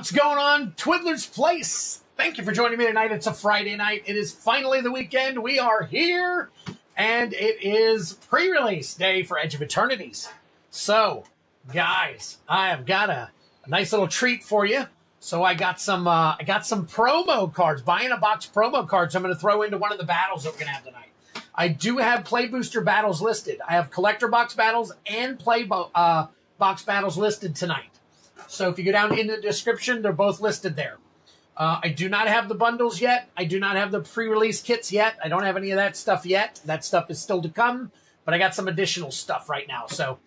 What's going on, Twiddler's Place? Thank you for joining me tonight. It's a Friday night. It is finally the weekend. We are here, and it is pre-release day for Edge of Eternities. So, guys, I have got a nice little treat for you. So I got some promo cards, buying a box promo cards I'm going to throw into one of the battles that we're going to have tonight. I do have play booster battles listed. I have collector box battles and play box battles listed tonight. So if you go down in the description, they're both listed there. I do not have the bundles yet. I do not have the pre-release kits yet. I don't have any of that stuff yet. That stuff is still to come, but I got some additional stuff right now. So,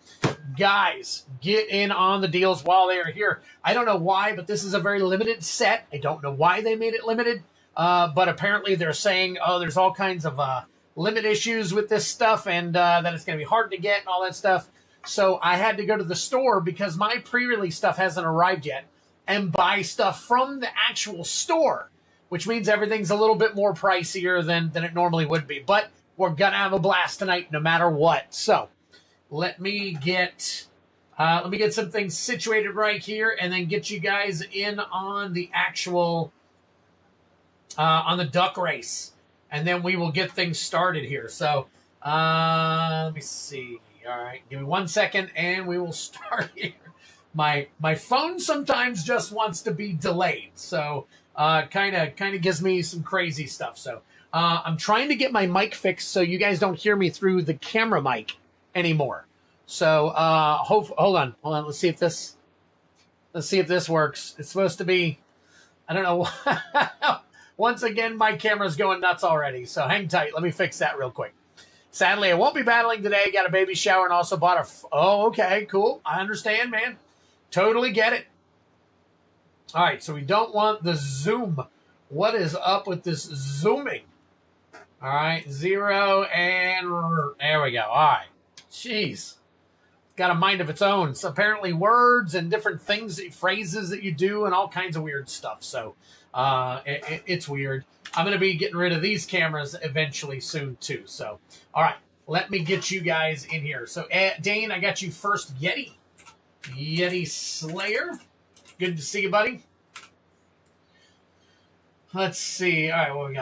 guys, get in on the deals while they are here. I don't know why, but this is a very limited set. I don't know why they made it limited, but apparently they're saying, oh, there's all kinds of limit issues with this stuff and that it's going to be hard to get and all that stuff. So I had to go to the store because my pre-release stuff hasn't arrived yet and buy stuff from the actual store, which means everything's a little bit more pricier than it normally would be. But we're going to have a blast tonight no matter what. So let me get some things situated right here and then get you guys in on the actual on the duck race. And then we will get things started here. So let me see. All right, give me 1 second, and we will start here. My phone sometimes just wants to be delayed, so kind of gives me some crazy stuff. So I'm trying to get my mic fixed so you guys don't hear me through the camera mic anymore. So hold on. Let's see if this works. It's supposed to be. I don't know. Once again, my camera's going nuts already. So hang tight. Let me fix that real quick. Sadly, I won't be battling today. Got a baby shower and also bought a... Oh, okay, cool. I understand, man. Totally get it. All right, so we don't want the zoom. What is up with this zooming? All right, 0 and... There we go. All right. Jeez. Got a mind of its own. So apparently words and different things, phrases that you do and all kinds of weird stuff. So it's weird. I'm going to be getting rid of these cameras eventually soon, too. So, all right, let me get you guys in here. So, Dane, I got you first, Yeti Slayer. Good to see you, buddy. Let's see. All right, what we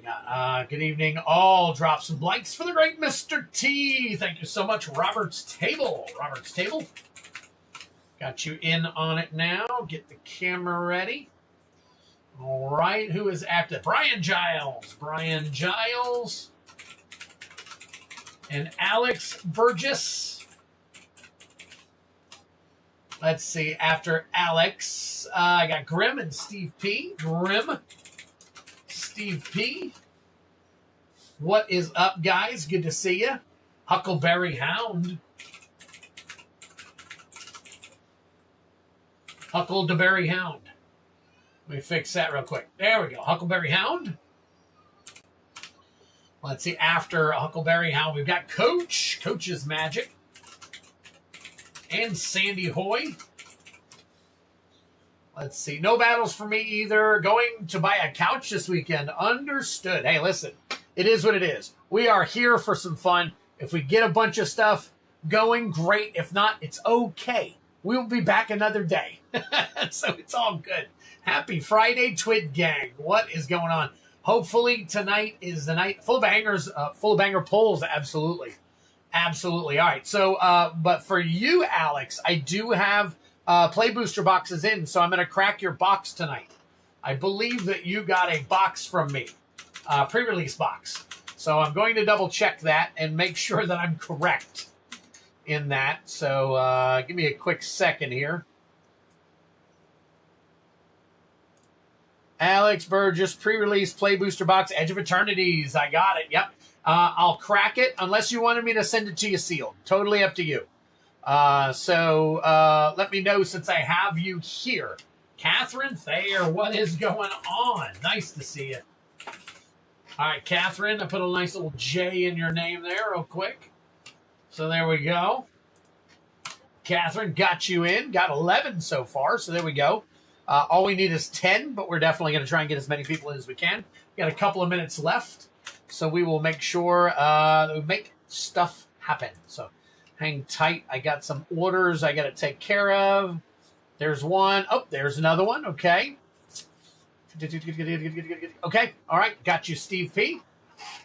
got? Good evening. All drop some likes for the great Mr. T. Thank you so much, Robert's Table. Got you in on it now. Get the camera ready. All right, who is active? Brian Giles and Alex Burgess. Let's see, after Alex, I got Grim and Steve P. Steve P. What is up, guys? Good to see you. Huckleberry Hound. Let me fix that real quick. There we go. Huckleberry Hound. Let's see. After Huckleberry Hound, we've got Coach. Coach's Magic. And Sandy Hoy. Let's see. No battles for me either. Going to buy a couch this weekend. Understood. Hey, listen. It is what it is. We are here for some fun. If we get a bunch of stuff going, great. If not, it's okay. We will be back another day. So it's all good. Happy Friday, Twid Gang. What is going on? Hopefully tonight is the night full of bangers, full of banger pulls. Absolutely. All right. So, but for you, Alex, I do have play booster boxes in, so I'm going to crack your box tonight. I believe that you got a box from me, pre-release box. So I'm going to double check that and make sure that I'm correct in that. So give me a quick second here. Alex Burgess, pre-release play booster box, Edge of Eternities. I got it. Yep. I'll crack it unless you wanted me to send it to you sealed. Totally up to you. So let me know since I have you here. Catherine Thayer, what is going on? Nice to see you. All right, Catherine, I put a nice little J in your name there real quick. So there we go. Catherine, got you in. Got 11 so far, so there we go. All we need is 10, but we're definitely going to try and get as many people in as we can. We got a couple of minutes left, so we will make sure that we make stuff happen. So hang tight. I got some orders I got to take care of. There's one. Oh, there's another one. Okay. Okay. All right. Got you, Steve P.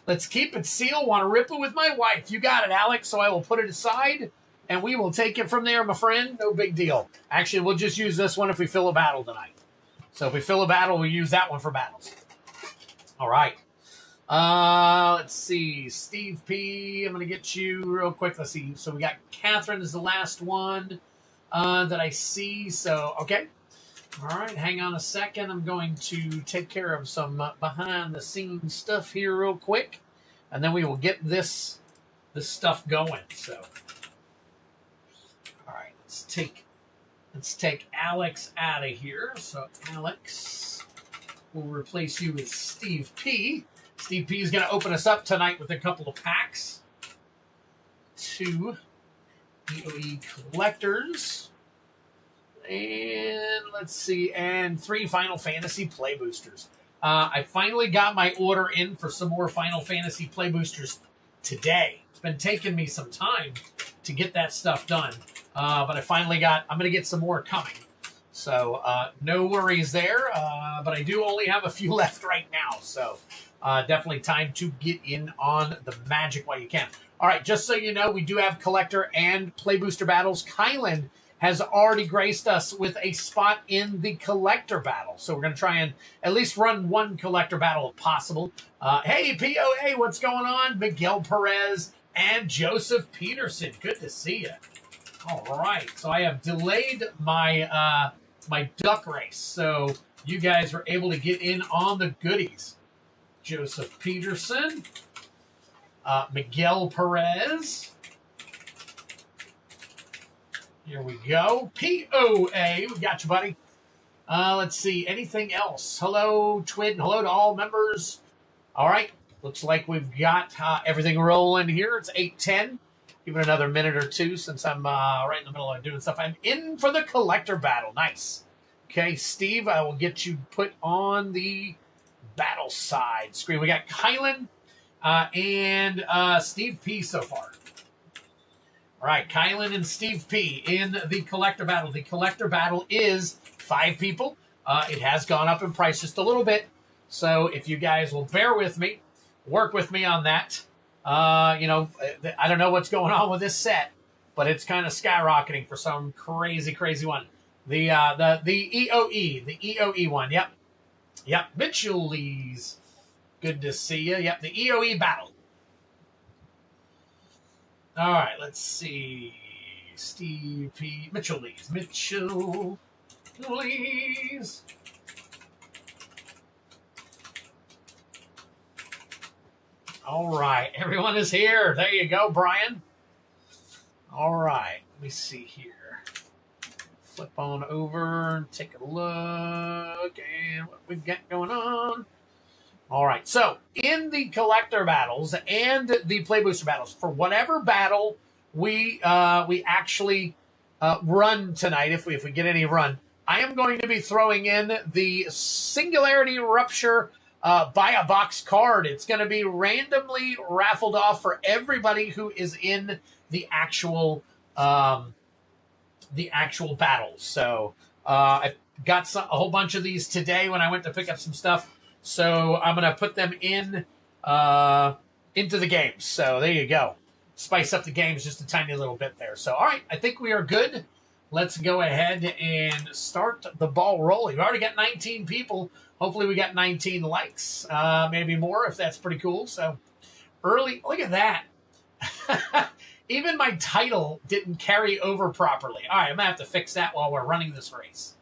Let's keep it sealed. Want to rip it with my wife. You got it, Alex. So I will put it aside, and we will take it from there, my friend. No big deal. Actually, we'll just use this one if we fill a battle tonight. So if we fill a battle, we'll use that one for battles. All right. Let's see. Steve P. I'm going to get you real quick. Let's see. So we got Catherine is the last one that I see. So, okay. All right. Hang on a second. I'm going to take care of some behind-the-scenes stuff here real quick. And then we will get this stuff going. So, all right. Let's take Alex out of here. So, Alex, we'll replace you with Steve P. Steve P is going to open us up tonight with a couple of packs. 2 EoE collectors. And let's see, and 3 Final Fantasy play boosters. I finally got my order in for some more Final Fantasy play boosters today. It's been taking me some time to get that stuff done. But I finally I'm going to get some more coming. So no worries there. But I do only have a few left right now. So definitely time to get in on the magic while you can. All right, just so you know, we do have collector and play booster battles. Kylan has already graced us with a spot in the collector battle. So we're going to try and at least run one collector battle if possible. Hey, POA, what's going on? Miguel Perez and Joseph Peterson. Good to see you. All right, so I have delayed my my duck race, so you guys were able to get in on the goodies. Joseph Peterson, Miguel Perez. Here we go. POA, we got you, buddy. Let's see, anything else? Hello, Twid. Hello to all members. All right, looks like we've got everything rolling here. It's 8:10. Give it another minute or two since I'm right in the middle of doing stuff. I'm in for the collector battle. Nice. Okay, Steve, I will get you put on the battle side screen. We got Kylan and Steve P so far. All right, Kylan and Steve P in the collector battle. The collector battle is 5 people. It has gone up in price just a little bit. So if you guys will bear with me, work with me on that. I don't know what's going on with this set, but it's kind of skyrocketing for some crazy one. The EoE one. Yep. Mitchell-Lees. Good to see you. Yep, the EoE battle. All right, let's see. Steve P. Mitchell-Lees. Mitchell-Lees. All right, everyone is here. There you go, Brian. All right, let me see here. Flip on over, take a look, and what we've got going on. All right, so in the collector battles and the play booster battles, for whatever battle we actually run tonight, if we get any run, I am going to be throwing in the Singularity Rupture buy a box card. It's going to be randomly raffled off for everybody who is in the actual battles. So I got a whole bunch of these today when I went to pick up some stuff. So I'm going to put them in into the games. So there you go. Spice up the games just a tiny little bit there. So, all right, I think we are good. Let's go ahead and start the ball rolling. We've already got 19 people. Hopefully we got 19 likes, maybe more if that's pretty cool. So early, look at that. Even my title didn't carry over properly. All right, I'm going to have to fix that while we're running this race.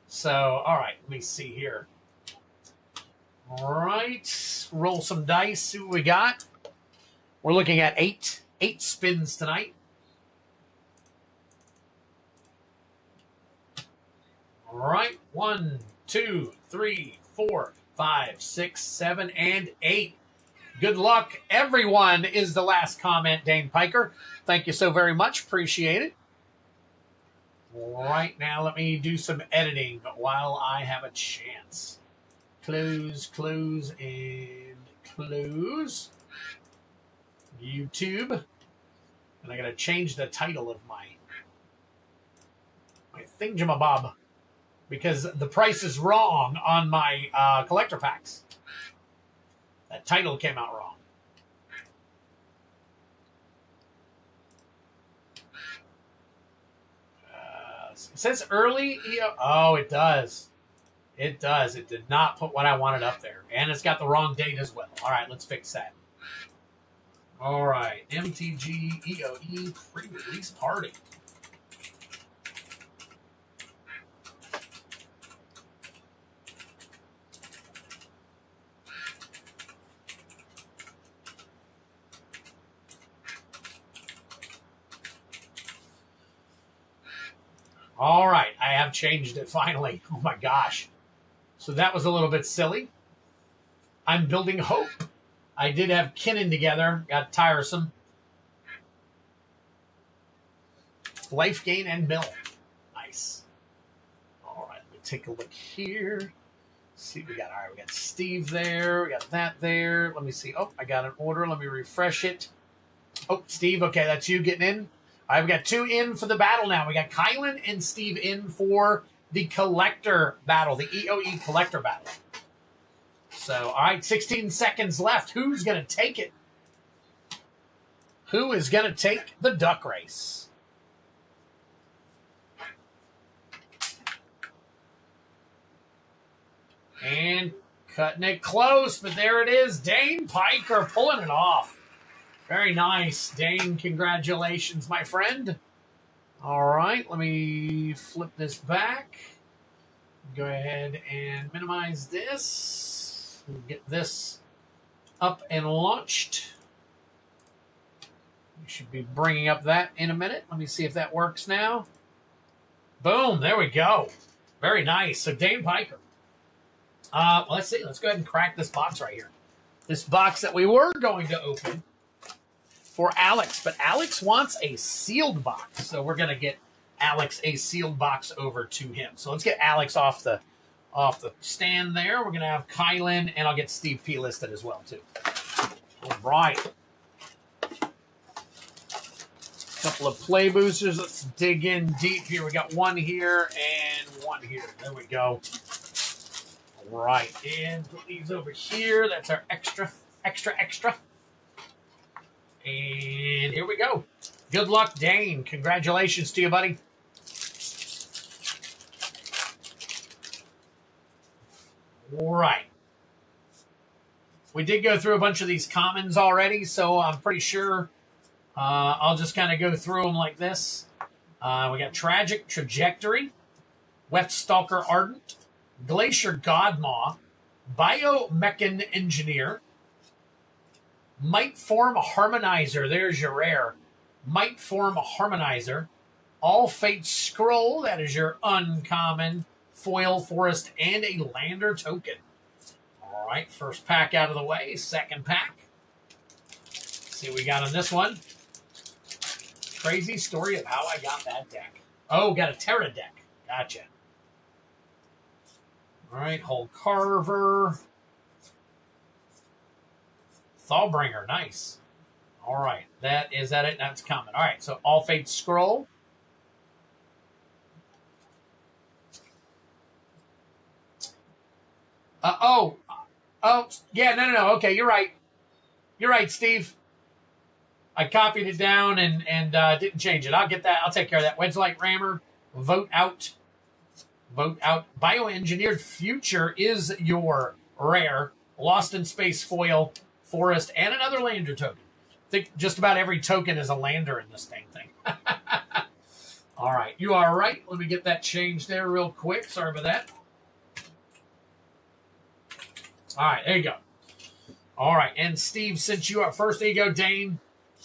So, all right, let me see here. All right, roll some dice, see what we got. We're looking at eight spins tonight. All right, 1, 2, 3, 4, 5, 6, 7, and 8. Good luck, everyone, is the last comment, Dane Piker. Thank you so very much. Appreciate it. All right, now let me do some editing while I have a chance. Close, and close. YouTube. And I got to change the title of my my thingamabob, because the price is wrong on my collector packs. That title came out wrong. It says early EO. Oh, it does. It does. It did not put what I wanted up there. And it's got the wrong date as well. All right, let's fix that. All right, MTG EoE pre-release party. All right, I have changed it finally. Oh my gosh. So that was a little bit silly. I'm building hope. I did have Kinnan together. Got tiresome. Life gain and mill. Nice. All right, let me take a look here. See, we got, all right, we got Steve there. We got that there. Let me see. Oh, I got an order. Let me refresh it. Oh, Steve, okay, that's you getting in. All right, we got 2 in for the battle now. We got Kylan and Steve in for the collector battle, the EoE collector battle. So, all right, 16 seconds left. Who's going to take it? Who is going to take the duck race? And cutting it close, but there it is. Dane Piker pulling it off. Very nice, Dane. Congratulations, my friend. All right, let me flip this back. Go ahead and minimize this. Get this up and launched. We should be bringing up that in a minute. Let me see if that works now. Boom, there we go. Very nice. So, Dane Piker. Let's see. Let's go ahead and crack this box right here. This box that we were going to open for Alex, but Alex wants a sealed box, so we're going to get Alex a sealed box over to him. So let's get Alex off the stand there. We're going to have Kylan, and I'll get Steve P listed as well, too. All right. Couple of play boosters. Let's dig in deep here. We got one here and one here. There we go. All right, and put these over here. That's our extra. And here we go. Good luck, Dane. Congratulations to you, buddy. All right. We did go through a bunch of these commons already, so I'm pretty sure I'll just kind of go through them like this. We got Tragic Trajectory, Weftstalker Ardent, Glacier Godmaw, Biomechan Engineer, Might Form Harmonizer, there's your rare. Might Form Harmonizer. All Fate Scroll, that is your uncommon. Foil Forest and a Lander token. All right, first pack out of the way. Second pack. Let's see what we got on this one. Crazy story of how I got that deck. Oh, got a Terra deck. Gotcha. All right, Hull Carver. Thawbringer, nice. All right, is that it? That's common. All right, so All Fate Scroll. Yeah, no. Okay, you're right. You're right, Steve. I copied it down and didn't change it. I'll get that. I'll take care of that. Wedgelight Rammer, Vote Out. Bioengineered Future is your rare. Lost in Space Foil, Forest, and another Lander token. I think just about every token is a Lander in this dang thing. All right, you are right. Let me get that changed there real quick. Sorry about that. All right, there you go. All right, and Steve, since you are first, there you go, Dane.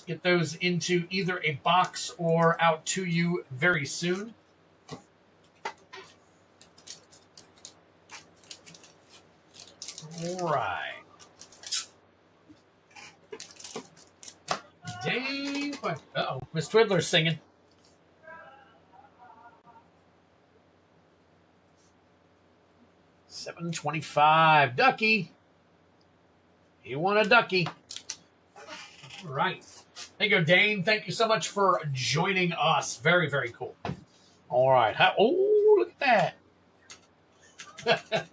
Get those into either a box or out to you very soon. All right. Dane. Uh-oh, Miss Twiddler's singing. $7.25. Ducky. You want a ducky. All right. There you go, Dane. Thank you so much for joining us. Very, very cool. All right. Oh, look at that.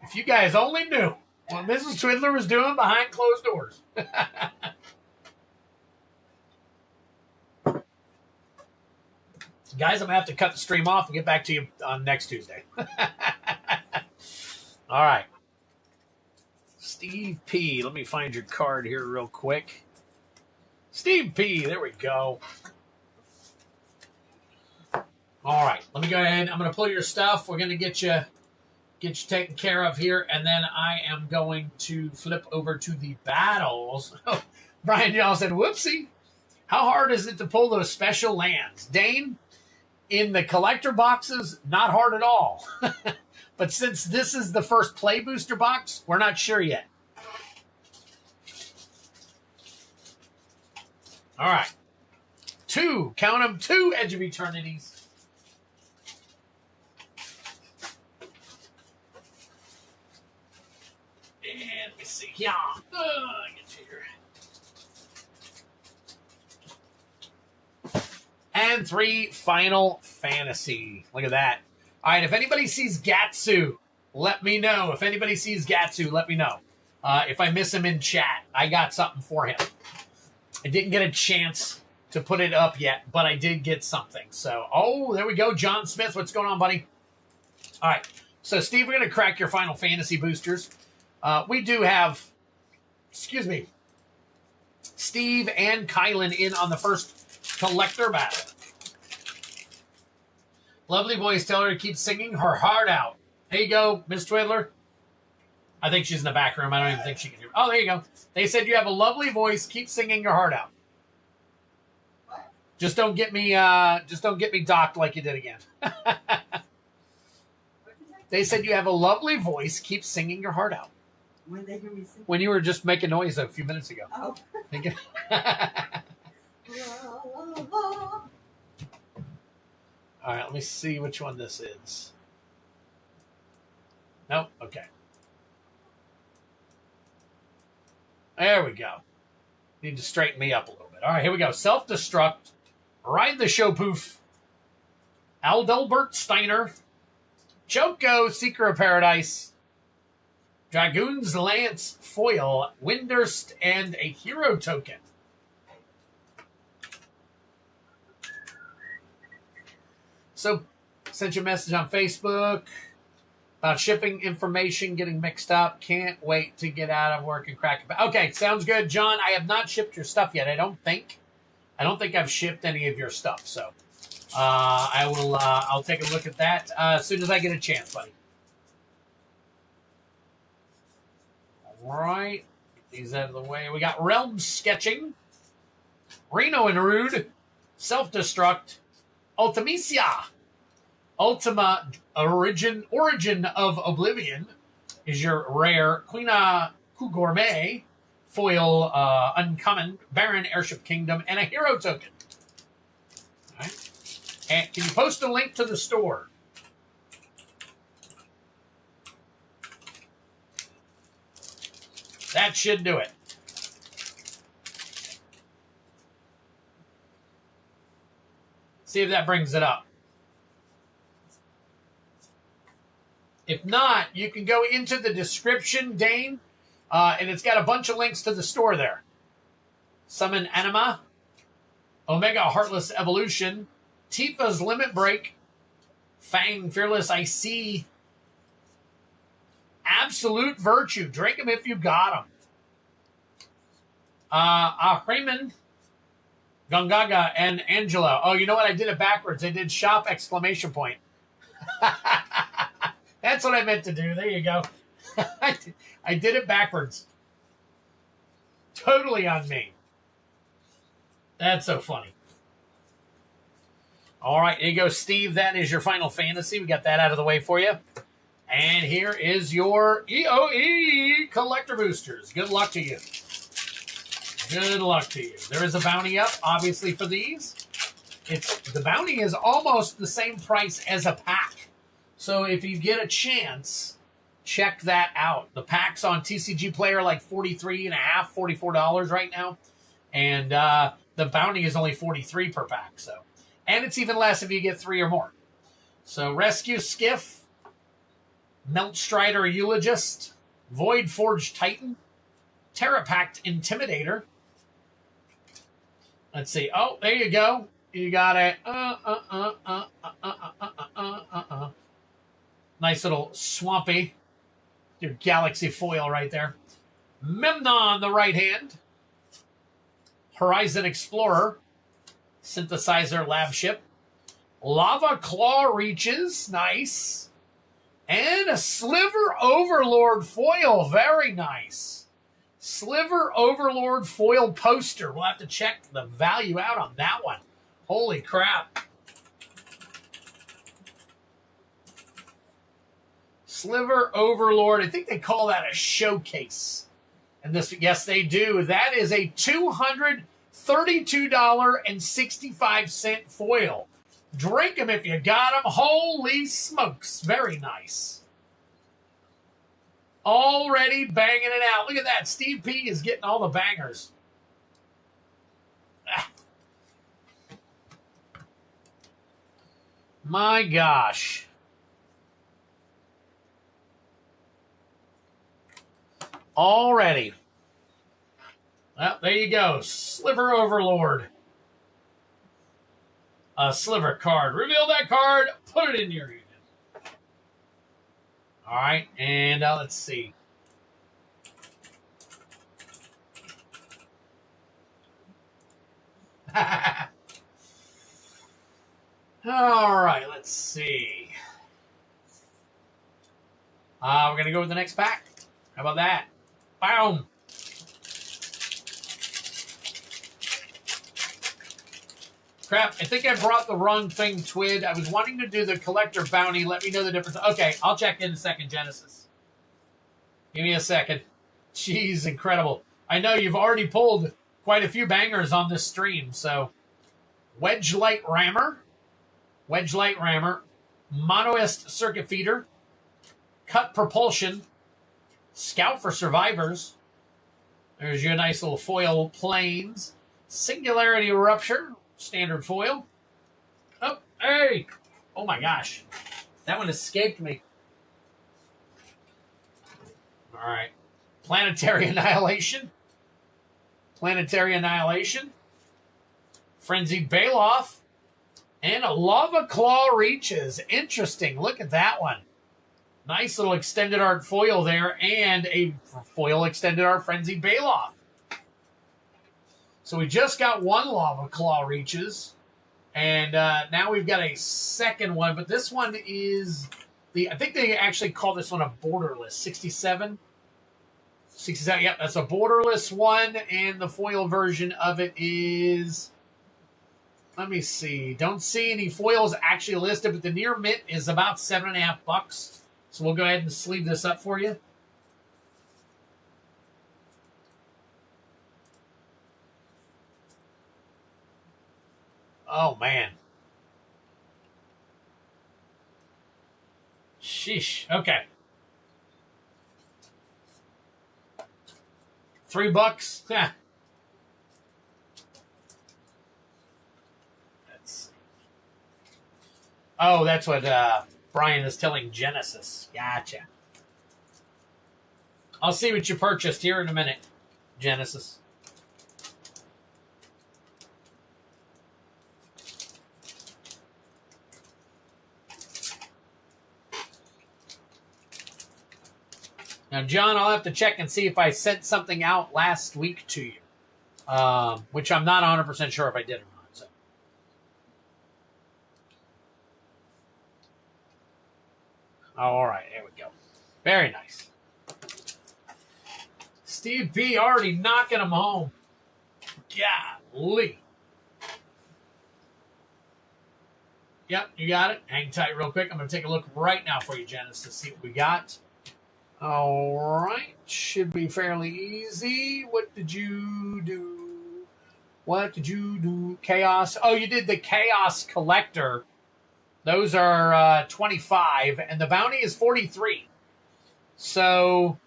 If you guys only knew what Mrs. Twiddler was doing behind closed doors. Guys, I'm going to have to cut the stream off and get back to you on next Tuesday. All right. Steve P. Let me find your card here real quick. Steve P. There we go. All right. Let me go ahead. I'm going to pull your stuff. We're going to get you taken care of here, and then I am going to flip over to the battles. Oh, Brian Y'all said, whoopsie. How hard is it to pull those special lands? Dane, in the collector boxes, not hard at all. But since this is the first play booster box, we're not sure yet. All right. Count them, 2 Edge of Eternities. And let me see. Yeah. Get you here. And 3 Final Fantasy. Look at that. All right, if anybody sees Gatsu, let me know. If anybody sees Gatsu, let me know. If I miss him in chat, I got something for him. I didn't get a chance to put it up yet, but I did get something. So, oh, there we go. John Smith, what's going on, buddy? All right. So, Steve, we're going to crack your Final Fantasy boosters. We do have, Steve and Kylan in on the first collector battle. Lovely voice, tell her to keep singing her heart out. There you go, Miss Twiddler. I think she's in the back room. I don't even think she can hear. Oh, there you go. They said you have a lovely voice. Keep singing your heart out. Just don't get me docked like you did again. They said you have a lovely voice. Keep singing your heart out. When they hear me sing? When you were just making noise a few minutes ago. Oh. All right, let me see which one this is. Nope, okay. There we go. Need to straighten me up a little bit. All right, here we go. Self-destruct. Ride the show poof. Adalbert Steiner. Choco, Seeker of Paradise. Dragoon's Lance Foil. Windurst, and a hero token. So, sent you a message on Facebook about shipping information getting mixed up. Can't wait to get out of work and crack it. Okay, sounds good, John. I have not shipped your stuff yet. I don't think I've shipped any of your stuff. So, I'll take a look at that as soon as I get a chance, buddy. All right, get these out of the way. We got Realm Sketching, Reno and Rude, Self-Destruct, Ultimisia. Ultima Origin of Oblivion is your rare. Quina Gourmet, foil uncommon, Baron Airship Kingdom, and a hero token. All right. And can you post a link to the store? That should do it. See if that brings it up. If not, you can go into the description, Dane, and it's got a bunch of links to the store there. Summon Anima, Omega Heartless Evolution, Tifa's Limit Break, Fang Fearless IC, Absolute Virtue. Drink them if you got them. Ahriman, Gongaga, and Angela. Oh, you know what? I did it backwards. I did shop exclamation point. That's what I meant to do. There you go. I did it backwards. Totally on me. That's so funny. All right, here you go, Steve. That is your Final Fantasy. We got that out of the way for you. And here is your EoE Collector Boosters. Good luck to you. Good luck to you. There is a bounty up, obviously, for these. The bounty is almost the same price as a pack. So if you get a chance, check that out. The packs on TCG Player are like $43.50, $44 right now. And the bounty is only $43 per pack. So, And it's even less if you get 3 or more. So Rescue Skiff, Melt Strider Eulogist, Void Forged Titan, Terrapact Intimidator. Let's see. Oh, there you go. You got it. Nice little swampy. Your Galaxy foil right there. Memnon, the right hand. Horizon Explorer. Synthesizer Lab Ship. Lava Claw Reaches. Nice. And a Sliver Overlord foil. Very nice. Sliver Overlord foil poster. We'll have to check the value out on that one. Holy crap. Sliver Overlord. I think they call that a showcase. And this, yes, they do. That is a $232.65 foil. Drink them if you got them. Holy smokes. Very nice. Already banging it out. Look at that. Steve P is getting all the bangers. Ah. My gosh. Already. Well, there you go. Sliver Overlord. A Sliver card. Reveal that card. Put it in your unit. All right. And let's see. All right. Let's see. We're going to go with the next pack. How about that? Boom. Crap, I think I brought the wrong thing, Twid. I was wanting to do the collector bounty. Let me know the difference. Okay, I'll check in a second, Genesis. Give me a second. Jeez, incredible. I know you've already pulled quite a few bangers on this stream, so... Wedge Light Rammer. Monoist Circuit Feeder. Cut Propulsion. Scout for Survivors. There's your nice little foil planes. Singularity Rupture. Standard foil. Oh, hey! Oh my gosh. That one escaped me. Alright. Planetary Annihilation. Frenzied Bailoff. And a Lava Claw Reaches. Interesting. Look at that one. Nice little extended art foil there. And a foil extended art Frenzied Bailoff. So we just got one Lava Claw Reaches, and now we've got a second one, but this one is I think they actually call this one a borderless, 67. 67, yep, that's a borderless one, and the foil version of it is, let me see, don't see any foils actually listed, but the near mint is about $7.50. So we'll go ahead and sleeve this up for you. Oh, man. Sheesh. Okay. $3. Yeah. Let's see. Oh, that's what Brian is telling Genesis. Gotcha. I'll see what you purchased here in a minute, Genesis. Now, John, I'll have to check and see if I sent something out last week to you, which I'm not 100% sure if I did or not. So. All right, there we go. Very nice. Steve B already knocking them home. Golly. Yep, you got it. Hang tight real quick. I'm going to take a look right now for you, Janice, to see what we got. All right. Should be fairly easy. What did you do? Chaos. Oh, you did the Chaos Collector. Those are 25, and the bounty is 43. So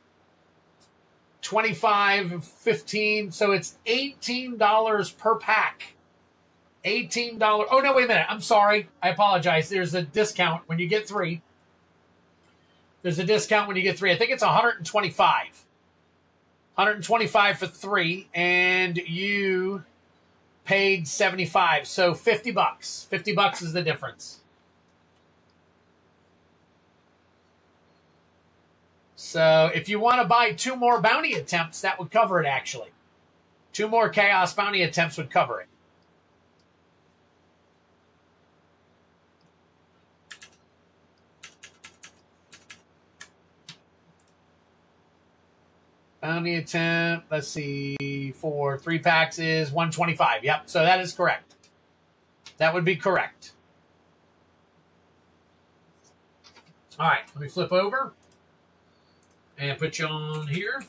25, 15, so it's $18 per pack. $18. Oh, no, wait a minute. I'm sorry. I apologize. There's a discount when you get 3. There's a discount when you get 3. I think it's 125. 125 for 3, and you paid 75. So $50. $50 is the difference. So if you want to buy 2 more bounty attempts, that would cover it, actually. 2 more Chaos bounty attempts would cover it. Bounty attempt, let's see, for 3 packs is 125. Yep, so that is correct. That would be correct. All right, let me flip over and put you on here.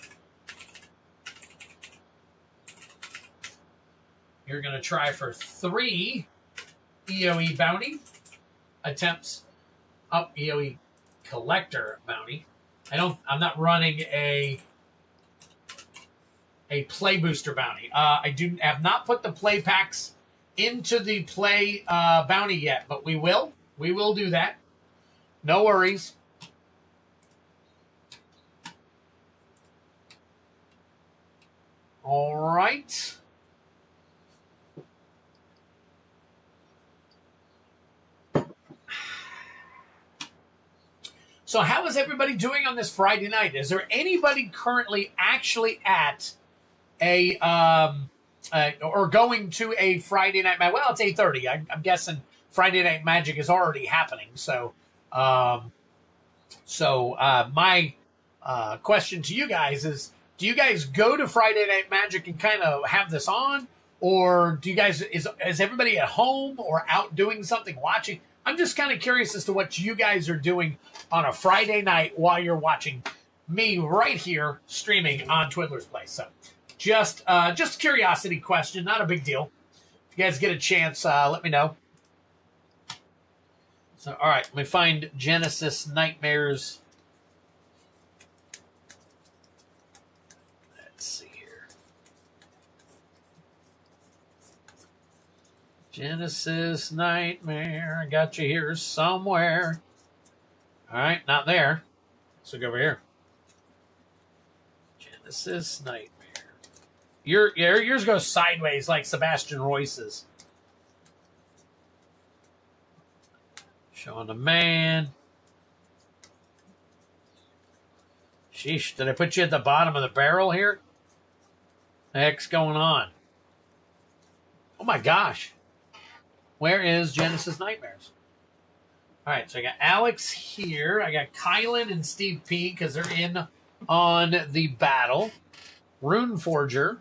You're going to try for 3 EoE bounty attempts. Oh, EoE collector bounty. I'm not running a play booster bounty. I have not put the play packs into the play bounty yet, but we will. We will do that. No worries. All right. So how is everybody doing on this Friday night? Is there anybody currently actually at a or going to a Friday night match? Well, it's 8:30. I'm guessing Friday Night Magic is already happening. So, my question to you guys is: do you guys go to Friday Night Magic and kind of have this on, or do you guys is everybody at home or out doing something, watching? I'm just kind of curious as to what you guys are doing on a Friday night while you're watching me right here streaming on Twiddler's Place. So just curiosity question, not a big deal. If you guys get a chance, let me know. So, all right, let me find Genesis Nightmares. Let's see here. Genesis Nightmare. I got you here somewhere. All right, not there. So go over here. Genesis Nightmare. Yours goes sideways like Sebastian Royce's. Showing the man. Sheesh, did I put you at the bottom of the barrel here? The heck's going on? Oh my gosh. Where is Genesis Nightmares? All right, so I got Alex here. I got Kylan and Steve P because they're in on the battle. Rune Forger.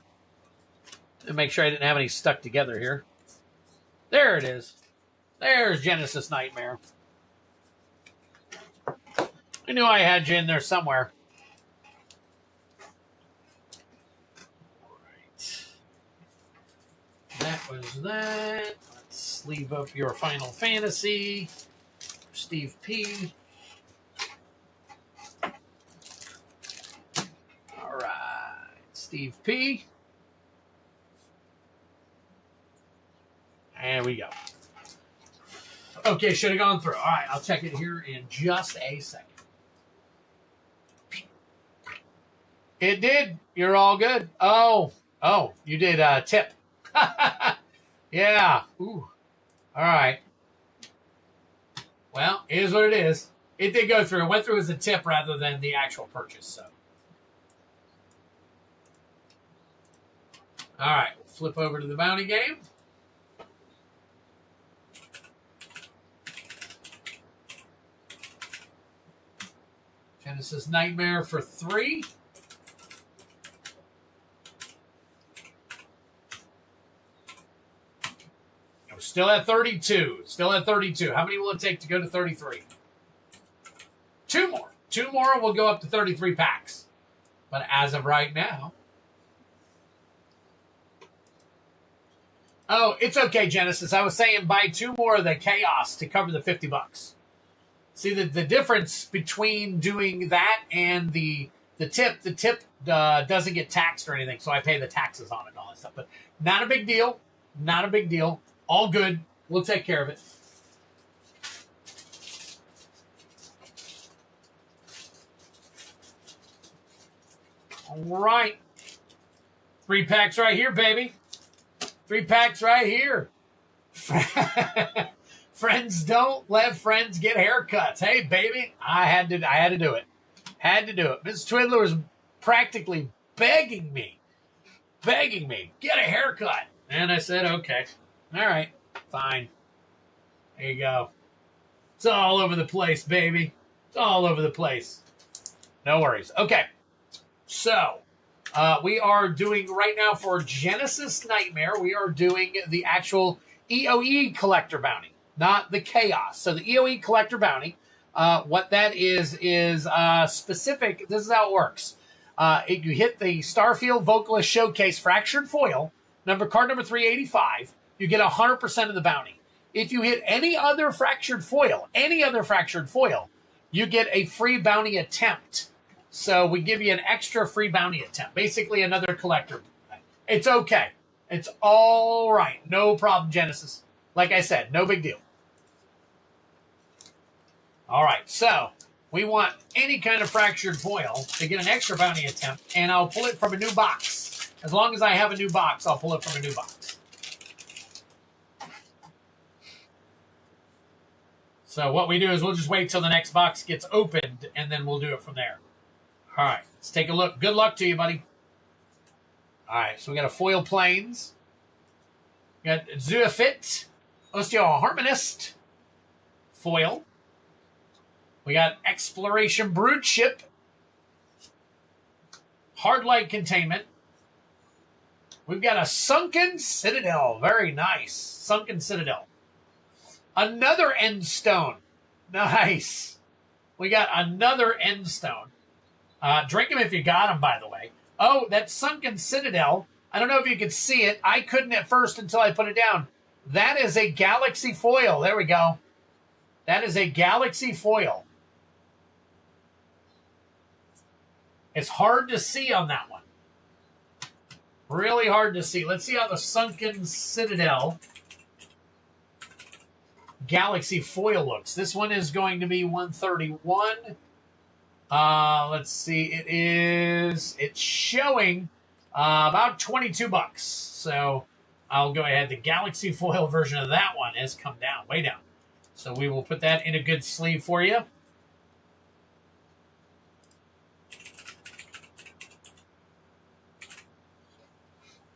And make sure I didn't have any stuck together here. There it is. There's Genesis Nightmare. I knew I had you in there somewhere. All right. That was that. Let's leave up your Final Fantasy. Steve P. All right. Steve P. There we go. Okay, should have gone through. All right, I'll check it here in just a second. It did. You're all good. Oh, you did tip. Yeah. Ooh. All right. Well, it is what it is. It did go through. It went through as a tip rather than the actual purchase. So, all right, we'll flip over to the bounty game. Genesis Nightmare for 3. We're still at 32. Still at 32. How many will it take to go to 33? 2 more. 2 more will go up to 33 packs. But as of right now... Oh, it's okay, Genesis. I was saying buy 2 more of the Chaos to cover the $50. See, the difference between doing that and the tip doesn't get taxed or anything, so I pay the taxes on it and all that stuff. But not a big deal. Not a big deal. All good. We'll take care of it. All right. 3 packs right here, baby. 3 packs right here. Friends don't let friends get haircuts. Hey, baby, I had to do it. Had to do it. Mrs. Twiddler was practically begging me, get a haircut. And I said, okay. All right, fine. There you go. It's all over the place, baby. It's all over the place. No worries. Okay. So, we are doing right now for Genesis Nightmare, we are doing the actual EoE Collector Bounty, not the Chaos. So the EoE Collector Bounty, what that is specific. This is how it works. You hit the Starfield Vocalist Showcase Fractured Foil, card number 385, you get 100% of the bounty. If you hit any other Fractured Foil, you get a free bounty attempt. So we give you an extra free bounty attempt. Basically another collector. It's okay. It's all right. No problem, Genesis. Like I said, no big deal. All right, so we want any kind of Fractured Foil to get an extra bounty attempt, and I'll pull it from a new box. As long as I have a new box, I'll pull it from a new box. So what we do is we'll just wait till the next box gets opened, and then we'll do it from there. All right, let's take a look. Good luck to you, buddy. All right, so we got a Foil Plains. We got Zoophyte, Osteoharmonist, Foil. We got Exploration Broodship, Hardlight Containment. We've got a Sunken Citadel. Very nice. Sunken Citadel. Another Endstone. Nice. We got another Endstone. Drink them if you got them, by the way. Oh, that Sunken Citadel. I don't know if you could see it. I couldn't at first until I put it down. That is a Galaxy Foil. There we go. That is a Galaxy Foil. It's hard to see on that one. Really hard to see. Let's see how the Sunken Citadel Galaxy Foil looks. This one is going to be 131. Let's see. It's showing about 22 bucks. So I'll go ahead. The Galaxy Foil version of that one has come down, way down. So we will put that in a good sleeve for you.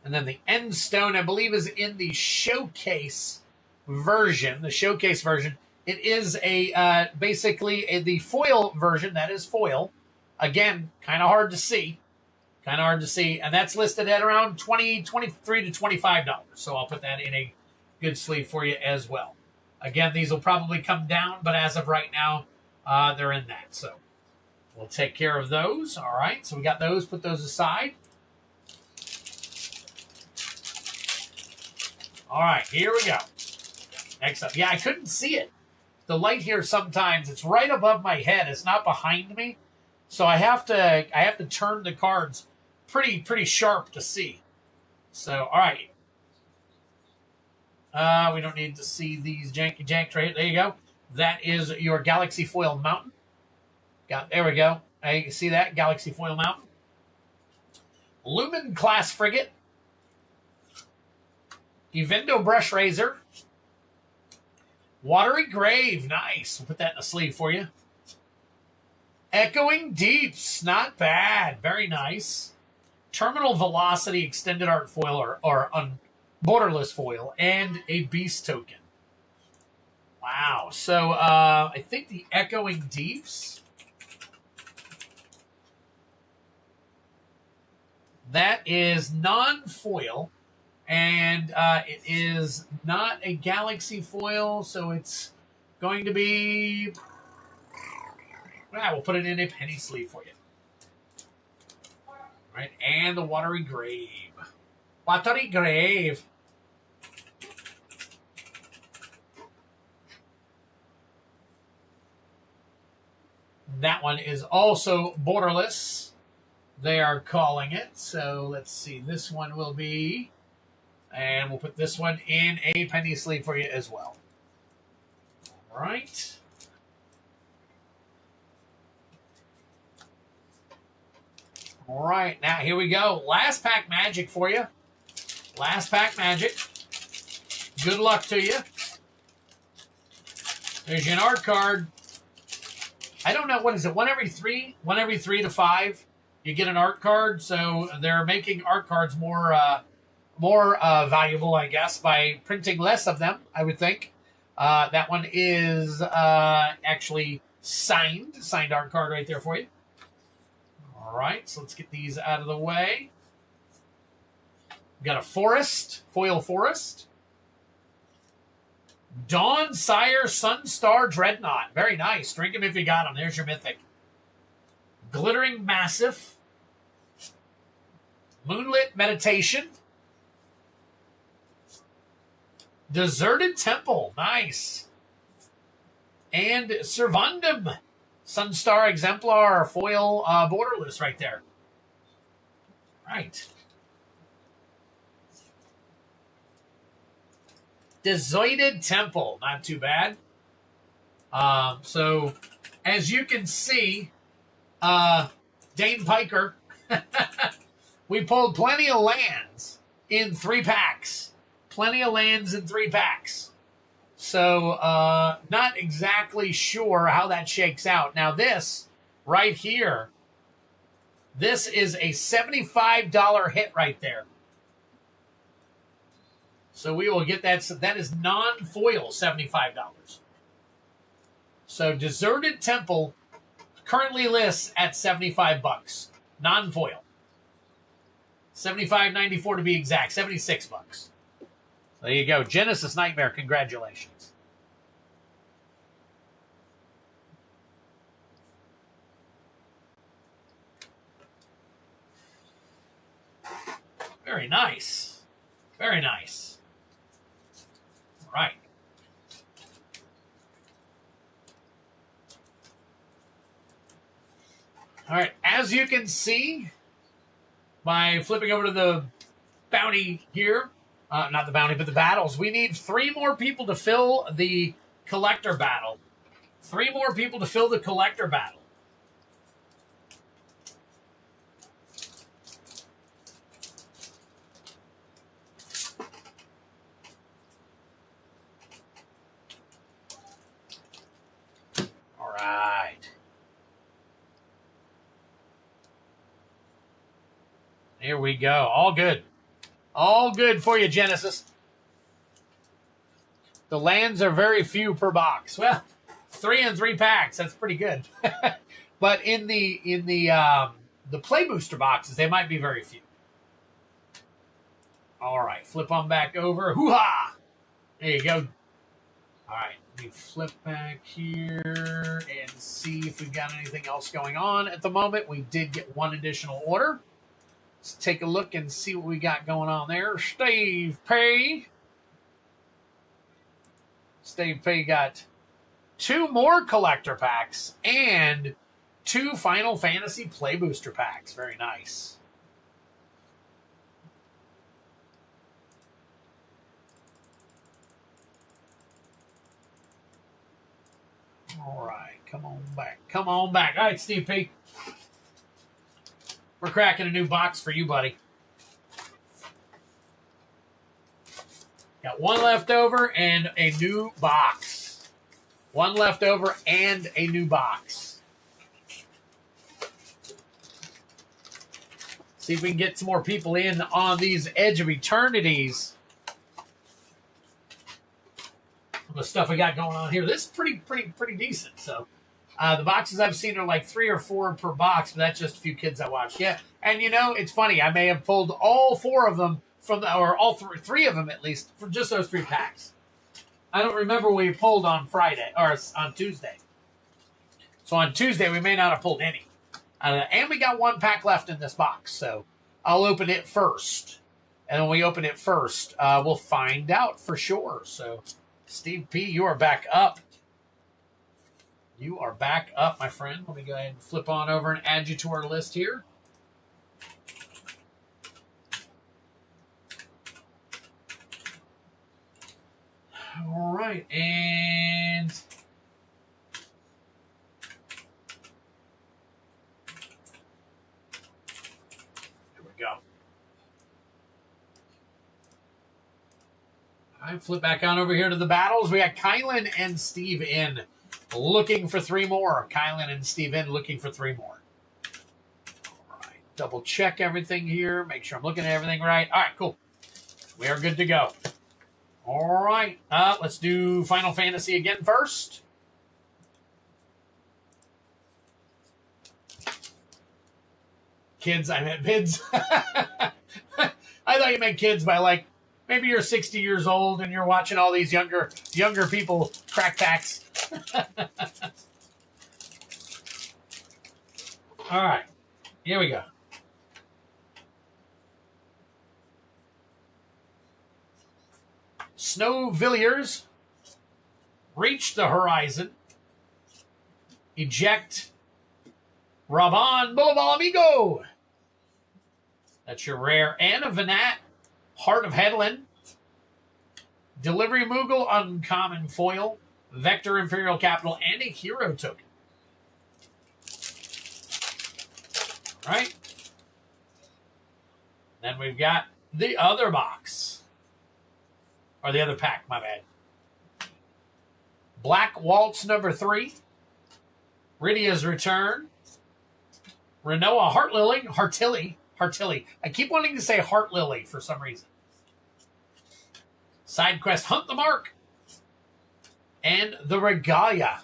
And then the Endstone, I believe, is in the Showcase version. The Showcase version. It is a basically the foil version. That is foil. Again, kind of hard to see. Kind of hard to see. And that's listed at around $23 to $25. So I'll put that in a good sleeve for you as well. Again, these will probably come down, but as of right now, they're in that. So we'll take care of those. All right, so we got those. Put those aside. All right, here we go. Next up. Yeah, I couldn't see it. The light here sometimes, it's right above my head. It's not behind me. So I have to turn the cards pretty sharp to see. So, all right. We don't need to see these jank right. There you go. That is your Galaxy Foil Mountain. There we go. Hey, you see that? Galaxy Foil Mountain. Lumen Class Frigate. Evendo Brush Razor. Watery Grave. Nice. We'll put that in a sleeve for you. Echoing Deeps. Not bad. Very nice. Terminal Velocity Extended Art Foil or Borderless Foil. And a Beast Token. Wow. So, I think the Echoing Deeps. That is non-foil. And it is not a Galaxy Foil, so it's going to be... we'll put it in a penny sleeve for you. All right, and the Watery Grave. Watery Grave. That one is also borderless, they are calling it. So let's see, this one will be... And we'll put this one in a penny sleeve for you as well. All right. All right, now here we go. Last pack magic for you. Last pack magic. Good luck to you. There's your art card. I don't know, what is it? One every 3 to 5, you get an art card. So they're making art cards more valuable, I guess, by printing less of them, I would think. That one is actually signed art card right there for you. All right, so let's get these out of the way. We've got a forest, foil forest. Dawn Sire Sunstar Dreadnought. Very nice. Drink them if you got them. There's your Mythic. Glittering Massive. Moonlit Meditation. Deserted Temple. Nice. And Servandum. Sunstar Exemplar foil borderless right there. Right. Deserted Temple. Not too bad. So, as you can see, Dane Piker, we pulled plenty of lands in 3 packs. Plenty of lands in 3 packs. So, not exactly sure how that shakes out. Now, this right here, this is a $75 hit right there. So we will get that. So that is non-foil $75. So Deserted Temple currently lists at $75. Non-foil. $75.94 to be exact. $76. There you go. Genesis Nightmare, congratulations. Very nice. Very nice. All right. All right. As you can see, by flipping over to the bounty here, not the bounty, but the battles. We need 3 more people to fill the collector battle. 3 more people to fill the collector battle. All right. Here we go. All good. All good for you, Genesis. The lands are very few per box. Well, 3 in 3 packs. That's pretty good. But in the play booster boxes, they might be very few. All right, flip on back over. Hoo-ha! There you go. All right, let me flip back here and see if we've got anything else going on at the moment. We did get 1 additional order. Let's take a look and see what we got going on there. Steve Pay. Steve Pay got 2 more collector packs and 2 Final Fantasy Play Booster packs. Very nice. All right, come on back. Come on back. All right, Steve P. We're cracking a new box for you, buddy. Got 1 left over and a new box. 1 left over and a new box. See if we can get some more people in on these Edge of Eternities. The stuff we got going on here. This is pretty decent. So the boxes I've seen are like 3 or 4 per box, but that's just a few kids I watched. Yeah, and you know it's funny. I may have pulled all 4 of them from the, or all 3 of them at least, from just those 3 packs. I don't remember what we pulled on Friday or on Tuesday. So on Tuesday we may not have pulled any, and we got 1 pack left in this box. So I'll open it first, and when we open it first, we'll find out for sure. So. Steve P., you are back up. You are back up, my friend. Let me go ahead and flip on over and add you to our list here. right, and there we go. All right, flip back on over here to the battles. We got Kylan and Steve in looking for 3 more. Kylan and Steve in looking for 3 more. All right, double check everything here. Make sure I'm looking at everything right. All right, cool. We are good to go. All right, let's do Final Fantasy again first. Kids, I meant vids. I thought you meant kids by like, maybe you're 60 years old and you're watching all these younger people crack packs. All right, here we go. Snow Villiers, Reach the Horizon, Eject, Raban Boulevard Amigo. That's your rare. Anna Vanat, Heart of Headland, Delivery Moogle, Uncommon Foil, Vector Imperial Capital, and a Hero Token. All right. Then we've got the other box. Or the other pack, my bad. Black Waltz number 3. Rydia's Return. Renoa Heartilly. I keep wanting to say Heartlily for some reason. Side quest Hunt the Mark. And the Regalia.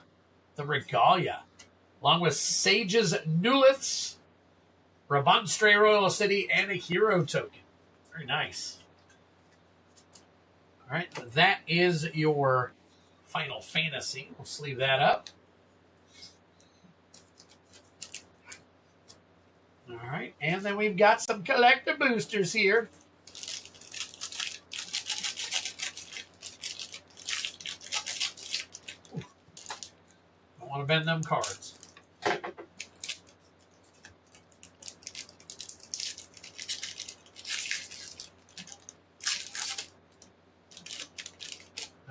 Along with Sage's Newliths, Rabonstre Royal City, and a Hero Token. Very nice. All right, that is your Final Fantasy. We'll sleeve that up. All right, and then we've got some collector boosters here. Ooh. Don't want to bend them cards.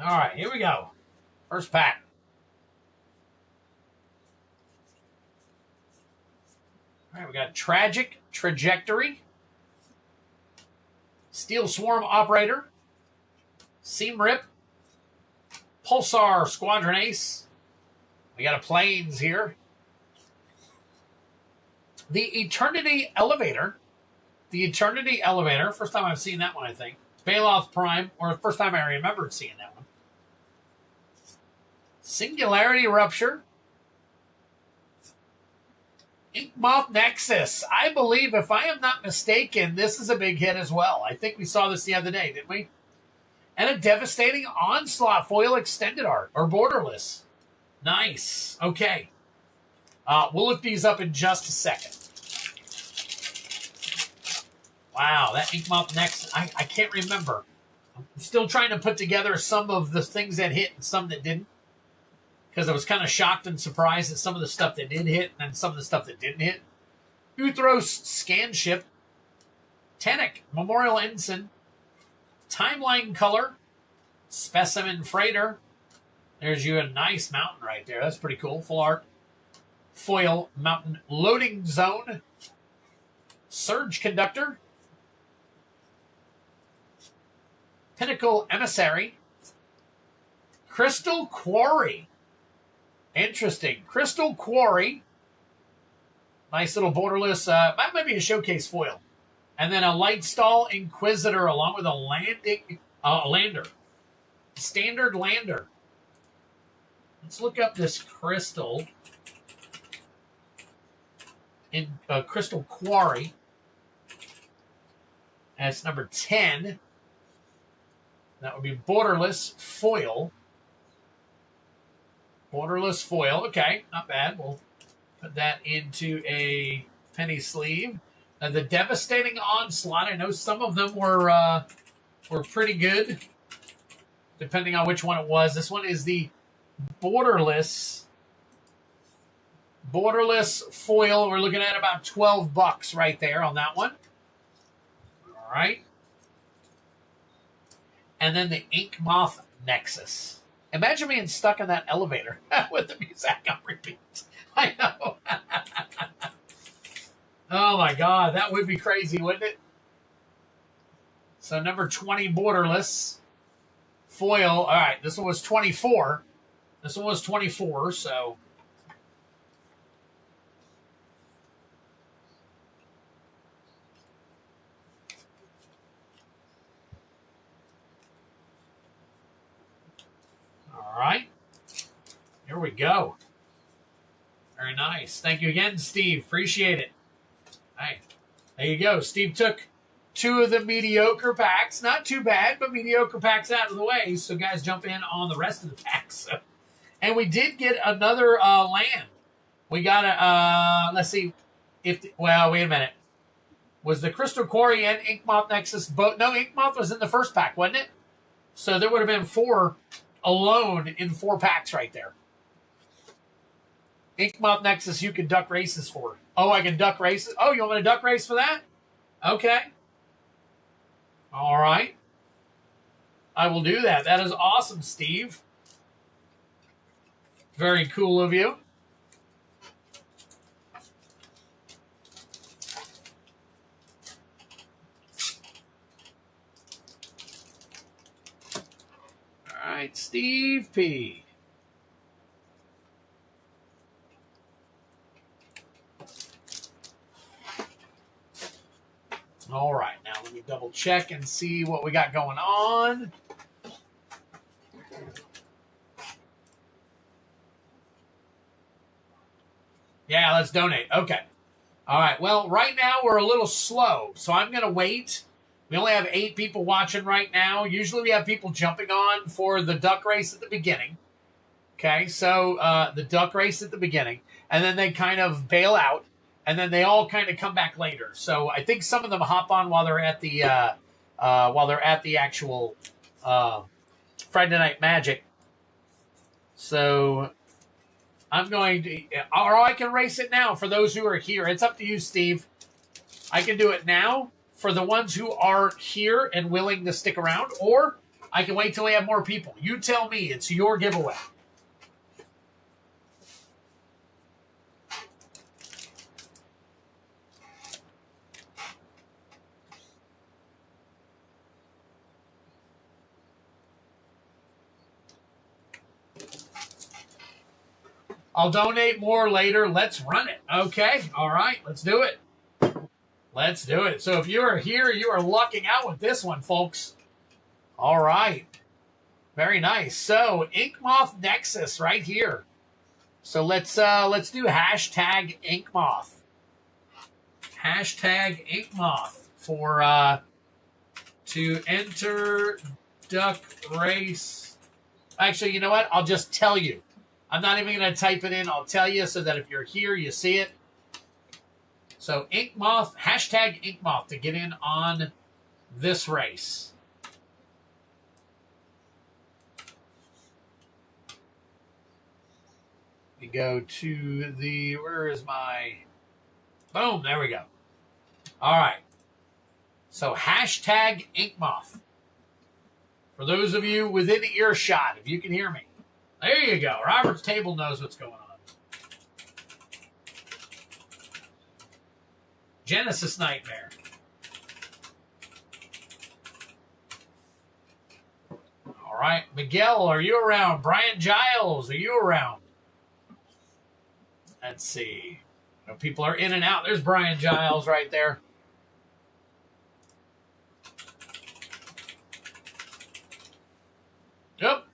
All right, here we go. First pack. All right, we got Tragic Trajectory, Steel Swarm Operator, Seam Rip, Pulsar Squadron Ace. We got a Plains here. The Eternity Elevator. First time I've seen that one, I think. Baloth Prime, or first time I remembered seeing that one. Singularity Rupture. Inkmoth Nexus. I believe, if I am not mistaken, this is a big hit as well. I think we saw this the other day, didn't we? And a Devastating Onslaught Foil Extended Art, or Borderless. Nice. Okay. We'll look these up in just a second. Wow, that Inkmoth Nexus. I can't remember. I'm still trying to put together some of the things that hit and some that didn't. Because I was kind of shocked and surprised at some of the stuff that did hit and some of the stuff that didn't hit. Uthros Scanship, Tenic Memorial Ensign, Timeline Color, Specimen Freighter. There's you a nice mountain right there. That's pretty cool. Full art. Foil Mountain Loading Zone, Surge Conductor, Pinnacle Emissary, Crystal Quarry. Interesting. Crystal Quarry. Nice little borderless. Might be a showcase foil. And then a Lightstall Inquisitor along with a lander. Standard lander. Let's look up this crystal. In Crystal Quarry. That's number 10. That would be borderless foil. Borderless foil. Okay, not bad. We'll put that into a penny sleeve. The Devastating Onslaught. I know some of them were pretty good, depending on which one it was. This one is the borderless foil. We're looking at about $12 right there on that one. All right. And then the Inkmoth Nexus. Imagine being stuck in that elevator with the music on repeat. I know. Oh my God, that would be crazy, wouldn't it? So number 20, Borderless. Foil. All right, this one was 24. This one was 24, so... All right. Here we go. Very nice. Thank you again, Steve. Appreciate it. All right. There you go. Steve took 2 of the mediocre packs. Not too bad, but mediocre packs out of the way. So guys jump in on the rest of the packs. So. And we did get another land. We got a, let's see. Well, wait a minute. Was the Crystal Quarry and Inkmoth Nexus both? No, Inkmoth was in the first pack, wasn't it? So there would have been 4 alone in 4 packs right there. Inkmoth Nexus, you can duck races for. Oh, I can duck races? Oh, you want me to duck race for that? Okay. All right. I will do that. That is awesome, Steve. Very cool of you. All right, Steve P. All right, now let me double check and see what we got going on. Yeah, let's donate. Okay. All right, well, right now we're a little slow, so I'm going to wait. We only have 8 people watching right now. Usually we have people jumping on for the duck race at the beginning. Okay, so the duck race at the beginning, and then they kind of bail out. And then they all kind of come back later. So I think some of them hop on while they're at the actual Friday Night Magic. So I'm going to, or I can race it now for those who are here. It's up to you, Steve. I can do it now for the ones who are here and willing to stick around, or I can wait till we have more people. You tell me. It's your giveaway. I'll donate more later. Let's run it. Okay. All right. Let's do it. Let's do it. So if you are here, you are lucking out with this one, folks. All right. Very nice. So Inkmoth Nexus right here. So let's do hashtag Inkmoth. Hashtag Inkmoth for to enter duck race. Actually, you know what? I'll just tell you. I'm not even going to type it in. I'll tell you so that if you're here, you see it. So Inkmoth, hashtag Inkmoth to get in on this race. We go to the, where is my, boom, there we go. All right. So hashtag Inkmoth. For those of you within earshot, if you can hear me. There you go. Robert's table knows what's going on. Genesis Nightmare. All right. Miguel, are you around? Brian Giles, are you around? Let's see. You know, people are in and out. There's Brian Giles right there. Yep.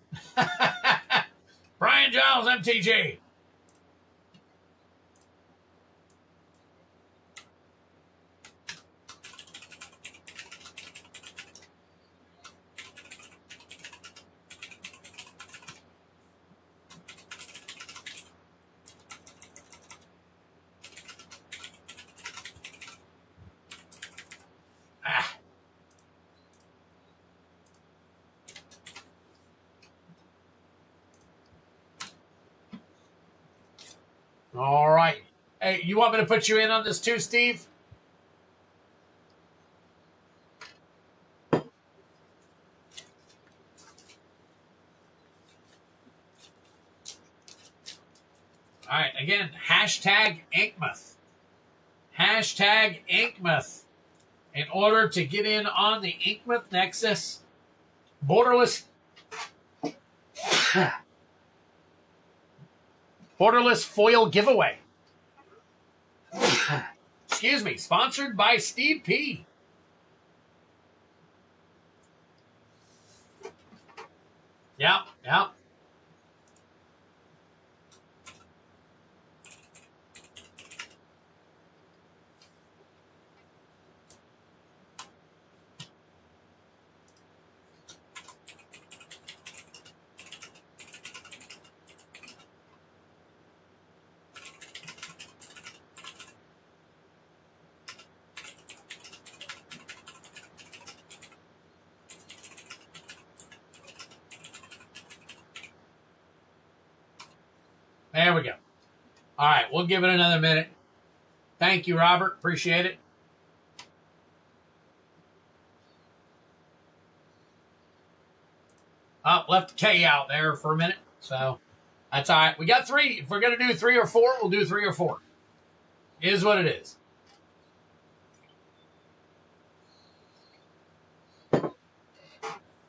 Brian Giles, MTG. All right. Hey, you want me to put you in on this too, Steve? All right, again, hashtag Inkmuth. Hashtag Inkmuth. In order to get in on the Inkmuth Nexus borderless foil giveaway. Excuse me, sponsored by Steve P. Yep. There we go. All right, we'll give it another minute. Thank you, Robert. Appreciate it. Oh, left K out there for a minute. So that's all right. We got 3. If we're going to do 3 or 4, we'll do 3 or 4. It is what it is.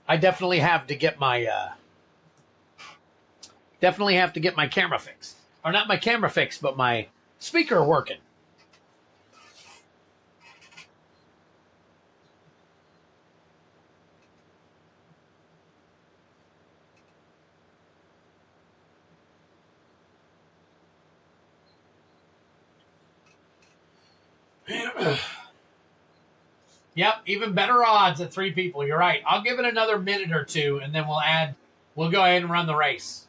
I definitely have to get my camera fixed. Or not my camera fixed, but my speaker working. Yep, even better odds at 3 people. You're right. I'll give it another minute or 2, and then we'll go ahead and run the race.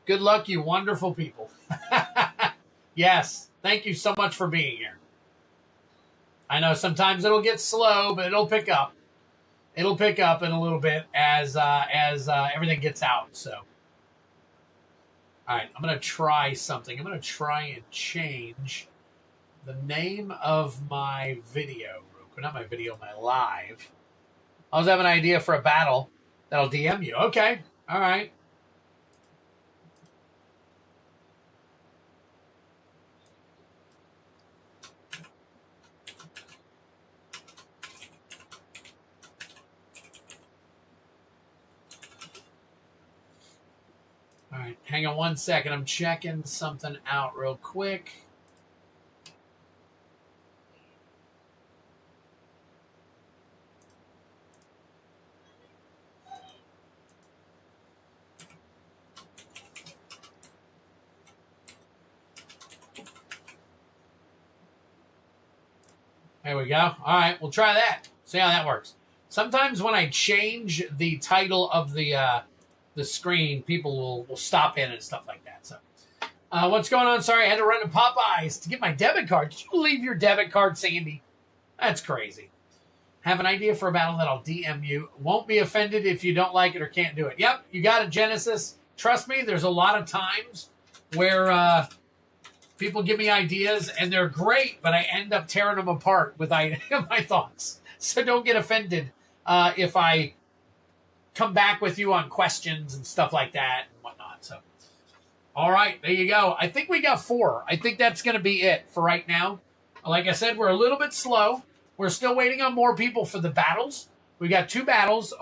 Good luck, you wonderful people. Yes, thank you so much for being here. I know sometimes it'll get slow, but it'll pick up. It'll pick up in a little bit as everything gets out. So, all right, I'm going to try something. I'm going to try and change the name of my video. Not my video, my live. I was having an idea for a battle that'll DM you. Okay, all right. All right, hang on one second. I'm checking something out real quick. There we go. All right, we'll try that. See how that works. Sometimes when I change the title of the screen, people will stop in and stuff like that. So, what's going on? Sorry, I had to run to Popeyes to get my debit card. Did you leave your debit card, Sandy? That's crazy. Have an idea for a battle that I'll DM you. Won't be offended if you don't like it or can't do it. Yep, you got it, Genesis. Trust me, there's a lot of times where people give me ideas, and they're great, but I end up tearing them apart with my thoughts. So don't get offended if I come back with you on questions and stuff like that and whatnot. So, all right, there you go. I think we got 4. I think that's going to be it for right now. Like I said, we're a little bit slow. We're still waiting on more people for the battles. We got 2 battles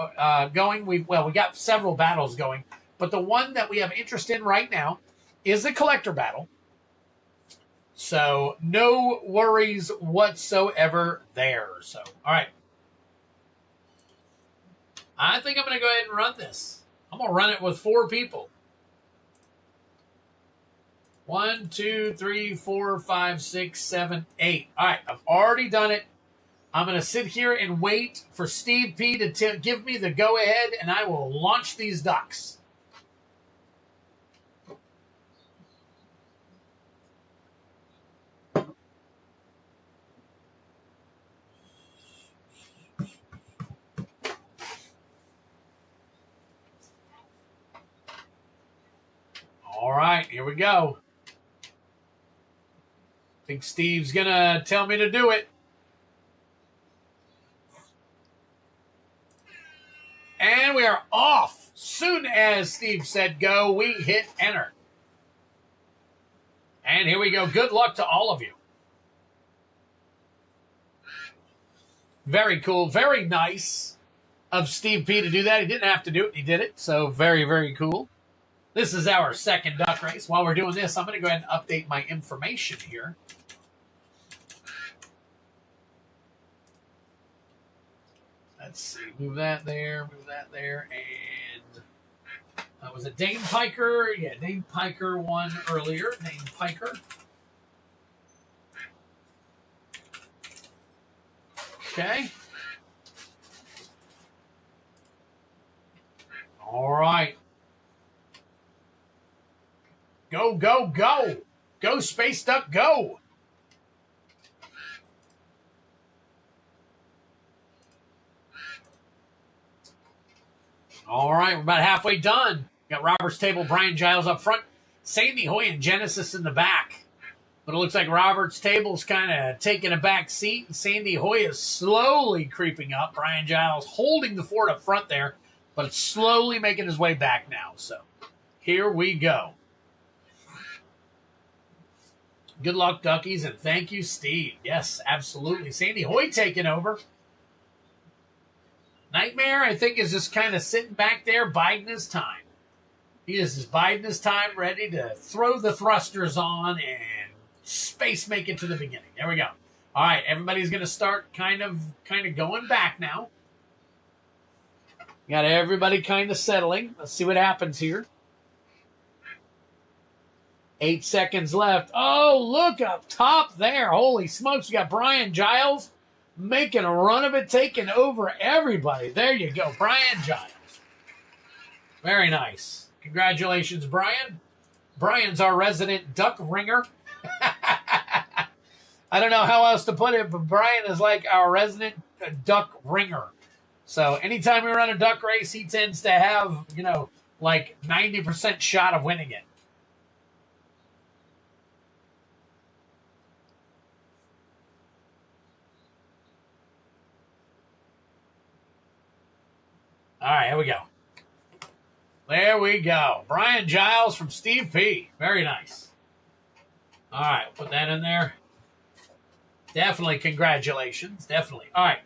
going. We got several battles going, but the one that we have interest in right now is the collector battle. So no worries whatsoever there. So, all right. I think I'm going to go ahead and run this. I'm going to run it with 4 people. 1, 2, 3, 4, 5, 6, 7, 8. All right, I've already done it. I'm going to sit here and wait for Steve P to give me the go-ahead, and I will launch these ducks. All right, here we go. I think Steve's going to tell me to do it. And we are off. Soon as Steve said go, we hit enter. And here we go. Good luck to all of you. Very cool. Very nice of Steve P to do that. He didn't have to do it. He did it. So very, very cool. This is our second duck race. While we're doing this, I'm going to go ahead and update my information here. Let's see. Move that there. And was it Dane Piker? Yeah, Dane Piker won earlier. Dane Piker. Okay. All right. Go, go, go. Go, Space Duck, go. All right, we're about halfway done. Got Robert's Table, Brian Giles up front, Sandy Hoy and Genesis in the back. But it looks like Robert's Table's kind of taking a back seat, and Sandy Hoy is slowly creeping up. Brian Giles holding the fort up front there, but it's slowly making his way back now. So here we go. Good luck, Duckies, and thank you, Steve. Yes, absolutely. Sandy Hoy taking over. Nightmare, I think, is just kind of sitting back there, biding his time. He is just biding his time, ready to throw the thrusters on and space make it to the beginning. There we go. All right, everybody's going to start kind of going back now. Got everybody kind of settling. Let's see what happens here. 8 seconds left. Oh, look up top there. Holy smokes, we got Brian Giles making a run of it, taking over everybody. There you go, Brian Giles. Very nice. Congratulations, Brian. Brian's our resident duck ringer. I don't know how else to put it, but Brian is like our resident duck ringer. So anytime we run a duck race, he tends to have, like 90% shot of winning it. All right, here we go. There we go. Brian Giles from Steve P. Very nice. All right, put that in there. Definitely congratulations. Definitely. All right,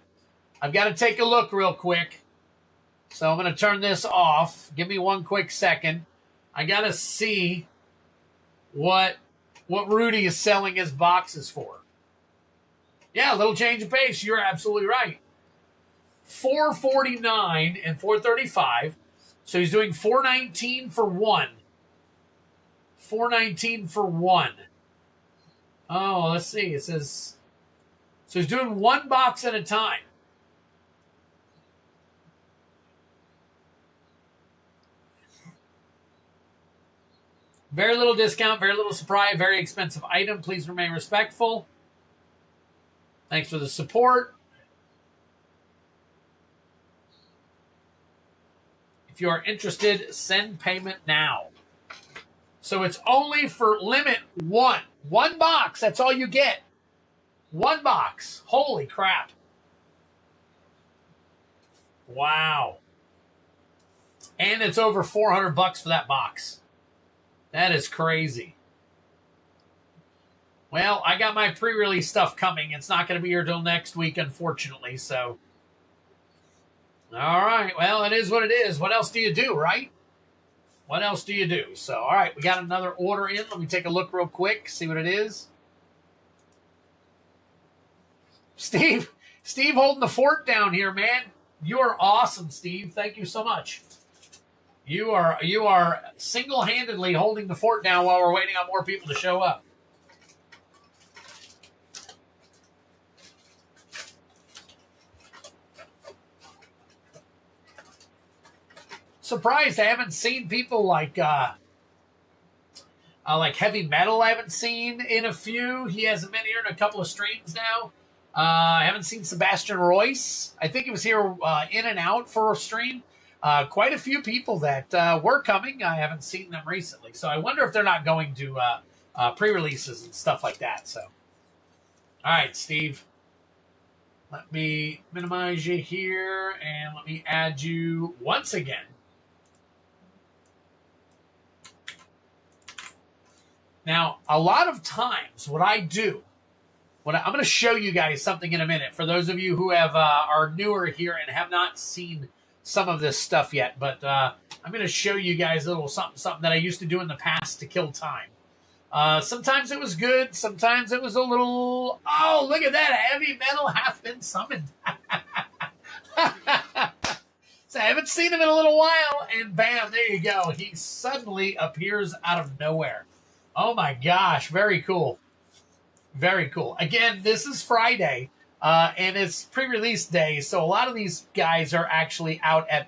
I've got to take a look real quick. So I'm going to turn this off. Give me one quick second. I got to see what Rudy is selling his boxes for. Yeah, a little change of pace. You're absolutely right. $449 and $435. So he's doing $419 for one. $419 for one. Oh, let's see. It says, so he's doing one box at a time. Very little discount, very little surprise, very expensive item. Please remain respectful. Thanks for the support. If you are interested, send payment now. So it's only for limit one. One box, that's all you get. One box. Holy crap. Wow. And it's over $400 for that box. That is crazy. Well, I got my pre-release stuff coming. It's not going to be here till next week, unfortunately, so. All right, well, it is what it is. What else do you do, right? What else do you do? So, all right, we got another order in. Let me take a look real quick, see what it is. Steve holding the fort down here, man. You are awesome, Steve. Thank you so much. You are single-handedly holding the fort down while we're waiting on more people to show up. Surprised I haven't seen people like Heavy Metal. I haven't seen in a few. He hasn't been here in a couple of streams now. I haven't seen Sebastian Royce. I think he was here in and out for a stream. Quite a few people that were coming. I haven't seen them recently. So I wonder if they're not going to pre-releases and stuff like that. So, all right, Steve. Let me minimize you here and let me add you once again. Now, a lot of times what I do, I'm going to show you guys something in a minute for those of you who have are newer here and have not seen some of this stuff yet. But I'm going to show you guys a little something that I used to do in the past to kill time. Sometimes it was good. Sometimes it was a little, oh, look at that. Heavy metal hath been summoned. So I haven't seen him in a little while. And bam, there you go. He suddenly appears out of nowhere. Oh, my gosh. Very cool. Very cool. Again, this is Friday, and it's pre-release day, so a lot of these guys are actually out at,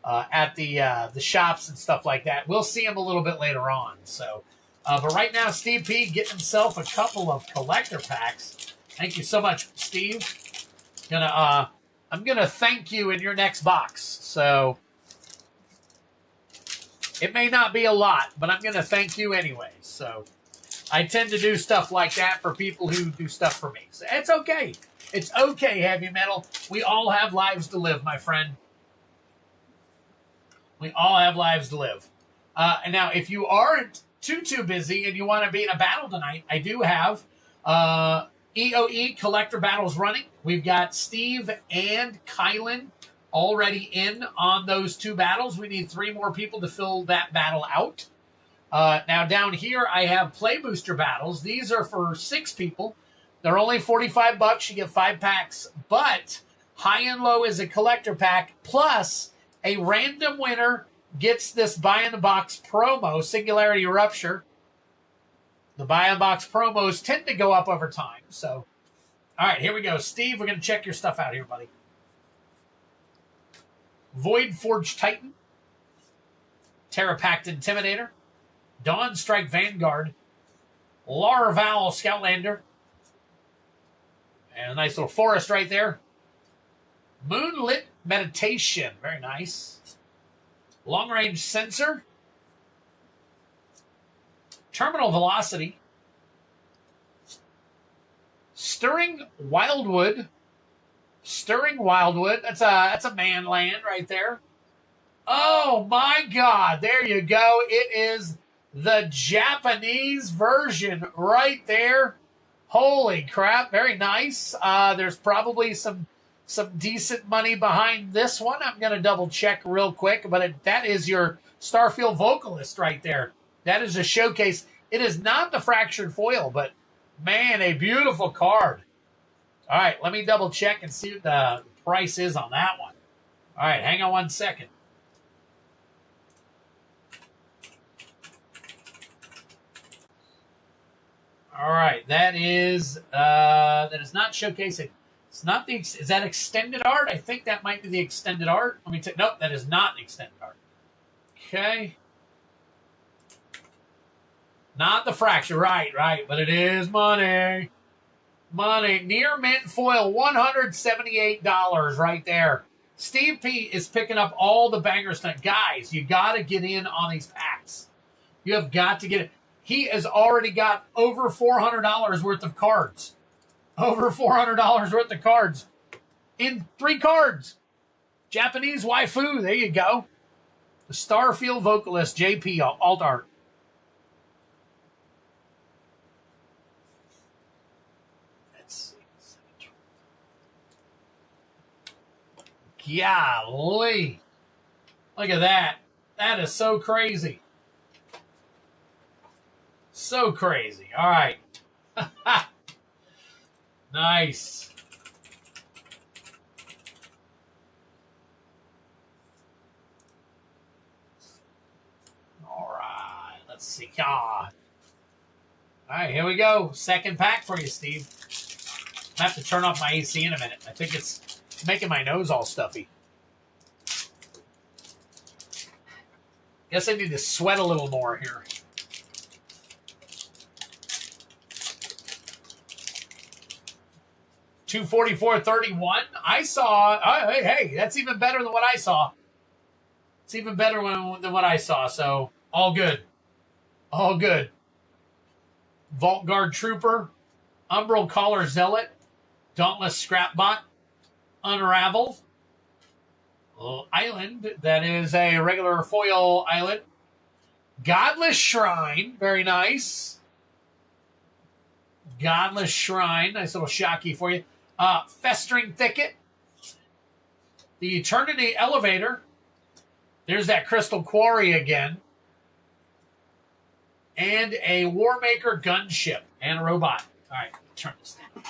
at the shops and stuff like that. We'll see them a little bit later on. So, but right now, Steve P getting himself a couple of collector packs. Thank you so much, Steve. I'm gonna thank you in your next box. So it may not be a lot, but I'm gonna thank you anyway. So. I tend to do stuff like that for people who do stuff for me. So it's okay. It's okay, Heavy Metal. We all have lives to live, my friend. We all have lives to live. And now, if you aren't too busy and you want to be in a battle tonight, I do have EoE collector battles running. We've got Steve and Kylan already in on those 2 battles. We need 3 more people to fill that battle out. Now down here, I have play booster battles. These are for 6 people. They're only $45. You get 5 packs, but high and low is a collector pack. Plus, a random winner gets this buy in the box promo, Singularity Rupture. The buy in the box promos tend to go up over time. So, all right, here we go. Steve, we're going to check your stuff out here, buddy. Void Forge Titan, Terrapact Intimidator, Dawn Strike Vanguard, Laravel Scoutlander, and a nice little forest right there. Moonlit Meditation, very nice. Long Range Sensor, Terminal Velocity, Stirring Wildwood. That's a man land right there. Oh my God! There you go. It is the Japanese version right there. Holy crap, very nice. There's probably some decent money behind this one. I'm going to double check real quick, but that is your Starfield Vocalist right there. That is a showcase. It is not the fractured foil, but man, a beautiful card. All right, let me double check and see what the price is on that one. All right, hang on one second. All right, that is not showcasing. It's not the. Is that extended art? I think that might be the extended art. Let me take. Nope, that is not extended art. Okay. Not the fracture, right, but it is money. Money. Near mint foil, $178 right there. Steve P is picking up all the bangers tonight. Guys, you got to get in on these packs. You have got to get it. He has already got over $400 worth of cards. Over $400 worth of cards. In 3 cards. Japanese waifu. There you go. The Starfield Vocalist, JP, alt art. Let's see. Golly. Look at that. That is so crazy. So crazy. All right. Nice. All right. Let's see. All right, here we go. Second pack for you, Steve. I have to turn off my AC in a minute. I think it's making my nose all stuffy. Guess I need to sweat a little more here. $244.31. I saw. Hey, that's even better than what I saw. It's even better than what I saw. So all good, all good. Vault Guard Trooper, Umbral Caller Zealot, Dauntless Scrapbot, Unravel, Island. That is a regular foil island. Godless Shrine, very nice. Godless Shrine, nice little shocky for you. Festering Thicket. The Eternity Elevator. There's that Crystal Quarry again. And a Warmaker Gunship and a robot. All right, turn this down.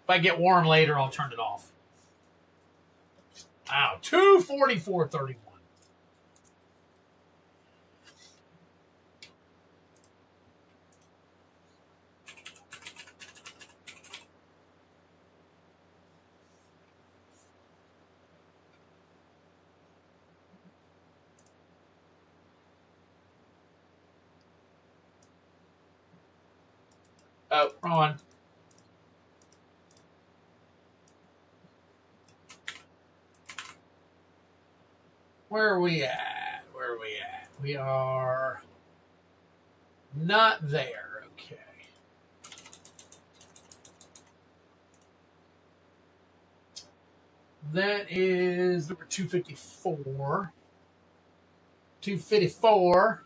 If I get warm later, I'll turn it off. Wow, 244.31. Oh, wrong one. Where are we at? Where are we at? We are not there. Okay. That is number 254. 254.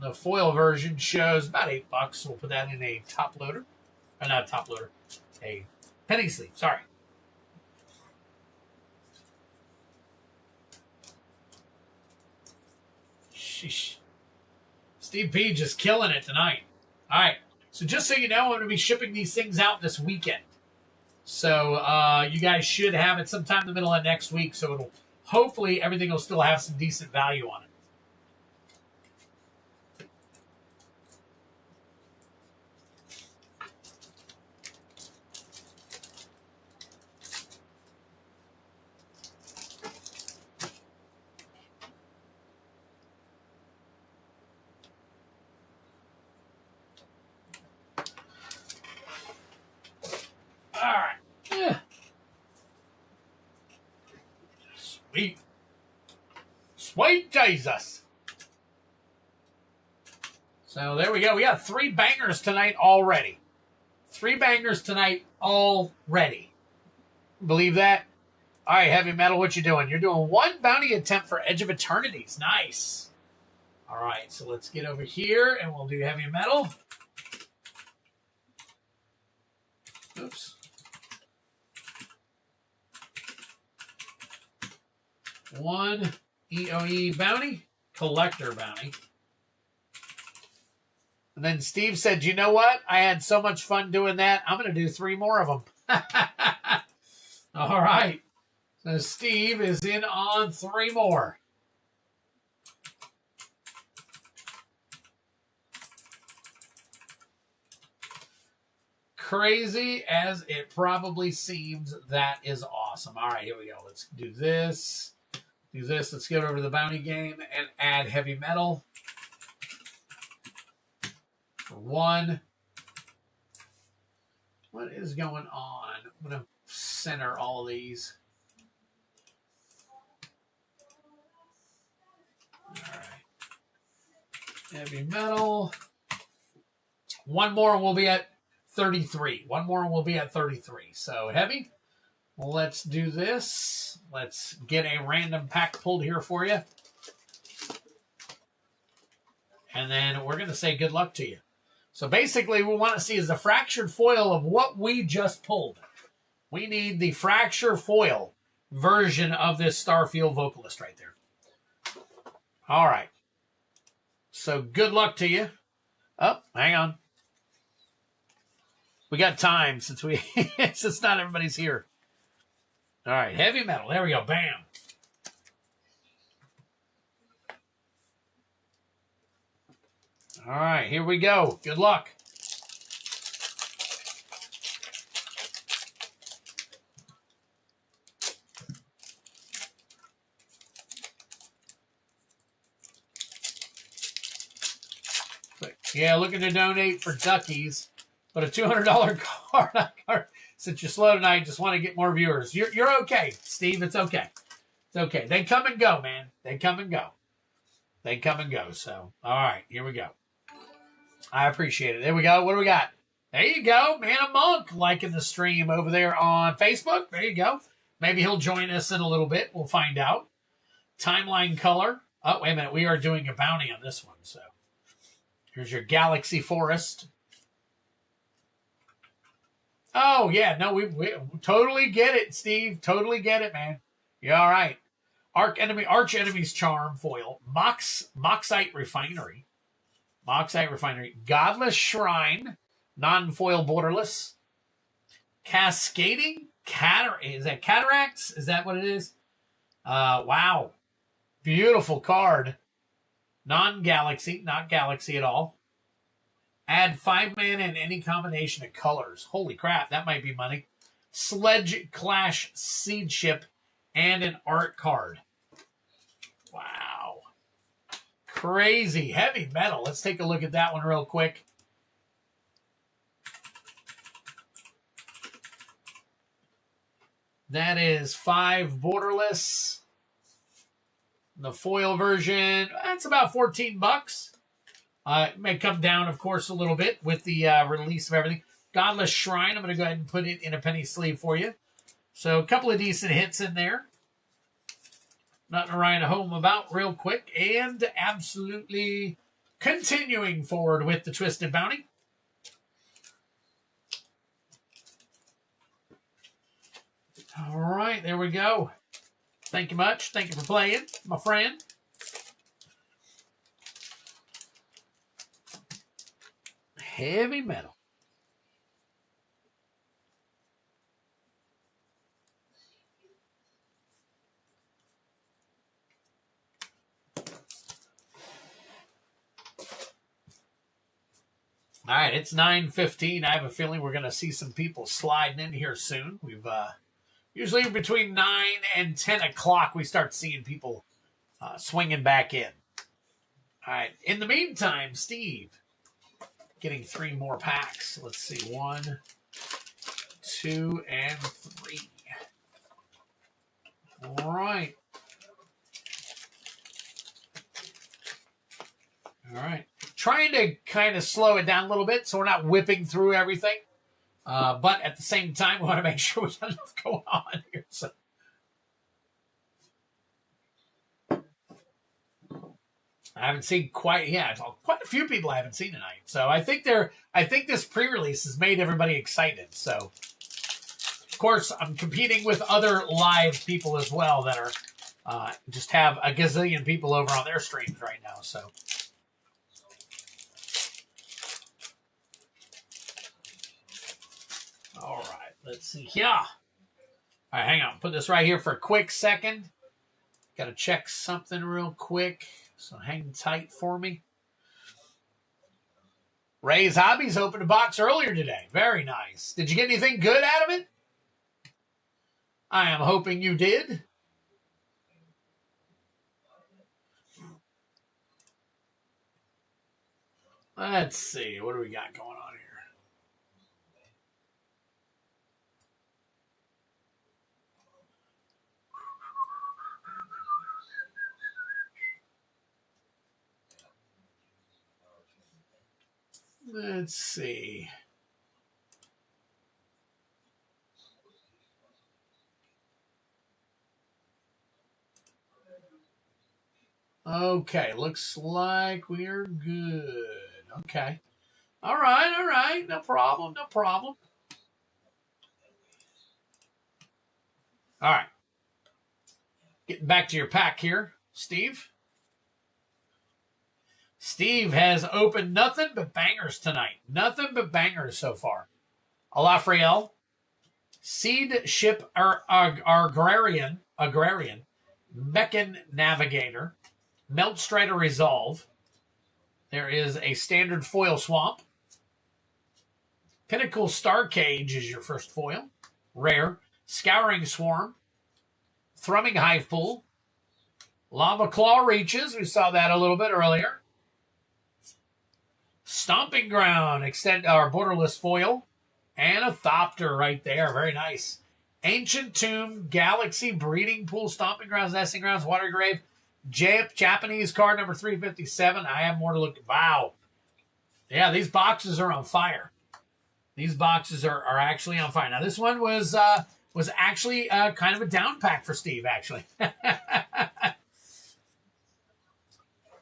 The foil version shows about $8. We'll put that in a top loader. Or not a top loader. A penny sleeve. Sorry. Sheesh. Steve P just killing it tonight. All right. So just so you know, I'm going to be shipping these things out this weekend. So you guys should have it sometime in the middle of next week. So it'll hopefully everything will still have some decent value on it. Sweet Jesus. So there we go. We got 3 bangers tonight already. 3 bangers tonight already. Believe that? All right, Heavy Metal, what you doing? You're doing 1 bounty attempt for Edge of Eternities. Nice. All right, so let's get over here and we'll do Heavy Metal. Oops. 1 EoE bounty, collector bounty. And then Steve said, you know what? I had so much fun doing that. I'm going to do 3 more of them. All right. So Steve is in on 3 more. Crazy as it probably seems, that is awesome. All right, here we go. Let's do this. Do this. Let's get over to the bounty game and add Heavy Metal for 1. What is going on? I'm going to center all of these. All right. Heavy Metal. 1 more and we'll be at 33. 1 more and we'll be at 33. So Heavy. Let's do this. Let's get a random pack pulled here for you. And then we're going to say good luck to you. So basically, we want to see is the fractured foil of what we just pulled. We need the fracture foil version of this Starfield Vocalist right there. All right. So good luck to you. Oh, hang on. We got time since not everybody's here. All right, Heavy Metal. There we go. Bam. All right, here we go. Good luck. Yeah, looking to donate for Duckies, but a $200 card. Since you're slow tonight, just want to get more viewers. You're okay, Steve. It's okay. It's okay. They come and go, man. They come and go. They come and go. So, all right, here we go. I appreciate it. There we go. What do we got? There you go. Man of Monk liking the stream over there on Facebook. There you go. Maybe he'll join us in a little bit. We'll find out. Timeline color. Oh, wait a minute. We are doing a bounty on this one. So here's your Galaxy Forest. Oh, yeah. No, we totally get it, Steve. Totally get it, man. You're all right. Arch Enemy's Charm foil. Moxite Refinery. Godless Shrine. Non-foil borderless. Cascading is that Cataracts? Is that what it is? Wow. Beautiful card. Non-galaxy, not galaxy at all. Add 5 mana in any combination of colors. Holy crap, that might be money. Sledge Clash Seed Ship and an art card. Wow. Crazy. Heavy metal. Let's take a look at that one real quick. That is 5 borderless. The foil version, that's about $14. It may come down, of course, a little bit with the release of everything. Godless Shrine, I'm going to go ahead and put it in a penny sleeve for you. So a couple of decent hits in there. Nothing to write home about real quick. And absolutely continuing forward with the Twisted Bounty. All right, there we go. Thank you much. Thank you for playing, my friend. Heavy metal. All right, it's 9:15. I have a feeling we're going to see some people sliding in here soon. We've usually between 9 and 10 o'clock, we start seeing people swinging back in. All right. In the meantime, Steve, getting 3 more packs. Let's see. 1, 2, and 3. All right. All right. Trying to kind of slow it down a little bit so we're not whipping through everything. But at the same time, we want to make sure we got enough going on here. So. I haven't seen quite a few people I haven't seen tonight. So I think this pre-release has made everybody excited. So of course I'm competing with other live people as well that are just have a gazillion people over on their streams right now. So. All right, let's see here. All right, hang on. Put this right here for a quick second. Got to check something real quick. So hang tight for me. Ray's Hobbies opened a box earlier today. Very nice. Did you get anything good out of it? I am hoping you did. Let's see. What do we got going on here? Let's see. Okay, looks like we're good. Okay. All right. No problem. All right. Getting back to your pack here, Steve. Steve has opened nothing but bangers tonight. Nothing but bangers so far. Alafriel, Seed Ship Agrarian, Mechan Navigator, Meltstrider Resolve. There is a standard foil swamp. Pinnacle Star Cage is your first foil. Rare. Scouring Swarm. Thrumming Hive Pool. Lava Claw Reaches. We saw that a little bit earlier. Stomping Ground, borderless foil, and a Thopter right there. Very nice. Ancient Tomb, Galaxy, Breeding Pool, Stomping Grounds, Nesting Grounds, Water Grave, Japanese card number 357. I have more to look at. Wow. Yeah, these boxes are on fire. These boxes are actually on fire. Now, this one was actually kind of a down pack for Steve, actually.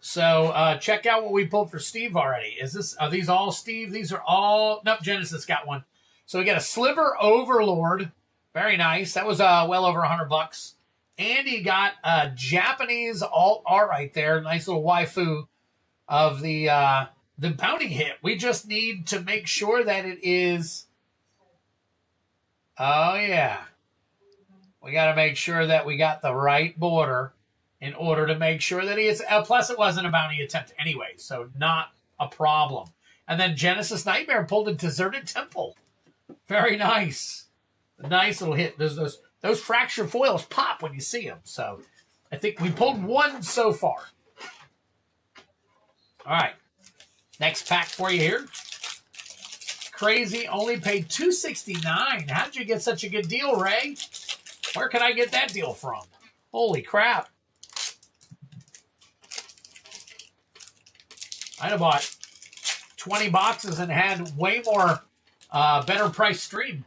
So check out what we pulled for Steve already. Are these all Steve? These are all... Nope, Genesis got one. So we got a Sliver Overlord. Very nice. That was well over $100. And he got a Japanese alt art right there. Nice little waifu of the bounty hit. We just need to make sure that it is... Oh, yeah. We got to make sure that we got the right border in order to make sure that he is... plus, it wasn't a bounty attempt anyway, so not a problem. And then Genesis Nightmare pulled a Deserted Temple. Very nice. A nice little hit. Those fractured foils pop when you see them. So I think we pulled one so far. All right. Next pack for you here. Crazy only paid $269. How'd you get such a good deal, Ray? Where can I get that deal from? Holy crap. I'd have bought 20 boxes and had way more better price stream.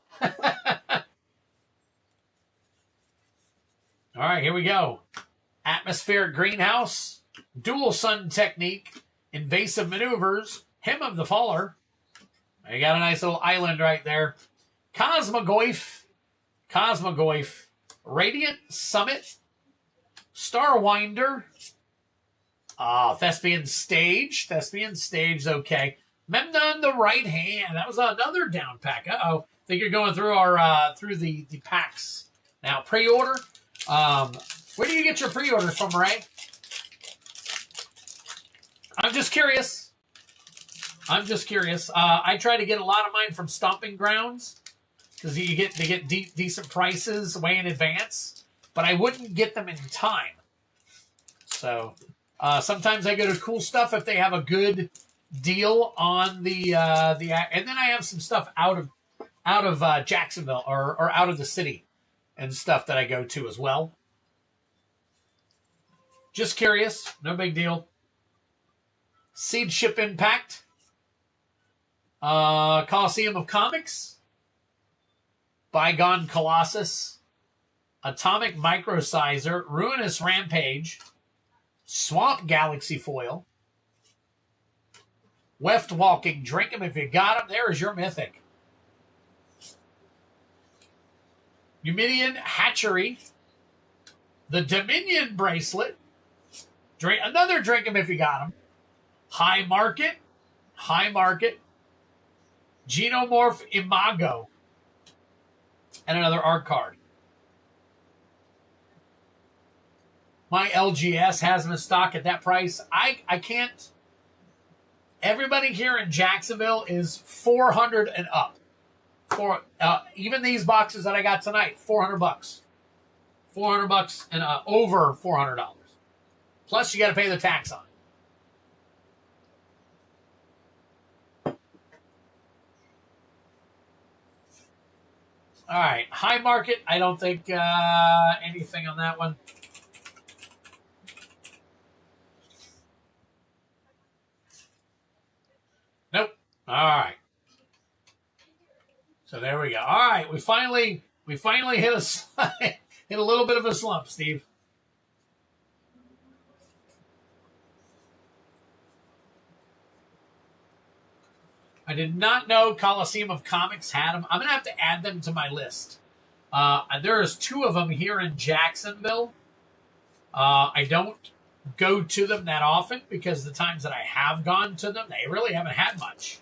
All right, here we go. Atmospheric Greenhouse, Dual Sun Technique, Invasive Maneuvers, Hymn of the Faller. You got a nice little island right there. Cosmogoyf, Radiant Summit, Starwinder, Thespian Stage, okay. Memnon the Right Hand, that was another down pack. Uh-oh, I think you're going through our through the packs. Now, pre-order. Where do you get your pre-orders from, Ray? I'm just curious. I try to get a lot of mine from Stomping Grounds because they get decent prices way in advance, but I wouldn't get them in time. So sometimes I go to Cool Stuff if they have a good deal on the and then I have some stuff out of Jacksonville or out of the city and stuff that I go to as well. Just curious, no big deal. Seed Ship Impact, Coliseum of Comics, Bygone Colossus, Atomic Microsizer, Ruinous Rampage, Swamp Galaxy Foil, Weft Walking, Drink 'em if you got 'em. There is your Mythic. Numidian Hatchery, the Dominion Bracelet, another Drink 'em if you got 'em. High Market, Genomorph Imago, and another art card. My LGS has them in stock at that price. I can't. Everybody here in Jacksonville is $400 and up. Even these boxes that I got tonight, $400. $400 and over $400. Plus, you got to pay the tax on it. All right, High Market. I don't think anything on that one. Nope. All right. So there we go. All right, we finally hit hit a little bit of a slump, Steve. I did not know Coliseum of Comics had them. I'm going to have to add them to my list. There's two of them here in Jacksonville. I don't go to them that often because the times that I have gone to them, they really haven't had much.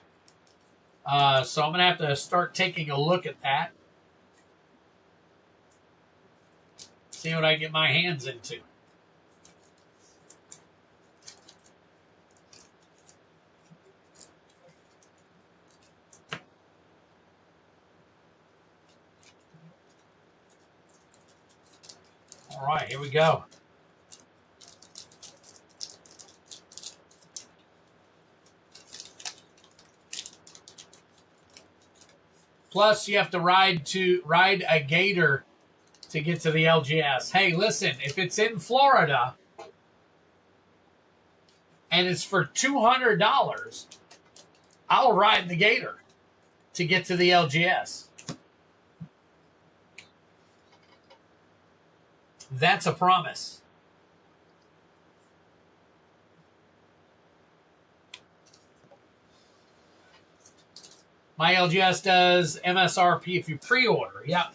So I'm going to have to start taking a look at that. See what I get my hands into. All right, here we go. Plus, you have to ride a gator to get to the LGS. Hey, listen, if it's in Florida and it's for $200, I'll ride the gator. to get to the LGS. That's a promise. My LGS does MSRP if you pre-order. Yep.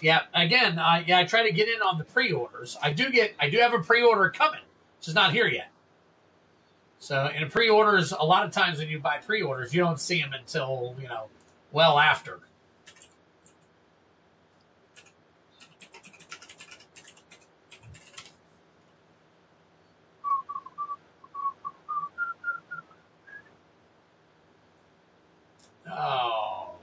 Yeah. Again, I try to get in on the pre-orders. I do have a pre-order coming. It's just not here yet. So in pre-orders, a lot of times when you buy pre-orders, you don't see them until, well after. Oh.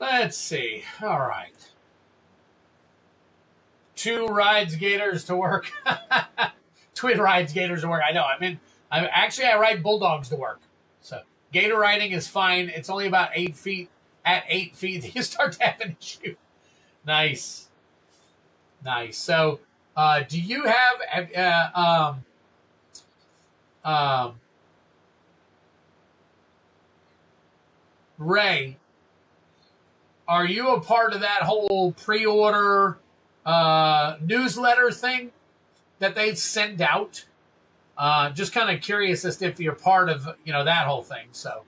Let's see. All right. 2 rides gators to work. Twin rides gators to work. I know. I ride bulldogs to work. So gator riding is fine. It's only about 8 feet. At 8 feet, you start to have an issue. Nice. So, do you have Ray? Are you a part of that whole pre-order newsletter thing that they send out? Just kind of curious as to if you're part of that whole thing. So.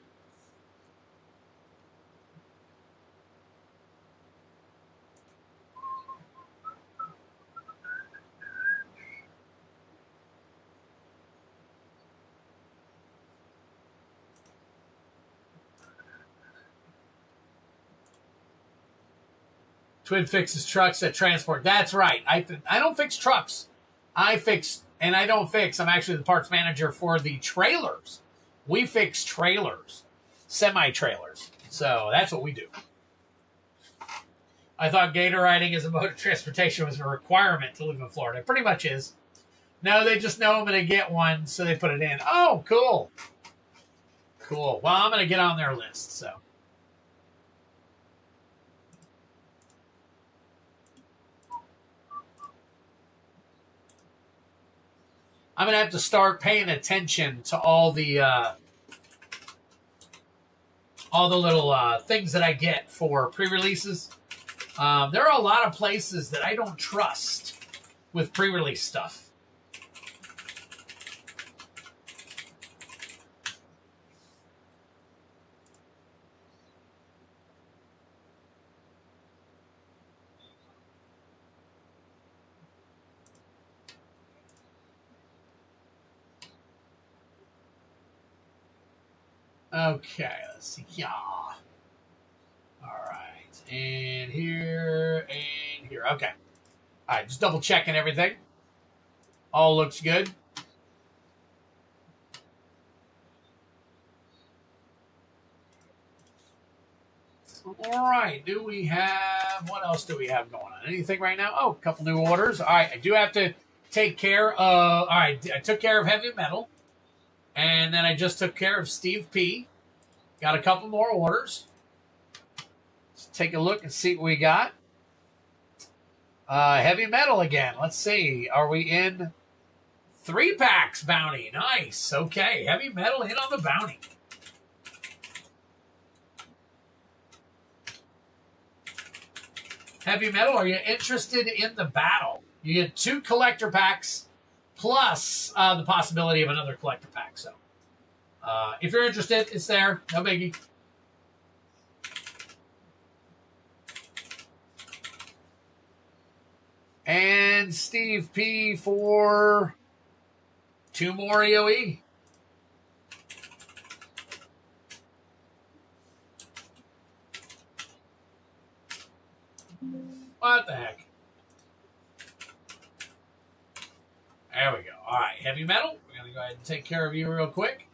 Twin fixes trucks at transport. That's right. I don't fix trucks. I'm actually the parts manager for the trailers. We fix trailers, semi-trailers. So that's what we do. I thought gator riding as a mode of transportation was a requirement to live in Florida. It pretty much is. No, they just know I'm going to get one, so they put it in. Oh, cool. Well, I'm going to get on their list, so. I'm going to have to start paying attention to all the little things that I get for pre-releases. There are a lot of places that I don't trust with pre-release stuff. Okay, let's see. Yeah. All right. And here. Okay. All right, just double checking everything. All looks good. All right. What else do we have going on? Anything right now? Oh, a couple new orders. All right. I do have to take care of, all right. I took care of heavy metal. And then I just took care of Steve P. Got a couple more orders. Let's take a look and see what we got. Heavy metal again. Let's see. Are we in 3-packs bounty? Nice. Okay. Heavy metal in on the bounty. Heavy metal, are you interested in the battle? You get 2 collector packs plus the possibility of another collector pack. So if you're interested, it's there. No biggie. And Steve P for 2 more EoE. What the heck? There we go. All right, heavy metal. We're going to go ahead and take care of you real quick.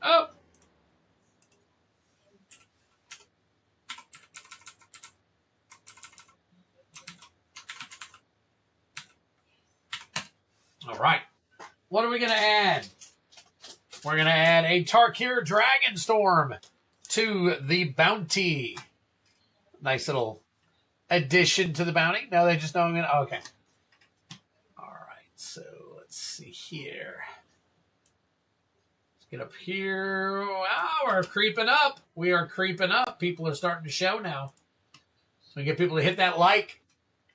Oh. All right. What are we going to add? We're going to add a Tarkir Dragonstorm to the bounty. Nice little addition to the bounty. No, they just know I'm going to... Okay. All right. So let's see here. Let's get up here. Wow, we're creeping up. We are creeping up. People are starting to show now. So we get people to hit that like.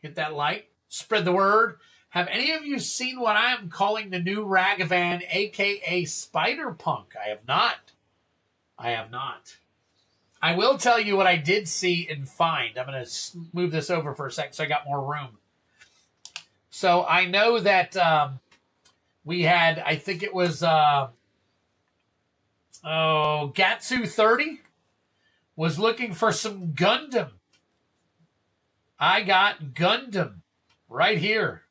Hit that like. Spread the word. Have any of you seen what I am calling the new Ragavan, a.k.a. Spider-Punk? I have not. I have not. I will tell you what I did see and find. I'm going to move this over for a second so I got more room. So I know that we had, I think it was, Gatsu 30 was looking for some Gundam. I got Gundam right here.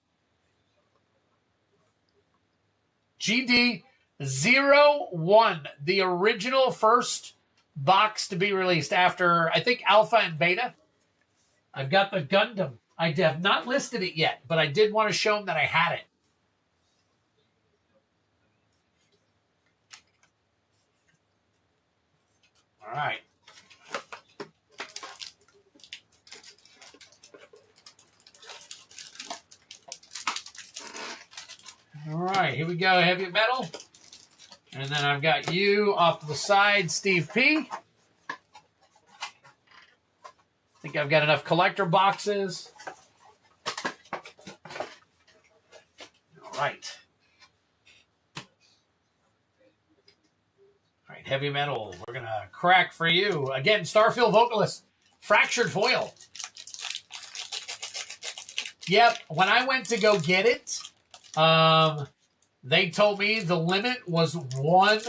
GD01, the original first box to be released after, I think, Alpha and Beta. I've got the Gundam. I have not listed it yet, but I did want to show them that I had it. All right. All right, here we go, heavy metal. And then I've got you off to the side, Steve P. I think I've got enough collector boxes. All right. All right, heavy metal. We're going to crack for you. Again, Starfield Vocalist, Fractured Foil. Yep, when I went to go get it, they told me the limit was one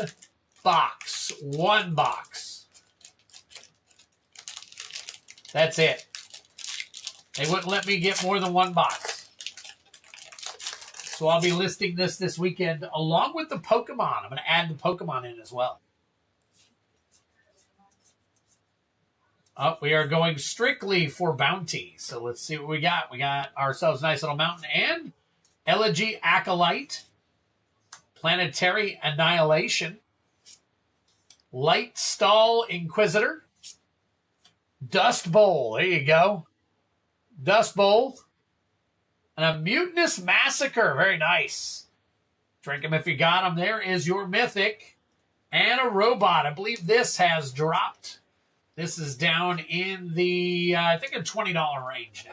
box. One box. That's it. They wouldn't let me get more than one box. So I'll be listing this weekend along with the Pokemon. I'm going to add the Pokemon in as well. We are going strictly for bounty. So let's see what we got. We got ourselves a nice little mountain and Elegy Acolyte, Planetary Annihilation, Light Stall Inquisitor, Dust Bowl. There you go. Dust Bowl. And a Mutinous Massacre. Very nice. Drink them if you got them. There is your Mythic. And a Robot. I believe this has dropped. This is down in the, I think, a $20 range now.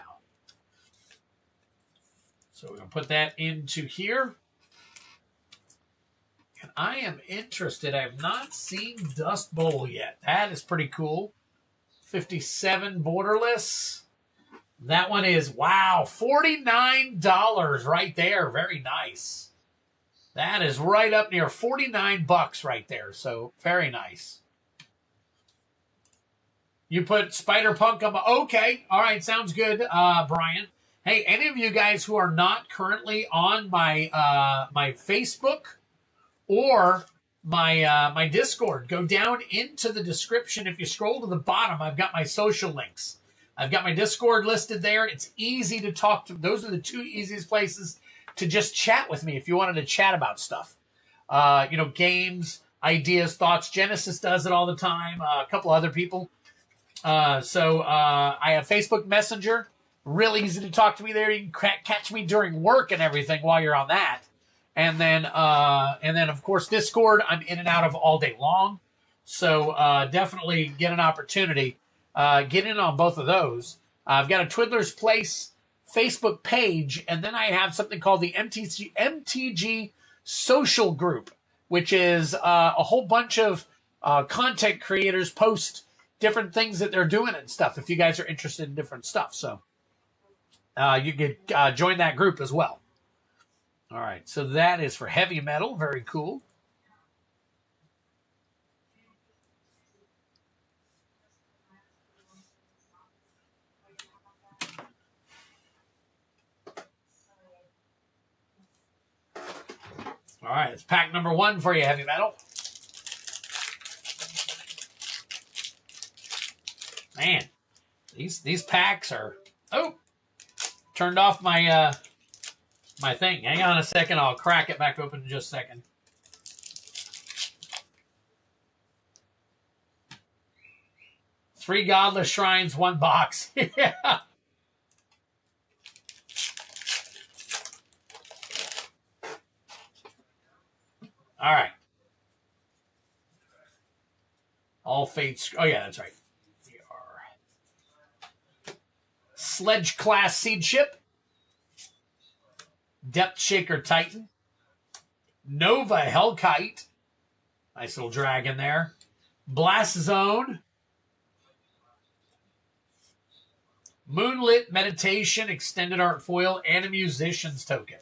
So we're going to put that into here. And I am interested. I have not seen Dust Bowl yet. That is pretty cool. 57 borderless. That one is, wow, $49 right there. Very nice. That is right up near 49 bucks right there. So very nice. You put Spider-Punk on. Okay. All right. Sounds good, Brian. Hey, any of you guys who are not currently on my my Facebook or my Discord, go down into the description. If you scroll to the bottom, I've got my social links. I've got my Discord listed there. It's easy to talk to. Those are the two easiest places to just chat with me if you wanted to chat about stuff. Games, ideas, thoughts. Genesis does it all the time. A couple other people. So I have Facebook Messenger. Really easy to talk to me there. You can catch me during work and everything while you're on that. And then of course, Discord, I'm in and out of all day long. So definitely get an opportunity. Get in on both of those. I've got a Twiddler's Place Facebook page, and then I have something called the MTG Social Group, which is a whole bunch of content creators post different things that they're doing and stuff if you guys are interested in different stuff. So you could join that group as well. All right, so that is for heavy metal. Very cool. All right, it's pack number 1 for you, heavy metal. Man, these packs are... Oh, turned off my my thing. Hang on a second. I'll crack it back open in just a second. Three Godless Shrines, one box. Yeah. All right. All fates. Oh, yeah, that's right. Sledge Class Seed Ship. Depth Shaker Titan. Nova Hellkite. Nice little dragon there. Blast Zone. Moonlit Meditation Extended Art Foil and a Musician's Token.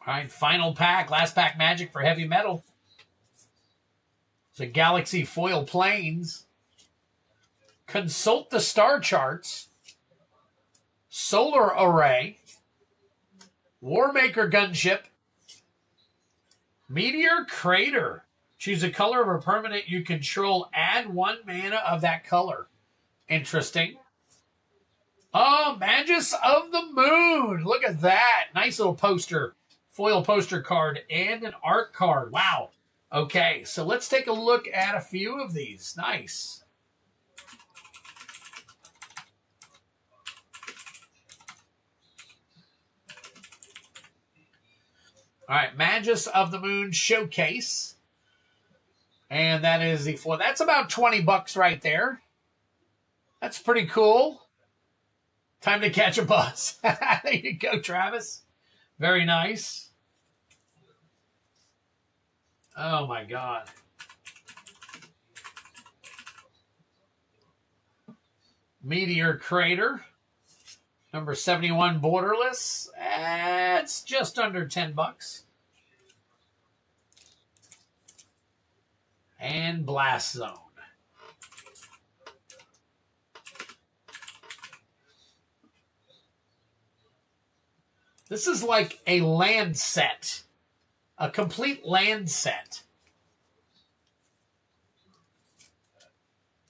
All right, final pack, last pack magic for heavy metal. It's a Galaxy Foil Plains. Consult the Star Charts. Solar Array. Warmaker Gunship. Meteor Crater. Choose a color of a permanent you control. Add 1 mana of that color. Interesting. Oh, Magus of the Moon. Look at that. Nice little poster. Foil poster card and an art card. Wow. Okay, so let's take a look at a few of these. Nice. All right, Magus of the Moon Showcase. And that is the foil. That's about $20 right there. That's pretty cool. Time to catch a bus. There you go, Travis. Very nice. Oh, my God. Meteor Crater. Number 71, Borderless. It's just under $10. And Blast Zone. This is like a land set. A complete land set.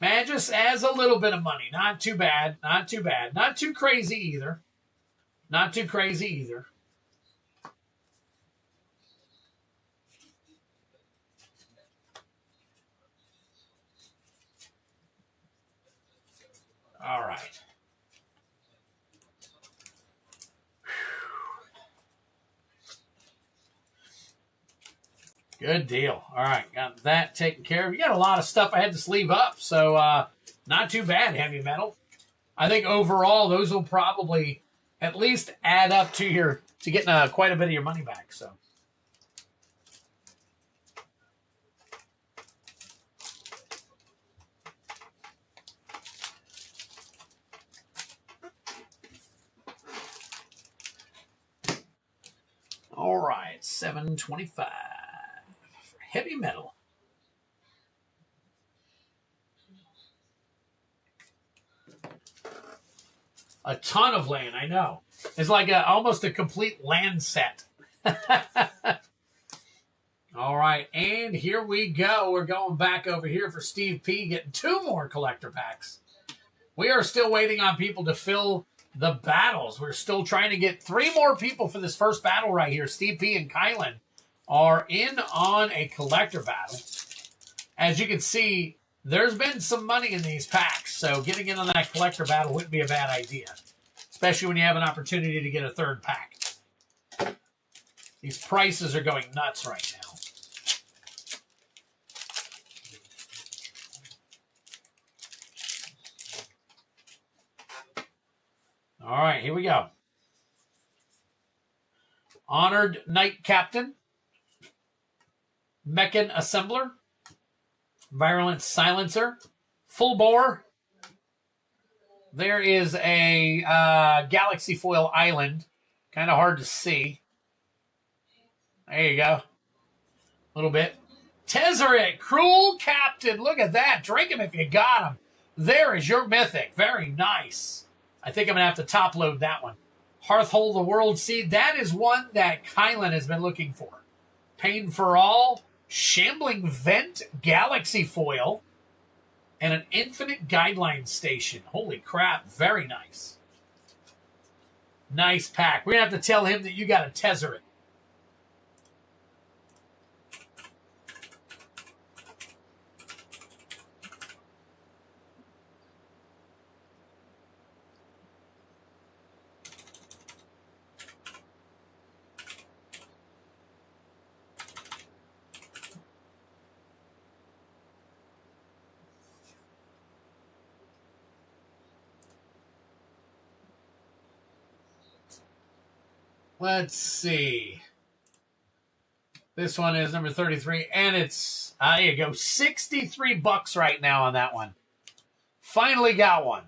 Magus has a little bit of money. Not too bad. Not too bad. Not too crazy either. Not too crazy either. All right. Good deal. All right, got that taken care of. You got a lot of stuff I had to sleeve up, so not too bad, heavy metal. I think overall those will probably at least add up to getting quite a bit of your money back. So. All right, $7.25. Heavy metal. A ton of land, I know. It's like almost a complete land set. All right, and here we go. We're going back over here for Steve P. Getting 2 more collector packs. We are still waiting on people to fill the battles. We're still trying to get 3 more people for this first battle right here. Steve P. and Kylan are in on a collector battle. As you can see, there's been some money in these packs, so getting in on that collector battle wouldn't be a bad idea, especially when you have an opportunity to get a 3rd pack. These prices are going nuts right now. All right, here we go. Honored Knight Captain. Mechan Assembler. Virulent Silencer. Full Bore. There is a Galaxy Foil Island. Kind of hard to see. There you go. A little bit. Tezzeret, Cruel Captain. Look at that. Drink him if you got him. There is your Mythic. Very nice. I think I'm going to have to top load that one. Hearthhold the World Seed. That is one that Kylan has been looking for. Pain for All, Shambling Vent, Galaxy Foil, and an Infinite Guideline Station. Holy crap, very nice. Nice pack. We're going to have to tell him that you got to Tezzeret. Let's see. This one is number 33, and it's, there you go, $63 right now on that one. Finally got one.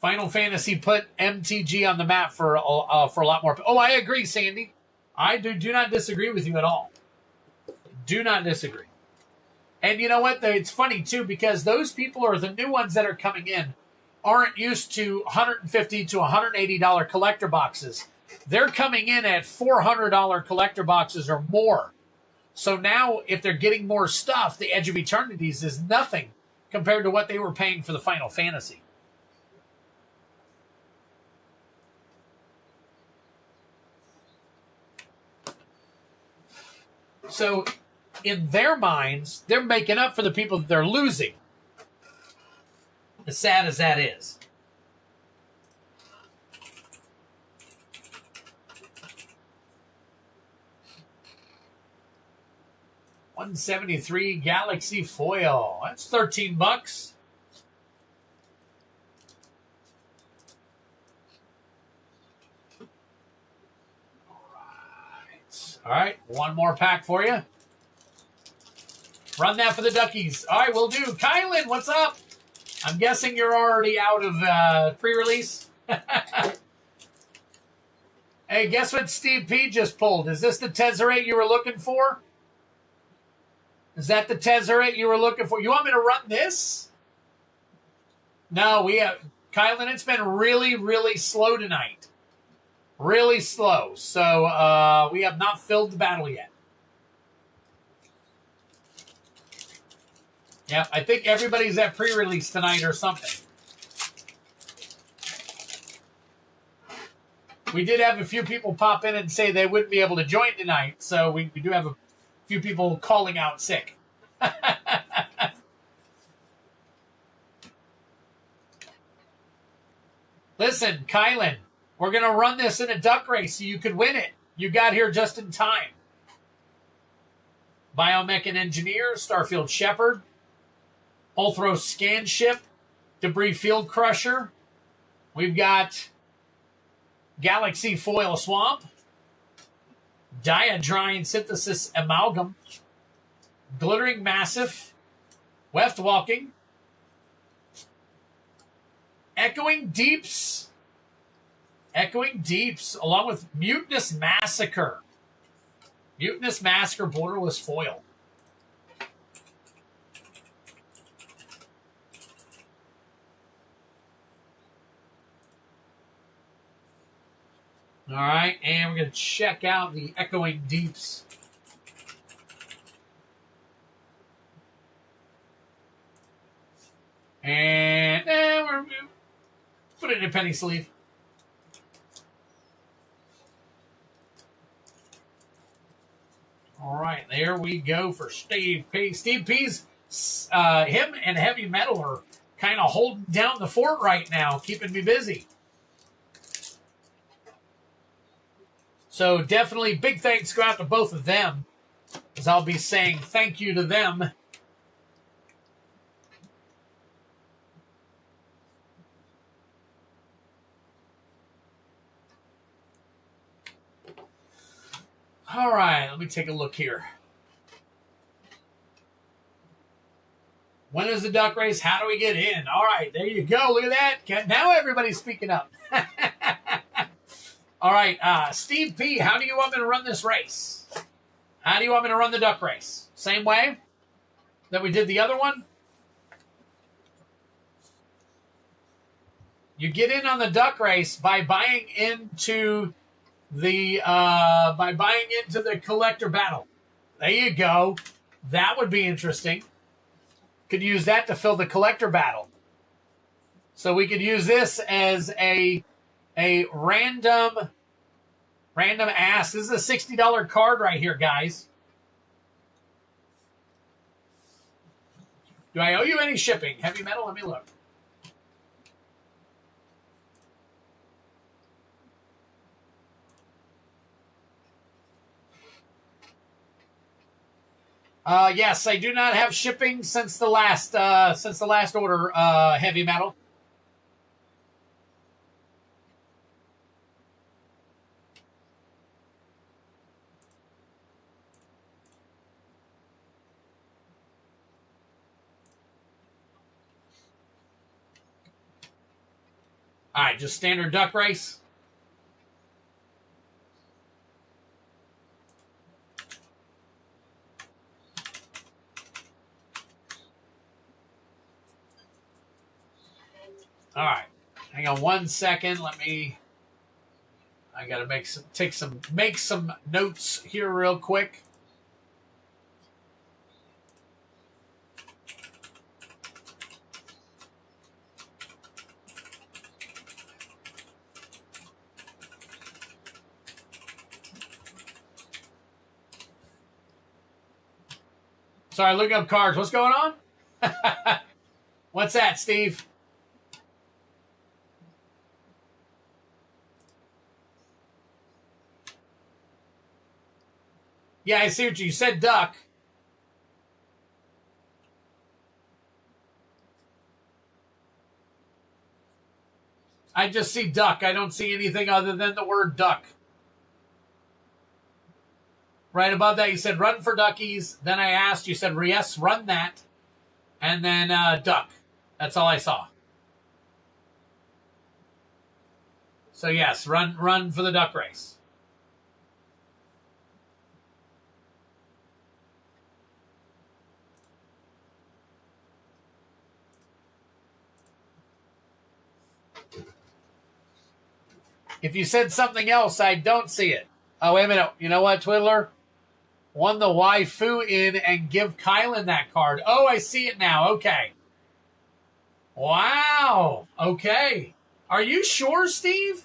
Final Fantasy put MTG on the map for a lot more. Oh, I agree, Sandy. I do not disagree with you at all. Do not disagree. And you know what? It's funny, too, because those people are the new ones that are coming in aren't used to $150 to $180 collector boxes. They're coming in at $400 collector boxes or more. So now, if they're getting more stuff, the Edge of Eternities is nothing compared to what they were paying for the Final Fantasy. So, in their minds, they're making up for the people that they're losing. As sad as that is. $173 Galaxy Foil. That's $13. All right. One more pack for you. Run that for the Duckies. All right, we'll do. Kylan, what's up? I'm guessing you're already out of pre-release. Hey, guess what Steve P just pulled? Is this the Tezzeret you were looking for? Is that the Tezzeret you were looking for? You want me to run this? No, we have... Kylan, it's been really, really slow tonight. Really slow. So we have not filled the battle yet. Yeah, I think everybody's at pre-release tonight or something. We did have a few people pop in and say they wouldn't be able to join tonight, so we do have a few people calling out sick. Listen, Kylan, we're going to run this in a duck race so you could win it. You got here just in time. Biomech and Engineer, Starfield Shepherd, Ulthros Scan Ship, Debris Field Crusher. We've got Galaxy Foil Swamp, Diadrine Synthesis Amalgam, Glittering Massif, Weft Walking, Echoing Deeps, along with Mutinous Massacre. Mutinous Massacre Borderless Foil. All right, and we're going to check out the Echoing Deeps. And we're put it in a penny sleeve. All right, there we go for Steve P. Steve P's, him and Heavy Metal are kind of holding down the fort right now, keeping me busy. So definitely big thanks go out to both of them, as I'll be saying thank you to them. All right, let me take a look here. When is the duck race? How do we get in? All right, there you go. Look at that. Now everybody's speaking up. All right, Steve P., how do you want me to run this race? How do you want me to run the duck race? Same way that we did the other one? You get in on the duck race by buying into the collector battle. There you go. That would be interesting. Could use that to fill the collector battle. So we could use this as a random ask. This is a $60 card right here, guys. Do I owe you any shipping? Heavy metal? Let me look. Yes, I do not have shipping since the last order, heavy metal. All right, just standard duck race. All right, hang on 1 second. I gotta make some notes here real quick. Sorry, looking up cards. What's going on? What's that, Steve? Yeah, I see what you said, duck. I just see duck. I don't see anything other than the word duck. Right above that, you said run for duckies. Then I asked, you said, yes, run that. And then duck. That's all I saw. So yes, run for the duck race. If you said something else, I don't see it. Oh, wait a minute. You know what, Twiddler? Won the waifu in and give Kylan that card. Oh, I see it now. Okay. Wow. Okay. Are you sure, Steve?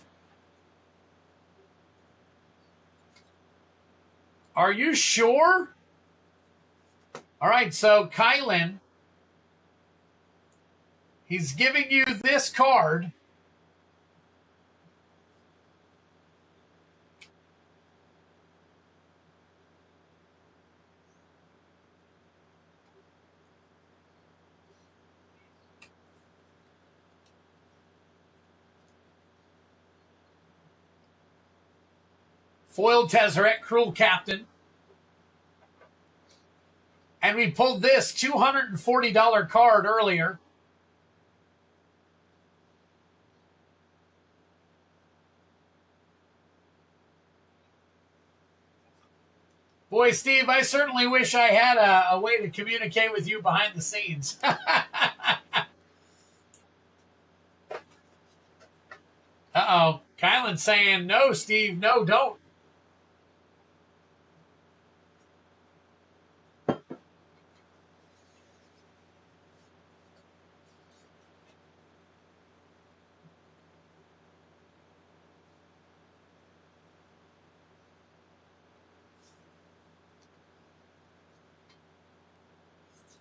Are you sure? All right, so Kylan, he's giving you this card. Foiled Tezzeret, Cruel Captain. And we pulled this $240 card earlier. Boy, Steve, I certainly wish I had a way to communicate with you behind the scenes. Uh-oh. Kylan's saying, no, Steve, no, don't.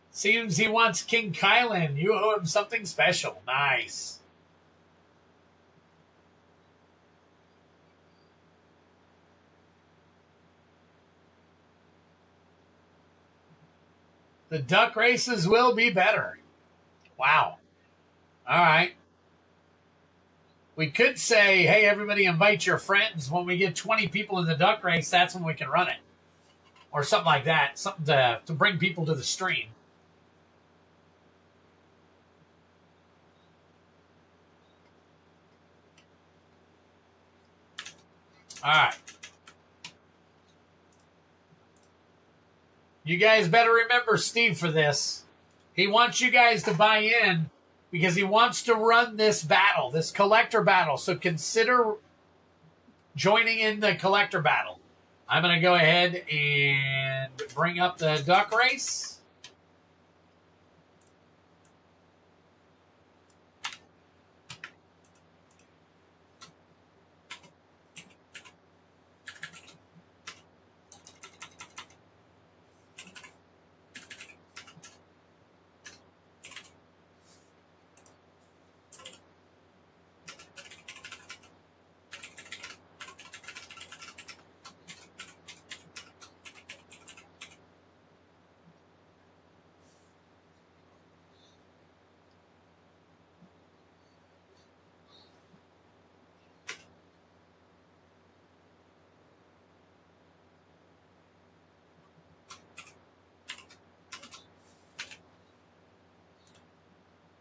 Seems he wants King Kylan. You owe him something special. Nice. The duck races will be better. Wow. All right. We could say, hey, everybody invite your friends. When we get 20 people in the duck race, that's when we can run it. Or something like that. Something to bring people to the stream. All right. You guys better remember Steve for this. He wants you guys to buy in because he wants to run this battle, this collector battle. So consider joining in the collector battle. I'm going to go ahead and bring up the duck race.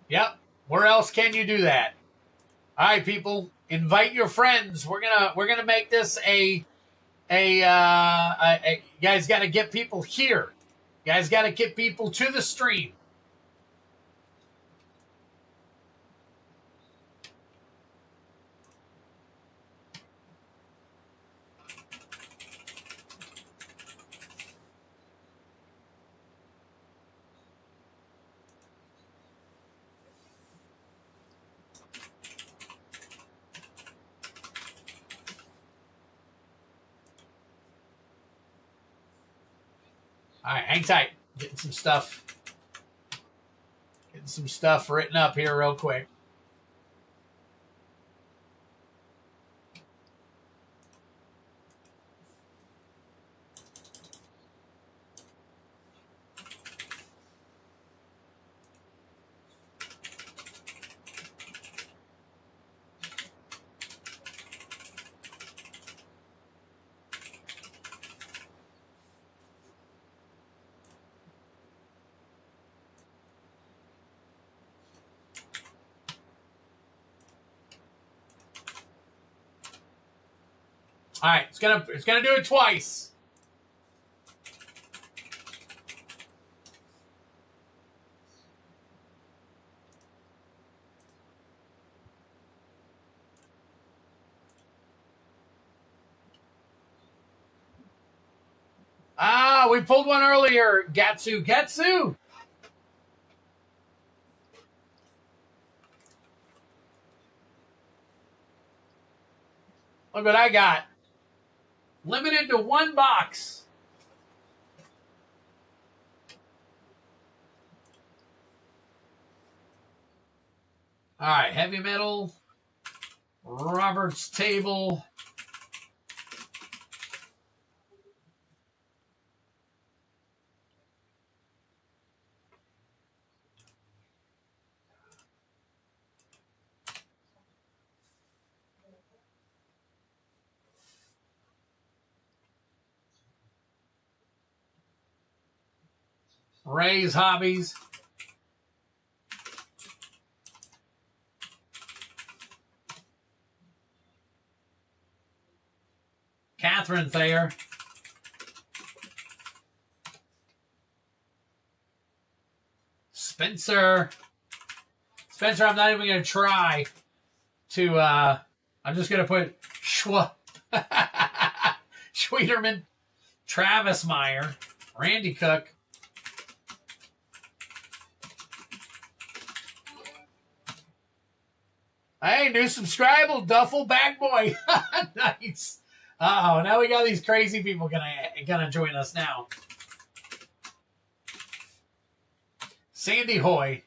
Yep. Where else can you do that? All right, people, invite your friends. We're gonna make this you guys got to get people here. You guys got to get people to the stream. All right, hang tight. Getting some stuff written up here real quick. All right, it's gonna do it twice. Ah, we pulled one earlier. Getsu. Look what I got. Limited to one box. All right, heavy metal. Robert's table. Ray's Hobbies. Catherine Thayer. Spencer, I'm not even going to try to, I'm just going to put Schwederman, Travis Meyer, Randy Cook. Hey, new subscriber, Duffel Bag Boy. Nice. Uh-oh, now we got these crazy people gonna join us now. Sandy Hoy.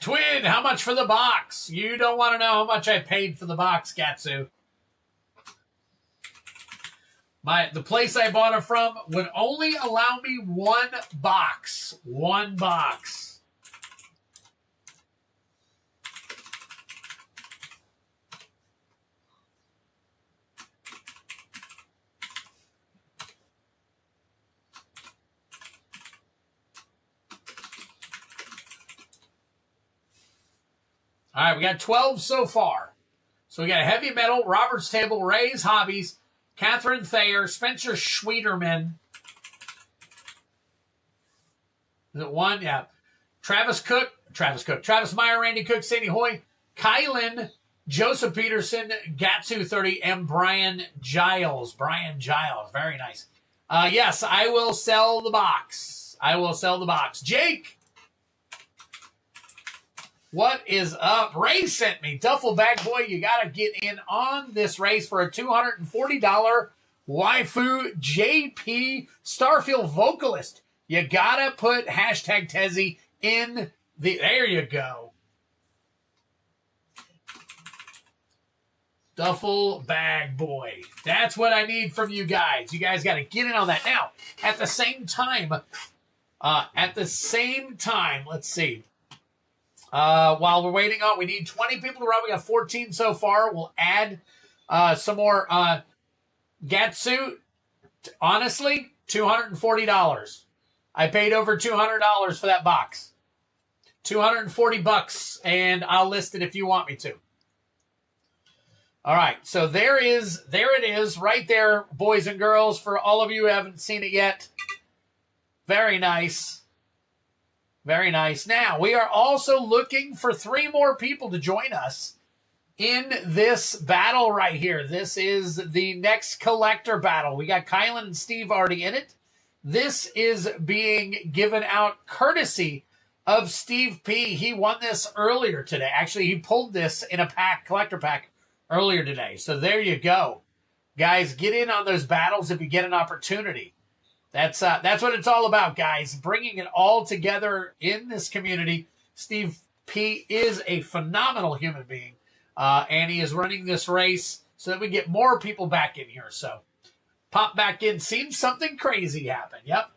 Twin, how much for the box? You don't want to know how much I paid for the box, Gatsu. The place I bought it from would only allow me one box. One box. All right, we got 12 so far. So we got Heavy Metal, Robert's Table, Ray's Hobbies, Catherine Thayer, Spencer Schwederman, Is it one? Yeah. Travis Meyer, Randy Cook, Sandy Hoy, Kylan, Joseph Peterson, Gatsu30, and Brian Giles. Very nice. Yes, I will sell the box. Jake, what is up? Ray sent me. Duffel Bag Boy, you got to get in on this race for a $240 waifu JP Starfield Vocalist. You got to put hashtag Tezzy in the... There you go. Duffel Bag Boy. That's what I need from you guys. You guys got to get in on that. Now, at the same time, let's see. While we're waiting on, we need 20 people to run. We got 14 so far. We'll add some more. Gatsu, honestly, $240. I paid over $200 for that box. $240, and I'll list it if you want me to. All right, so there it is, right there, boys and girls, for all of you who haven't seen it yet. Very nice. Very nice. Now, we are also looking for 3 more people to join us in this battle right here. This is the next collector battle. We got Kylan and Steve already in it. This is being given out courtesy of Steve P. He won this earlier today. Actually, he pulled this in a collector pack earlier today. So there you go. Guys, get in on those battles if you get an opportunity. That's what it's all about, guys. Bringing it all together in this community. Steve P is a phenomenal human being, and he is running this race so that we get more people back in here. So pop back in. Seems something crazy happened. Yep.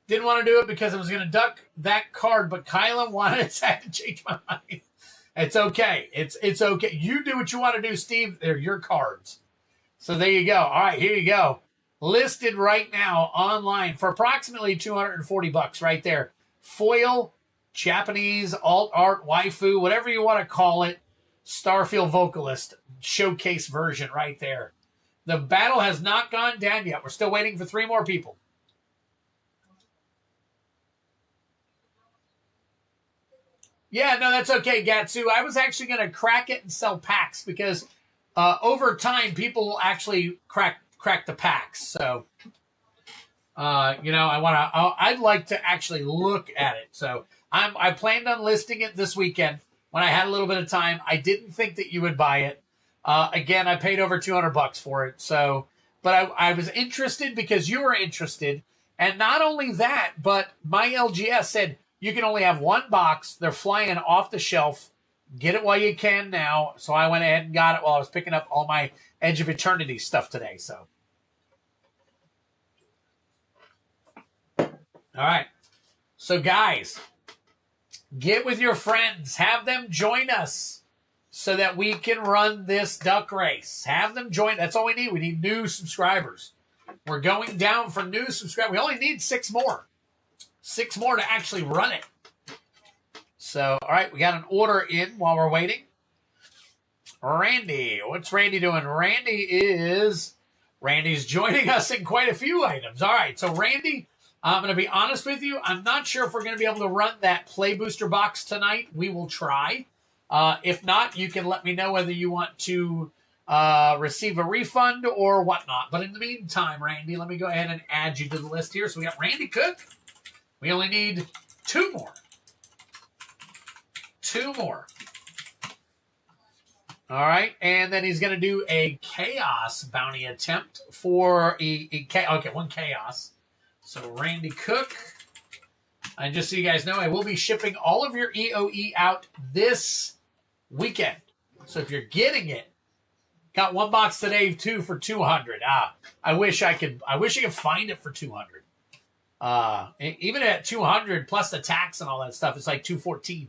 Didn't want to do it because I was going to duck that card, but Kyla wanted it. So I had to change my mind. It's okay. It's okay. You do what you want to do, Steve. They're your cards. So there you go. All right, here you go. Listed right now online for approximately $240 right there. Foil, Japanese, alt art, waifu, whatever you want to call it. Starfield Vocalist showcase version right there. The battle has not gone down yet. We're still waiting for 3 more people. Yeah, no, that's okay, Gatsu. I was actually going to crack it and sell packs because over time people will actually crack the packs. So, I'd like to actually look at it. So I planned on listing it this weekend when I had a little bit of time. I didn't think that you would buy it. Again, I paid over $200 for it. So, but I was interested because you were interested. And not only that, but my LGS said, you can only have 1 box. They're flying off the shelf. Get it while you can now. So I went ahead and got it while I was picking up all my Edge of Eternity stuff today. So, all right. So guys, get with your friends. Have them join us so that we can run this duck race. Have them join. That's all we need. We need new subscribers. We're going down for new subscribers. We only need 6 more. 6 more to actually run it. So, all right, we got an order in while we're waiting. Randy, what's Randy doing? Randy's joining us in quite a few items. All right, so Randy, I'm going to be honest with you. I'm not sure if we're going to be able to run that Play Booster box tonight. We will try. If not, you can let me know whether you want to receive a refund or whatnot. But in the meantime, Randy, let me go ahead and add you to the list here. So we got Randy Cook. We only need 2 more. 2 more. All right, and then he's going to do a Chaos bounty attempt for okay, 1 Chaos. So Randy Cook. And just so you guys know, I will be shipping all of your EoE out this weekend. So if you're getting it, got 1 box today too for $200. I wish I could find it for $200. Even at $200 plus the tax and all that stuff, it's like $214.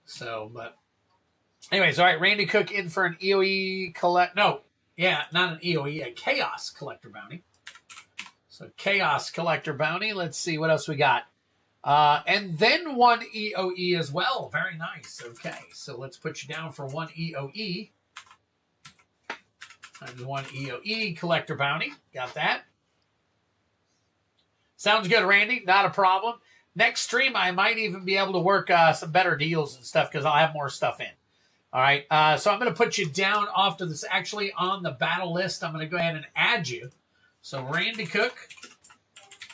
So, but anyways, all right, Randy Cook in for an EoE not an EoE, a Chaos collector bounty. So Chaos collector bounty. Let's see what else we got. And then 1 EoE as well. Very nice. Okay, so let's put you down for 1 EoE. And 1 EoE collector bounty. Got that. Sounds good, Randy. Not a problem. Next stream, I might even be able to work some better deals and stuff because I'll have more stuff in. All right. So I'm going to put you down off to this, actually on the battle list. I'm going to go ahead and add you. So Randy Cook.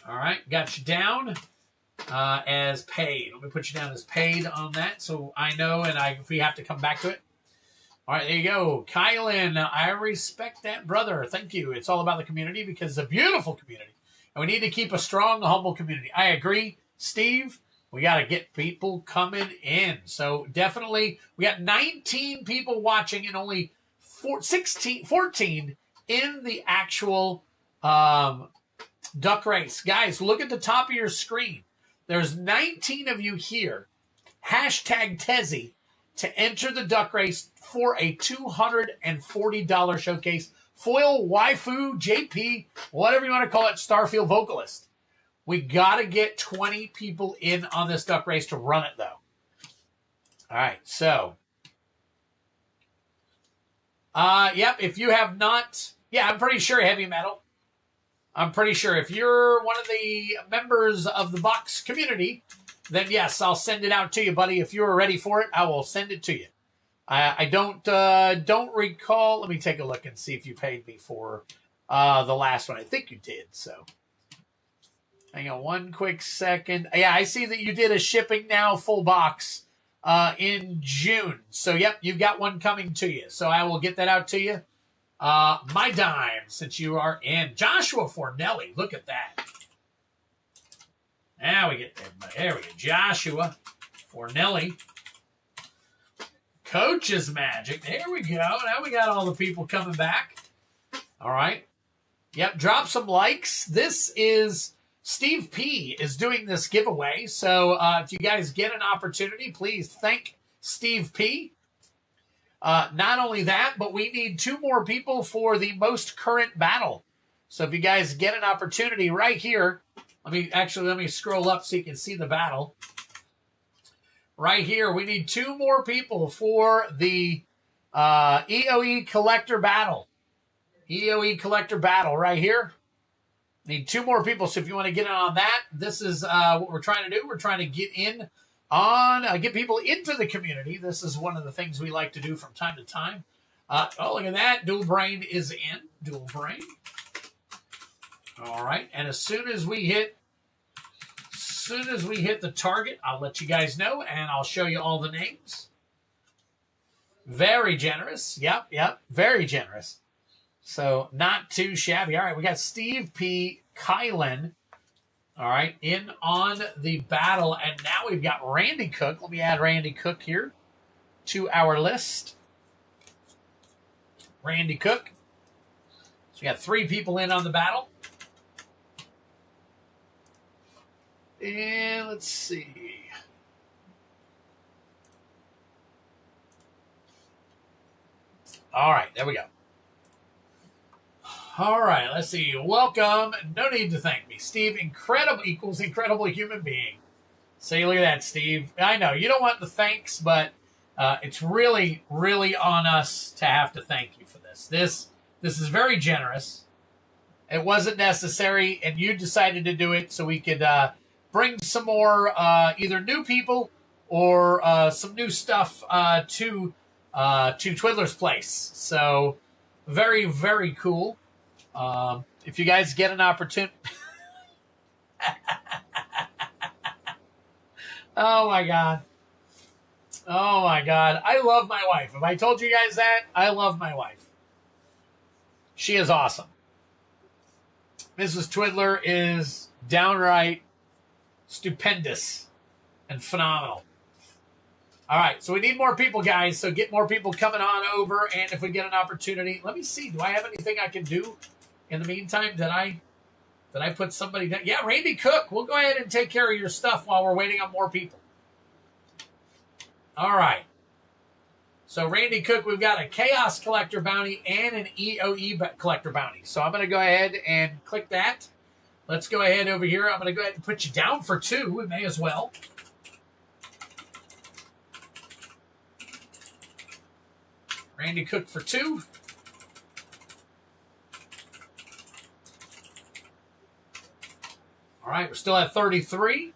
All right. Got you down as paid. Let me put you down as paid on that so I know and if we have to come back to it. All right. There you go. Kylan, I respect that, brother. Thank you. It's all about the community because it's a beautiful community. And we need to keep a strong, humble community. I agree, Steve. We got to get people coming in. So definitely, we got 19 people watching and only 14 in the actual duck race. Guys, look at the top of your screen. There's 19 of you here. Hashtag Tezzy to enter the duck race for a $240 showcase. Foil, waifu, JP, whatever you want to call it, Starfield vocalist. We got to get 20 people in on this duck race to run it, though. All right, so. Yep, if you have not, I'm pretty sure Heavy Metal. I'm pretty sure if you're one of the members of the box community, then yes, I'll send it out to you, buddy. If you're ready for it, I will send it to you. I don't recall. Let me take a look and see if you paid me for the last one. I think you did, so. Hang on one quick second. Yeah, I see that you did a shipping now full box in June. So, yep, you've got one coming to you. So I will get that out to you. My dime, since you are in. Joshua Fornelli, look at that. Now we get there we go. Joshua Fornelli. Coach's Magic. There we go. Now we got all the people coming back. All right. Yep, drop some likes. This is Steve P is doing this giveaway. So if you guys get an opportunity, please thank Steve P. Not only that, but we need 2 more people for the most current battle. So if you guys get an opportunity right here, let me scroll up so you can see the battle. Right here, we need 2 more people for the EoE Collector Battle. EoE Collector Battle right here. Need 2 more people, so if you want to get in on that, this is what we're trying to do. We're trying to get people into the community. This is one of the things we like to do from time to time. Oh, look at that. Dual Brain is in. Dual Brain. All right, and as soon as we hit the target, I'll let you guys know, and I'll show you all the names. Very generous. Yep, very generous. So not too shabby. All right, we got Steve P. Kylan, all right, in on the battle, and now we've got Randy Cook. Let me add Randy Cook here to our list. Randy Cook. So we got 3 people in on the battle. And let's see. All right, there we go. All right, let's see. Welcome. No need to thank me. Steve, incredible equals incredible human being. See, look at that, Steve. I know, you don't want the thanks, but it's really, really on us to have to thank you for this. This is very generous. It wasn't necessary, and you decided to do it so we could bring some more either new people or some new stuff to Twiddler's Place. So very, very cool. If you guys get an opportunity... Oh, my God. Oh, my God. I love my wife. Have I told you guys that? I love my wife. She is awesome. Mrs. Twiddler is downright stupendous and phenomenal. All right, so we need more people, guys. So get more people coming on over, and if we get an opportunity, let me see. Do I have anything I can do in the meantime? Did I put somebody down? Yeah, Randy Cook. We'll go ahead and take care of your stuff while we're waiting on more people. All right. So Randy Cook, we've got a Chaos Collector bounty and an EoE Collector bounty. So I'm going to go ahead and click that. Let's go ahead over here. I'm going to go ahead and put you down for 2. We may as well. Randy Cook for 2. All right, we're still at 33.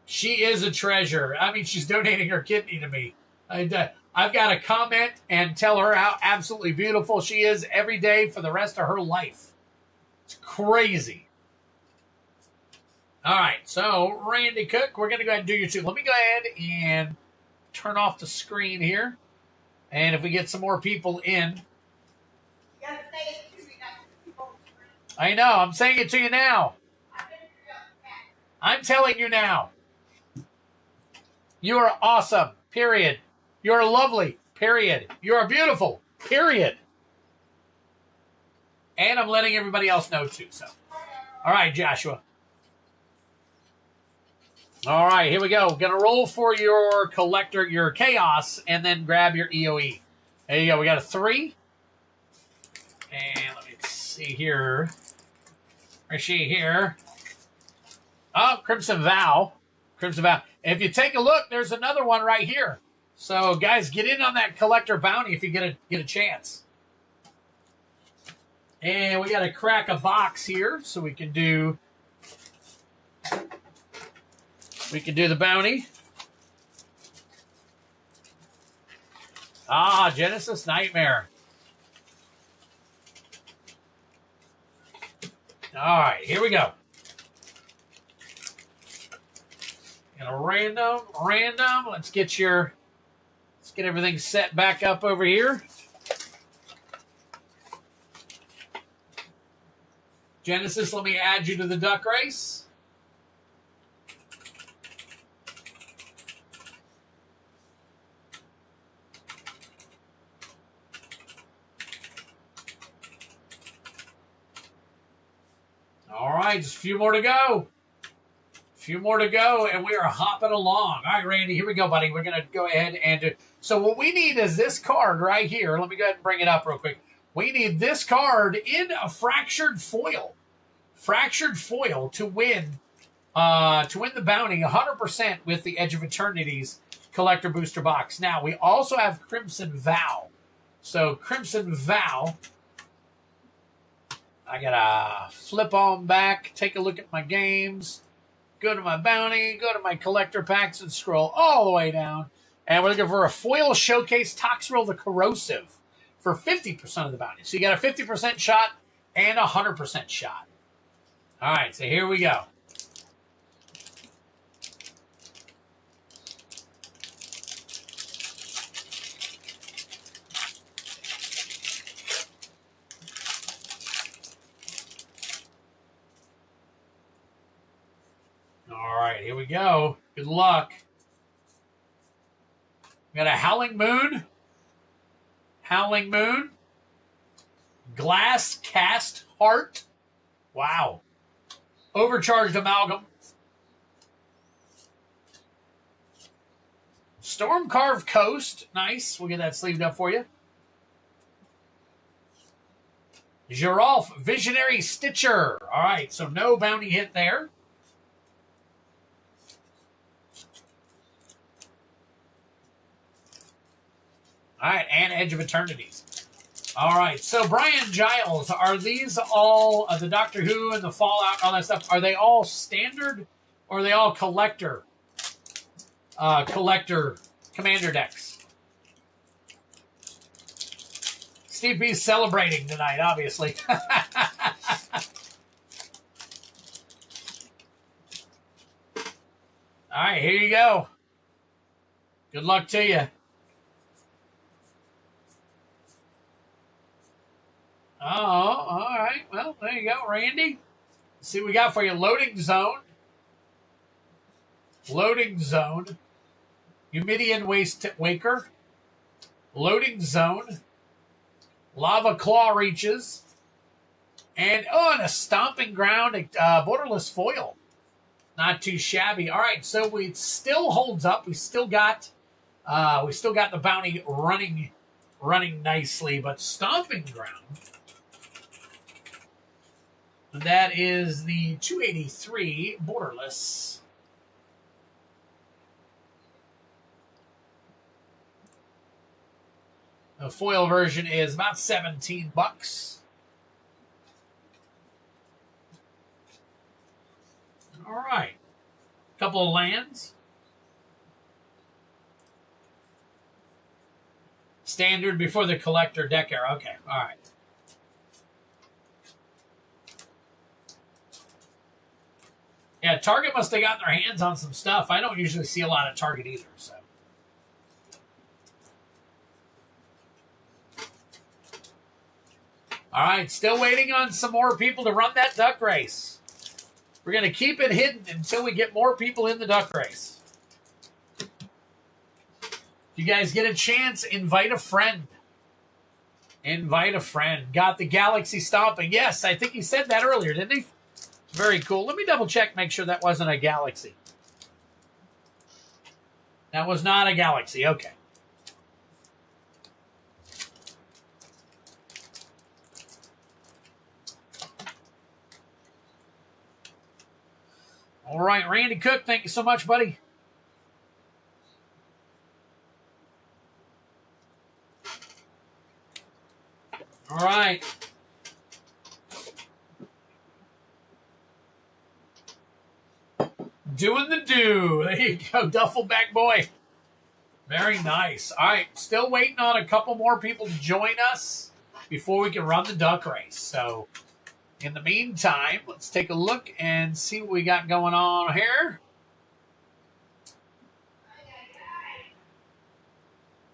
She is a treasure. I mean, she's donating her kidney to me. I've got to comment and tell her how absolutely beautiful she is every day for the rest of her life. It's crazy. All right, so Randy Cook, we're going to go ahead and do your two. Let me go ahead and turn off the screen here. And if we get some more people in. I know, I'm saying it to you now. I'm telling you now. You are awesome, period. You are lovely, period. You are beautiful, period. And I'm letting everybody else know too. So, all right, Joshua. All right, here we go. Gonna roll for your collector, your chaos, and then grab your EoE. There you go. We got a 3. And let me see here. Where's she here? Oh, Crimson Vow. Crimson Vow. If you take a look, there's another one right here. So, guys, get in on that collector bounty if you get a chance. And we got to crack a box here so we can do the bounty. Ah, Genesis Nightmare. All right, here we go. And a random. Let's get everything set back up over here. Genesis, let me add you to the duck race. All right, just a few more to go. And we are hopping along. All right, Randy, here we go, buddy. We're going to go ahead and do. So what we need is this card right here. Let me go ahead and bring it up real quick. We need this card in a fractured foil. Fractured foil to win the bounty 100% with the Edge of Eternity's collector booster box. Now, we also have Crimson Vow. So, Crimson Vow. I got to flip on back, take a look at my games, go to my bounty, go to my collector packs, and scroll all the way down. And we're looking for a foil showcase Toxrill the Corrosive for 50% of the bounty. So you got a 50% shot and a 100% shot. All right, so here we go. All right, here we go. Good luck. We got a Howling Moon. Glass Cast Heart. Wow. Overcharged Amalgam. Storm Carved Coast. Nice. We'll get that sleeved up for you. Giralf Visionary Stitcher. All right, so no bounty hit there. All right, and Edge of Eternities. All right, so Brian Giles, are these all the Doctor Who and the Fallout and all that stuff? Are they all standard, or are they all collector commander decks? Steve B's celebrating tonight, obviously. All right, here you go. Good luck to you. Oh, all right. Well, there you go, Randy. Let's see what we got for you. Loading Zone. Humidian Waker. Loading Zone. Lava Claw Reaches. And a Stomping Ground borderless foil. Not too shabby. All right, so it still holds up. We still got the bounty running nicely, but Stomping Ground. That is the 283 borderless. The foil version is about $17. All right. Couple of lands. Standard before the collector deck era. Okay, all right. Yeah, Target must have gotten their hands on some stuff. I don't usually see a lot of Target either, so. All right, still waiting on some more people to run that duck race. We're going to keep it hidden until we get more people in the duck race. If you guys get a chance, invite a friend. Invite a friend. Got the Galaxy stomping. Yes, I think he said that earlier, didn't he? Very cool. Let me double check, make sure that wasn't a Galaxy. That was not a Galaxy. Okay. All right, Randy Cook, thank you so much, buddy. All right. Doing the do. There you go, Duffelback boy. Very nice. All right, still waiting on a couple more people to join us before we can run the duck race. So, in the meantime, let's take a look and see what we got going on here.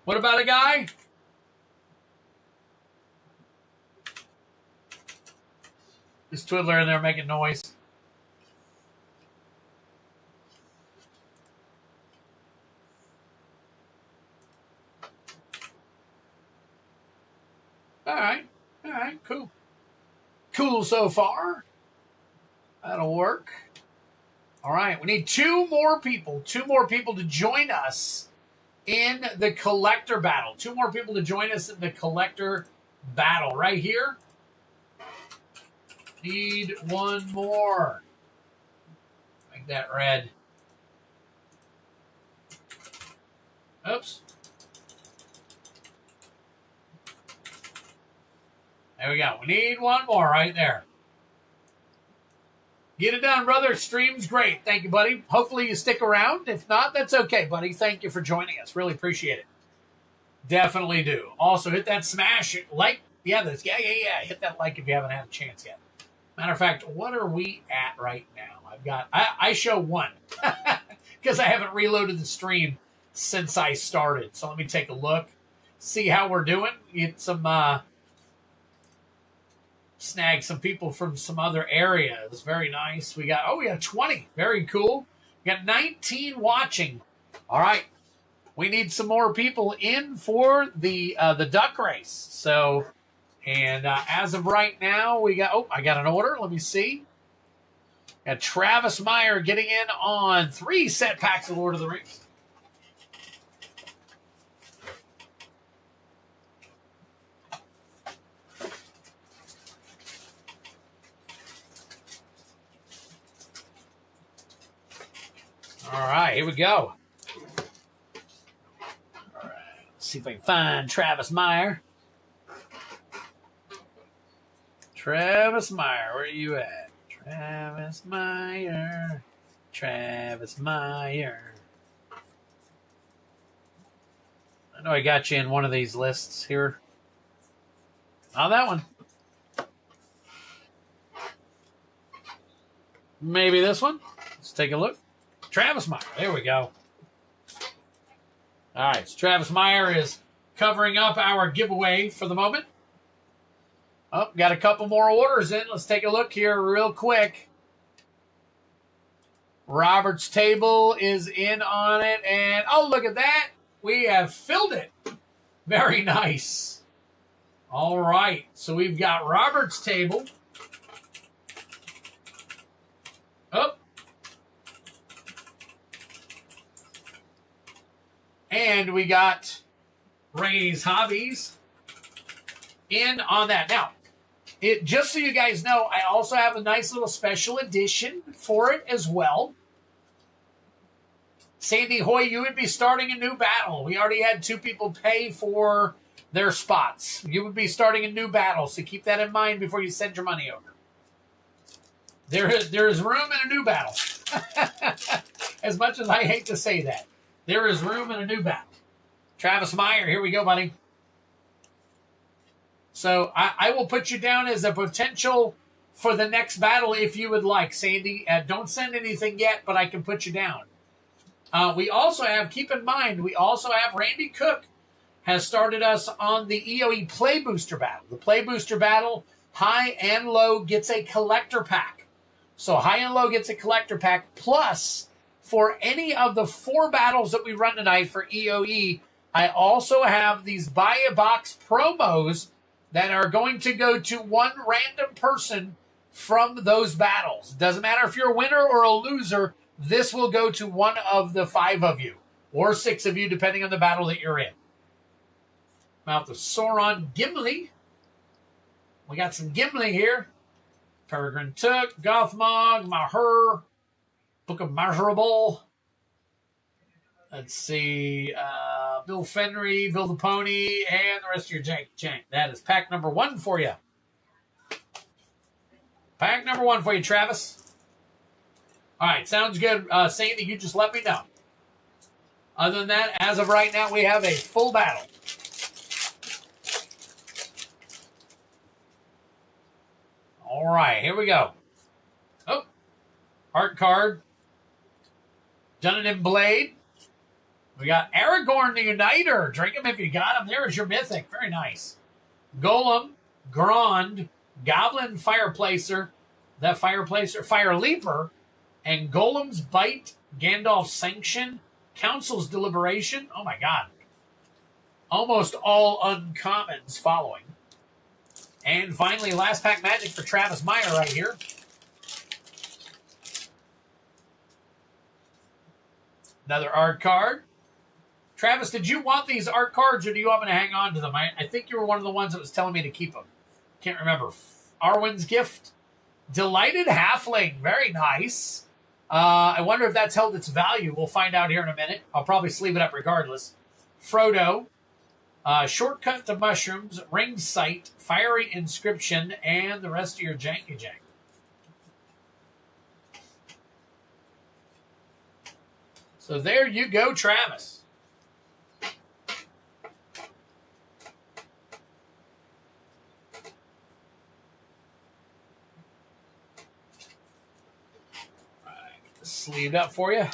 What about a guy? This twiddler in there making noise. All right, cool. Cool so far. That'll work. All right, we need two more people to join us in the collector battle. Two more people to join us in the collector battle right here. Need one more. Make that red. Oops. There we go. We need one more right there. Get it done, brother. Stream's great. Thank you, buddy. Hopefully you stick around. If not, that's okay, buddy. Thank you for joining us. Really appreciate it. Definitely do. Also, hit that smash like. Yeah. Hit that like if you haven't had a chance yet. Matter of fact, what are we at right now? I show 1 because I haven't reloaded the stream since I started. So let me take a look, see how we're doing. Get some snag some people from some other areas. Very nice. We got 20. Very cool. We got 19 watching. All right. We need some more people in for the duck race. So, and as of right now, we got, I got an order. Let me see. Got Travis Meyer getting in on 3 set packs of Lord of the Rings. All right, here we go. All right, let's see if I can find Travis Meyer. Travis Meyer, where are you at? Travis Meyer. Travis Meyer. I know I got you in one of these lists here. Oh, that one. Maybe this one. Let's take a look. Travis Meyer. There we go. All right. So Travis Meyer is covering up our giveaway for the moment. Oh, got a couple more orders in. Let's take a look here real quick. Robert's Table is in on it. And, oh, look at that. We have filled it. Very nice. All right. So we've got Robert's Table. Oh. And we got Ray's Hobbies in on that. Now, just so you guys know, I also have a nice little special edition for it as well. Sandy Hoy, you would be starting a new battle. We already had 2 people pay for their spots. You would be starting a new battle, so keep that in mind before you send your money over. There is room in a new battle. As much as I hate to say that, there is room in a new battle. Travis Meyer, here we go, buddy. So I will put you down as a potential for the next battle if you would like, Sandy. Don't send anything yet, but I can put you down. We also have, keep in mind, we also have Randy Cook has started us on the EoE Play Booster Battle. The Play Booster Battle, high and low, gets a collector pack. So high and low gets a collector pack, plus for any of the 4 battles that we run tonight for EoE, I also have these buy a box promos that are going to go to one random person from those battles. Doesn't matter if you're a winner or a loser, this will go to one of the 5 of you, or 6 of you, depending on the battle that you're in. Mouth of Sauron, Gimli. We got some Gimli here. Peregrine Took, Gothmog, Maher, Book of Miserable. Let's see, Bill Fenry, Bill the Pony, and the rest of your jank. That is pack number 1 for you. Pack number 1 for you, Travis. All right, sounds good. Sandy, you just let me know. Other than that, as of right now, we have a full battle. All right, here we go. Oh, art card. Done it in Blade. We got Aragorn the Uniter. Drink him if you got him. There is your Mythic. Very nice. Golem, Grond, Goblin Fireplacer, Fire Leaper, and Golem's Bite, Gandalf's Sanction, Council's Deliberation. Oh my God. Almost all uncommons following. And finally, last pack magic for Travis Meyer right here. Another art card. Travis, did you want these art cards or do you want me to hang on to them? I think you were one of the ones that was telling me to keep them. Can't remember. Arwen's Gift. Delighted Halfling. Very nice. I wonder if that's held its value. We'll find out here in a minute. I'll probably sleeve it up regardless. Frodo. Shortcut to Mushrooms. Ring Sight. Fiery Inscription. And the rest of your janky jank. So there you go, Travis. Sleeved up for you.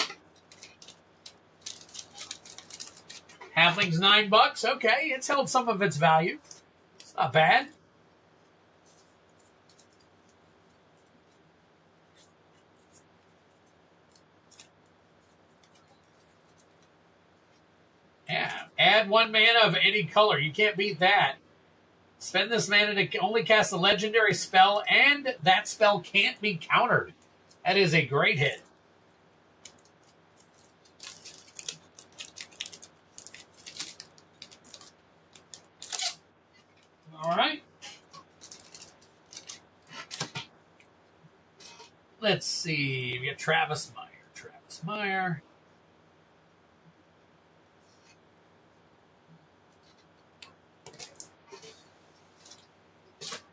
Halfling's $9. Okay, it's held some of its value. It's not bad. Yeah, add 1 mana of any color. You can't beat that. Spend this mana to only cast a legendary spell, and that spell can't be countered. That is a great hit. All right. Let's see. We got Travis Meyer.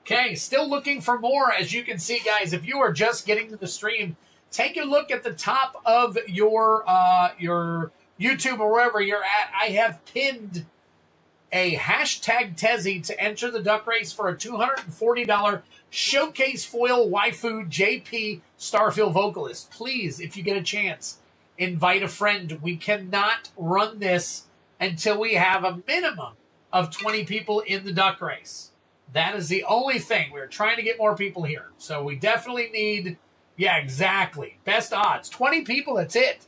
Okay, still looking for more. As you can see, guys, if you are just getting to the stream, take a look at the top of your YouTube or wherever you're at. I have pinned a hashtag Tezzy to enter the duck race for a $240 showcase foil waifu JP Starfield vocalist. Please, if you get a chance, invite a friend. We cannot run this until we have a minimum of 20 people in the duck race. That is the only thing. We're trying to get more people here. So we definitely need, yeah, exactly. Best odds. 20 people, that's it.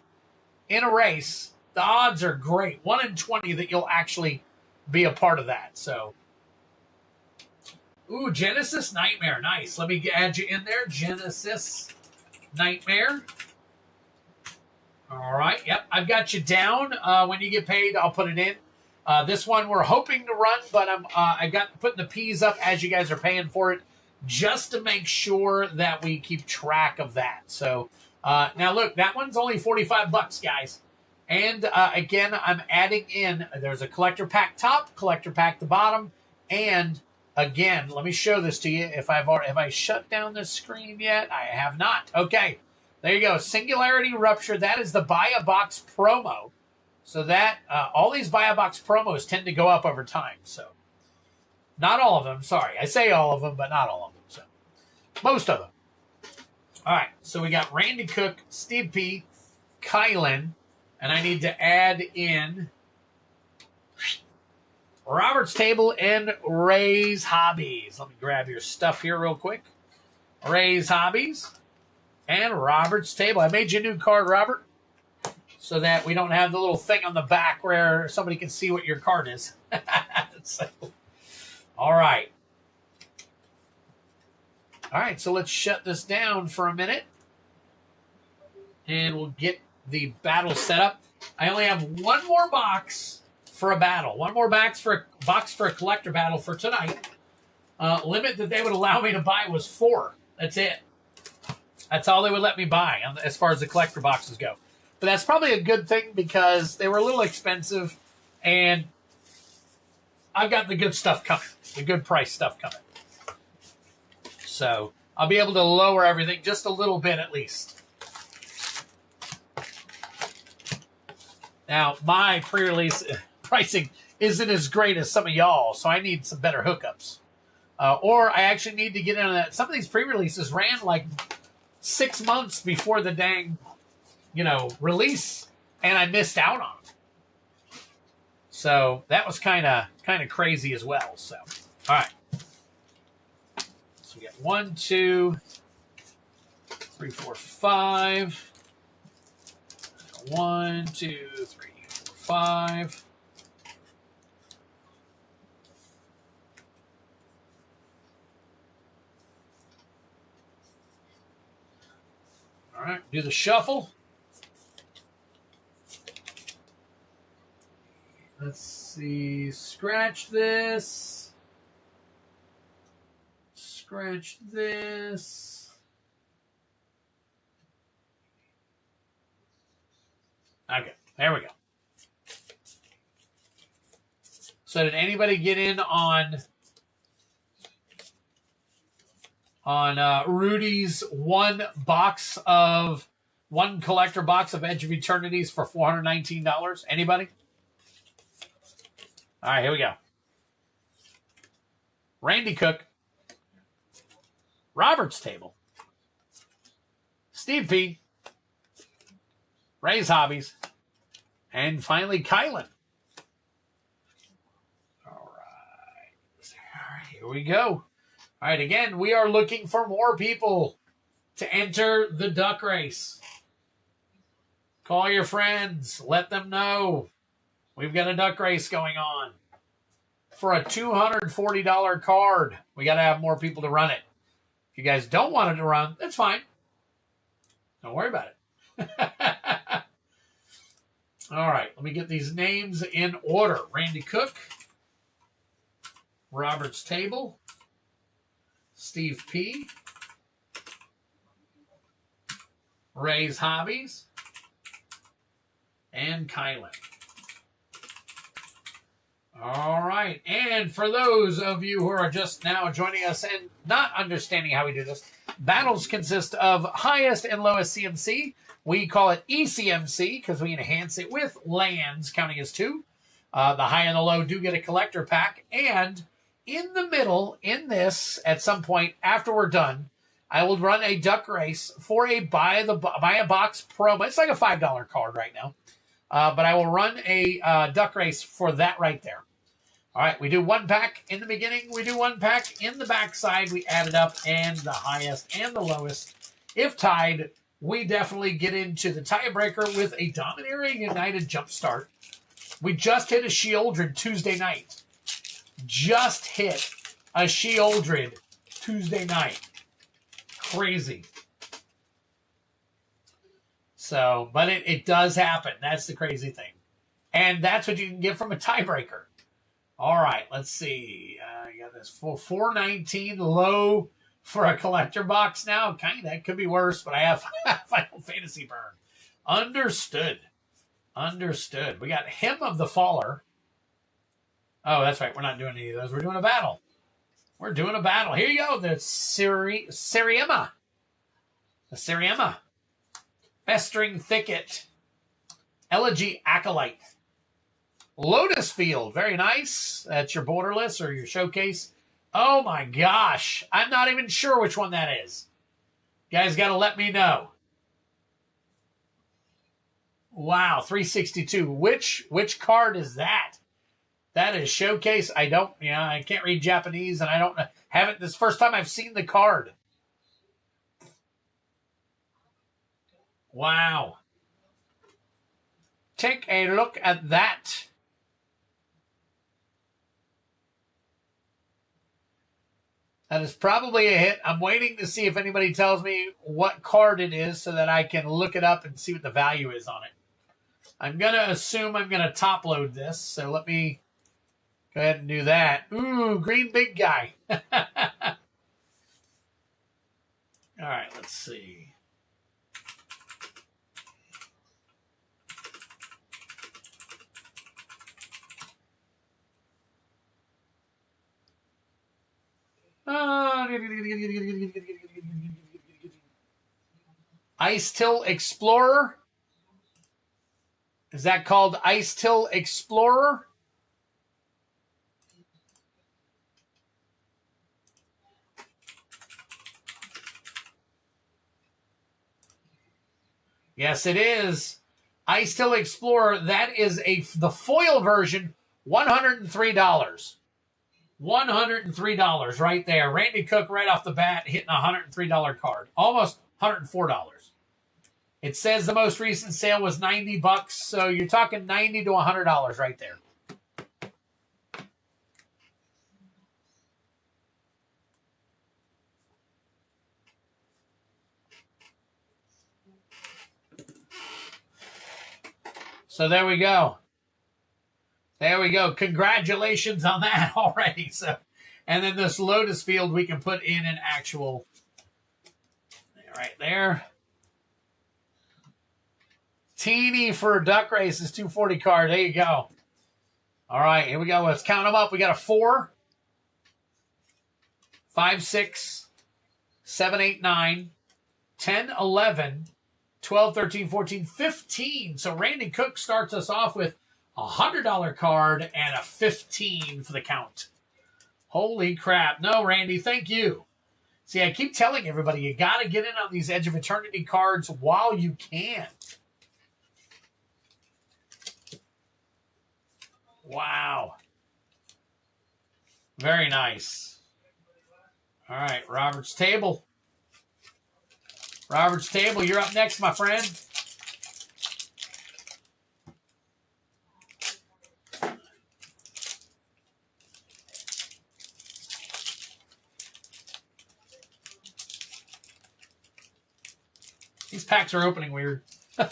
In a race, the odds are great. 1 in 20 that you'll actually be a part of that. So, ooh, Genesis Nightmare. Nice. Let me add you in there. Genesis Nightmare. All right. Yep, I've got you down. When you get paid, I'll put it in. This one we're hoping to run, but I got putting the P's up as you guys are paying for it, just to make sure that we keep track of that. So now look, that one's only $45, guys. And again, I'm adding in, there's a collector pack top, collector pack the bottom, and again, let me show this to you. Have I shut down this screen yet? I have not. Okay. There you go. Singularity Rupture. That is the buy a box promo. So that all these buy a box promos tend to go up over time. So not all of them. Sorry. I say all of them, but not all of them. So most of them. All right. So we got Randy Cook, Steve P, Kylan, and I need to add in Robert's Table and Ray's Hobbies. Let me grab your stuff here real quick. Ray's Hobbies and Robert's Table. I made you a new card, Robert, so that we don't have the little thing on the back where somebody can see what your card is. So, all right. All right, so let's shut this down for a minute. And we'll get the battle set up. I only have one more box for a battle. One more box for a collector battle for tonight. Limit that they would allow me to buy was 4. That's it. That's all they would let me buy as far as the collector boxes go. But that's probably a good thing because they were a little expensive, and I've got the good stuff coming, the good price stuff coming. So I'll be able to lower everything just a little bit at least. Now, my pre-release pricing isn't as great as some of y'all, so I need some better hookups. Or I actually need to get into that. Some of these pre-releases ran like 6 months before the dang, release, and I missed out on it. So that was kind of crazy as well. So, all right. So we got 1, 2, 3, 4, 5. 1, 2, 3, 4, 5. All right, do the shuffle. Let's see. Scratch this. Scratch this. Okay, there we go. So did anybody get in on Rudy's one collector box of Edge of Eternities for $419? Anybody? All right, here we go. Randy Cook, Robert's Table, Steve P, Ray's Hobbies, and finally Kylan. All right, here we go. All right, again, we are looking for more people to enter the duck race. Call your friends. Let them know. We've got a duck race going on. For a $240 card, we got to have more people to run it. If you guys don't want it to run, that's fine. Don't worry about it. All right, let me get these names in order. Randy Cook, Robert's Table, Steve P, Ray's Hobbies, and Kylan. All right, and for those of you who are just now joining us and not understanding how we do this, battles consist of highest and lowest CMC. We call it ECMC because we enhance it with lands counting as 2. The high and the low do get a collector pack, and in the middle, in this, at some point after we're done, I will run a duck race for a buy a box promo. It's like a $5 card right now, but I will run a duck race for that right there. All right, we do 1 pack in the beginning. We do 1 pack in the backside. We add it up, and the highest and the lowest. If tied, we definitely get into the tiebreaker with a Dominating United Jumpstart. We just hit a Sheoldred Tuesday night. Just hit a Sheoldred Tuesday night. Crazy. So, but it does happen. That's the crazy thing. And that's what you can get from a tiebreaker. All right, let's see. I got this full $419 low for a collector box now. Kind of, could be worse, but I have Final Fantasy burn. Understood. We got Hymn of the Faller. Oh, that's right. We're not doing any of those. We're doing a battle. Here you go. The Siriema. Festering Thicket. Elegy Acolyte. Lotus Field. Very nice. That's your borderless or your showcase. Oh my gosh. I'm not even sure which one that is. You guys got to let me know. Wow, 362. Which card is that? That is showcase. I can't read Japanese, and I don't know. This is the first time I've seen the card. Wow. Take a look at that. That is probably a hit. I'm waiting to see if anybody tells me what card it is so that I can look it up and see what the value is on it. I'm going to assume I'm going to top load this, so let me go ahead and do that. Ooh, green big guy. All right, let's see. Ice Till Explorer. Is that called Ice Till Explorer? Yes, it is. Ice Till Explorer. That is the foil version, $103. $103 right there. Randy Cook right off the bat hitting a $103 card. Almost $104. It says the most recent sale was $90, so you're talking $90 to $100 right there. So there we go. There we go. Congratulations on that already. So, and then this Lotus Field we can put in an actual right there. Teeny for a duck race is 240 card. There you go. All right, here we go. Let's count them up. We got a 4, 5, 6, 7, 8, 9, 10, 11, 12, 13, 14, 15. So Randy Cook starts us off with a $100 card and a 15 for the count. Holy crap. No, Randy, thank you. See, I keep telling everybody, you got to get in on these Edge of Eternity cards while you can. Wow. Very nice. All right, Robert's Table. Robert's Table, you're up next, my friend. These packs are opening weird. All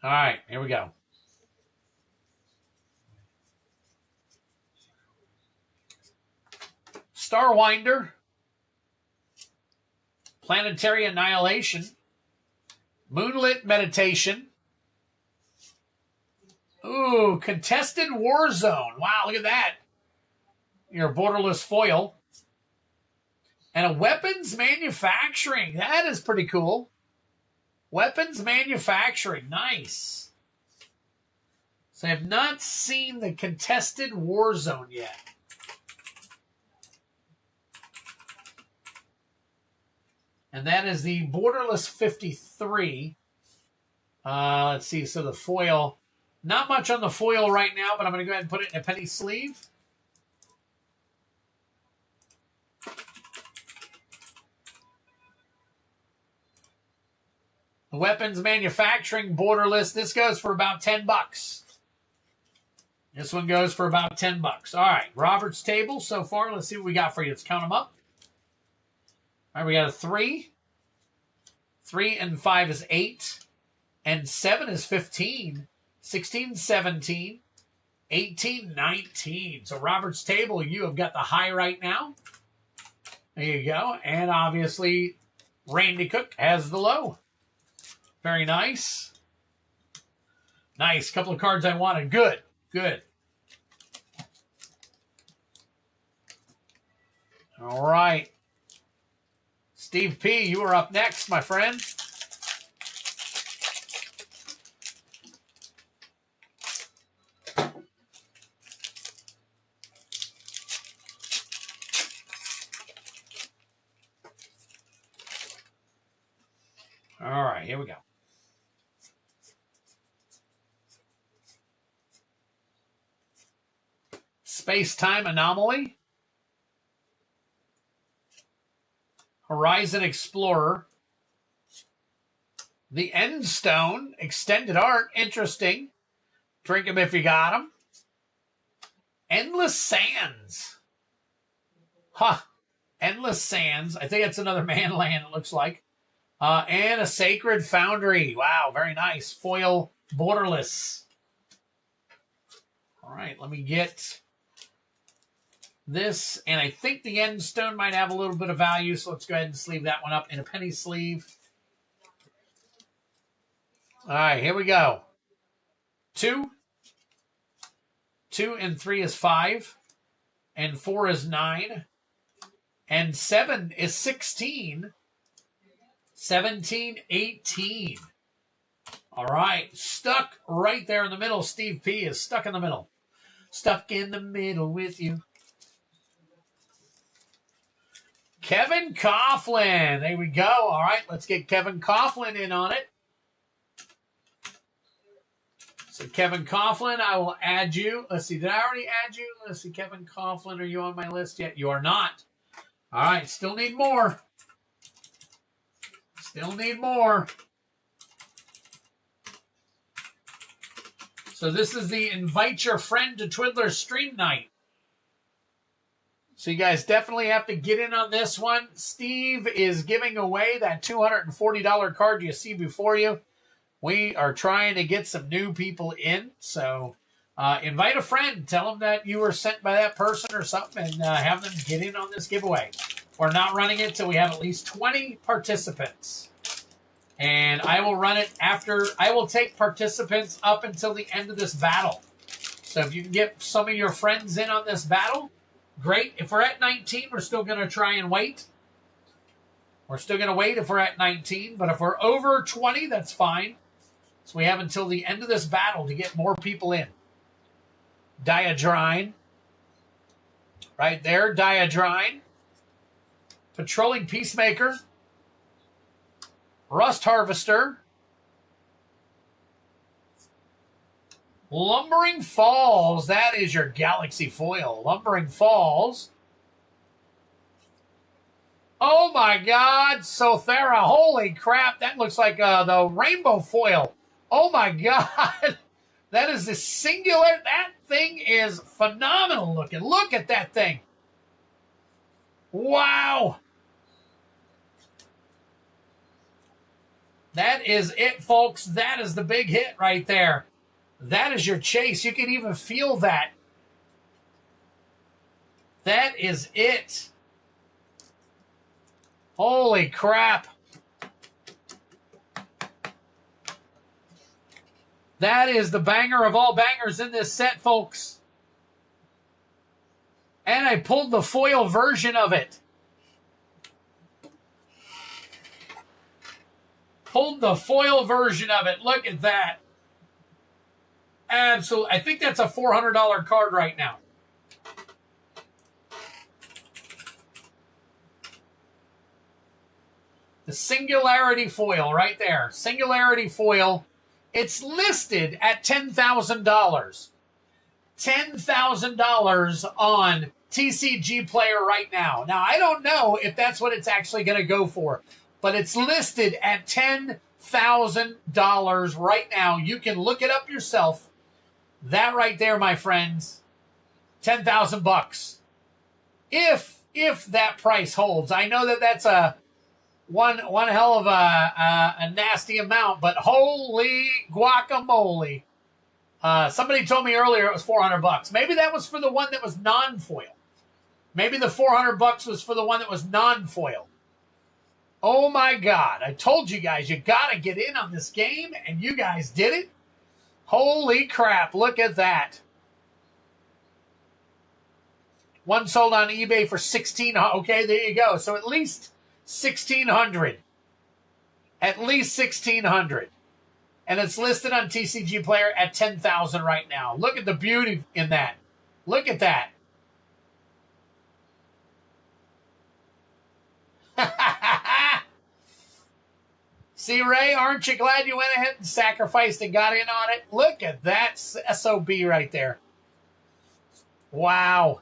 right, here we go. Starwinder. Planetary Annihilation. Moonlit Meditation. Ooh, Contested Warzone. Wow, look at that. Your borderless foil. And a Weapons Manufacturing. That is pretty cool. Weapons Manufacturing. Nice. So I have not seen the Contested Warzone yet. And that is the borderless 53. Let's see. So the foil. Not much on the foil right now, but I'm going to go ahead and put it in a penny sleeve. The Weapons Manufacturing borderless. This goes for about $10. This one goes for about $10. All right. Robert's Table so far. Let's see what we got for you. Let's count them up. All right, we got a 3. 3 and 5 is 8. And 7 is 15. 16, 17. 18, 19. So Robert's Table, you have got the high right now. There you go. And obviously, Randy Cook has the low. Very nice. Nice. Couple of cards I wanted. Good. Good. All right. Steve P., you are up next, my friend. All right, here we go. Space-time anomaly. Horizon Explorer. The End Stone. Extended art. Interesting. Drink them if you got them. Endless Sands. Huh. Endless Sands. I think it's another man land, it looks like. And a Sacred Foundry. Wow, very nice. Foil borderless. All right, let me get this. And I think the End Stone might have a little bit of value, so let's go ahead and sleeve that one up in a penny sleeve. All right, here we go. 2. 2 and 3 is 5. And 4 is 9. And 7 is 16. 17, 18. All right. Stuck right there in the middle. Steve P is stuck in the middle. Stuck in the middle with you. Kevin Coughlin. There we go. All right. Let's get Kevin Coughlin in on it. So Kevin Coughlin, I will add you. Let's see. Did I already add you? Let's see. Kevin Coughlin, are you on my list yet? You are not. All right. Still need more. Still need more. So this is the Invite Your Friend to Twiddler stream night. So you guys definitely have to get in on this one. Steve is giving away that $240 card you see before you. We are trying to get some new people in. So invite a friend. Tell them that you were sent by that person or something and have them get in on this giveaway. We're not running it till we have at least 20 participants. And I will run it after. I will take participants up until the end of this battle. So if you can get some of your friends in on this battle, great. If we're at 19, we're still going to try and wait. We're still going to wait if we're at 19. But if we're over 20, that's fine. So we have until the end of this battle to get more people in. Diadrine. Right there, Diadrine. Patrolling Peacemaker. Rust Harvester. Lumbering Falls. That is your Galaxy foil. Lumbering Falls. Oh my God, Sothera. Holy crap. That looks like the rainbow foil. Oh my God. That is the singular. That thing is phenomenal looking. Look at that thing. Wow. That is it, folks. That is the big hit right there. That is your chase. You can even feel that. That is it. Holy crap. That is the banger of all bangers in this set, folks. And I pulled the foil version of it. Pulled the foil version of it. Look at that. Absolutely. I think that's a $400 card right now. The Singularity foil right there. Singularity foil. It's listed at $10,000. $10,000 on TCG Player right now. Now, I don't know if that's what it's actually going to go for, but it's listed at $10,000 right now. You can look it up yourself. That right there, my friends, 10,000 bucks. If that price holds. I know that that's a one hell of a nasty amount, but holy guacamole. Somebody told me earlier it was 400 bucks. Maybe that was for the one that was non-foil. Maybe the 400 bucks was for the one that was non-foil. Oh my God. I told you guys, you got to get in on this game, and you guys did it. Holy crap. Look at that. One sold on eBay for $1,600. Okay, there you go. So at least $1,600. At least $1,600. And it's listed on TCG Player at $10,000 right now. Look at the beauty in that. Look at that. See, Ray, aren't you glad you went ahead and sacrificed and got in on it? Look at that SOB right there. Wow.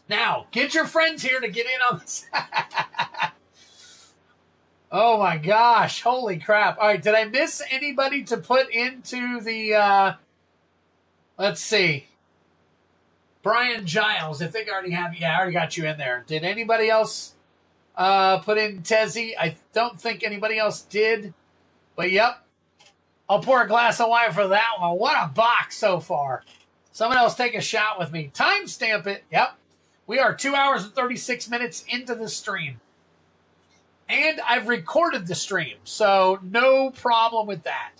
Now, get your friends here to get in on this. Oh, my gosh. Holy crap. All right, did I miss anybody to put into the, let's see. Brian Giles, I think I already have, yeah, I already got you in there. Did anybody else put in Tezzy? I don't think anybody else did. But, yep. I'll pour a glass of wine for that one. What a box so far. Someone else take a shot with me. Timestamp it. Yep. We are 2 hours and 36 minutes into the stream. And I've recorded the stream, so no problem with that.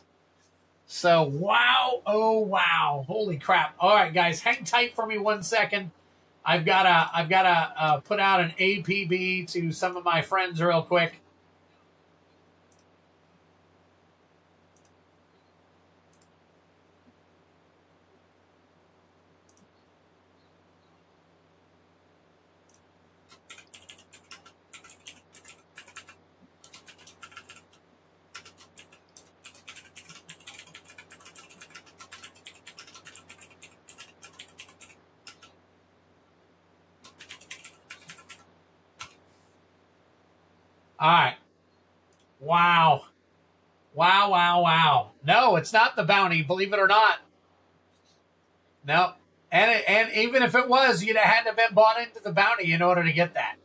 So, wow. Oh, wow. Holy crap. All right, guys, hang tight for me 1 second. I've gotta put out an APB to some of my friends real quick. All right. Wow. Wow, wow, wow. No, it's not the bounty, believe it or not. No. And even if it was, you'd have had to have been bought into the bounty in order to get that.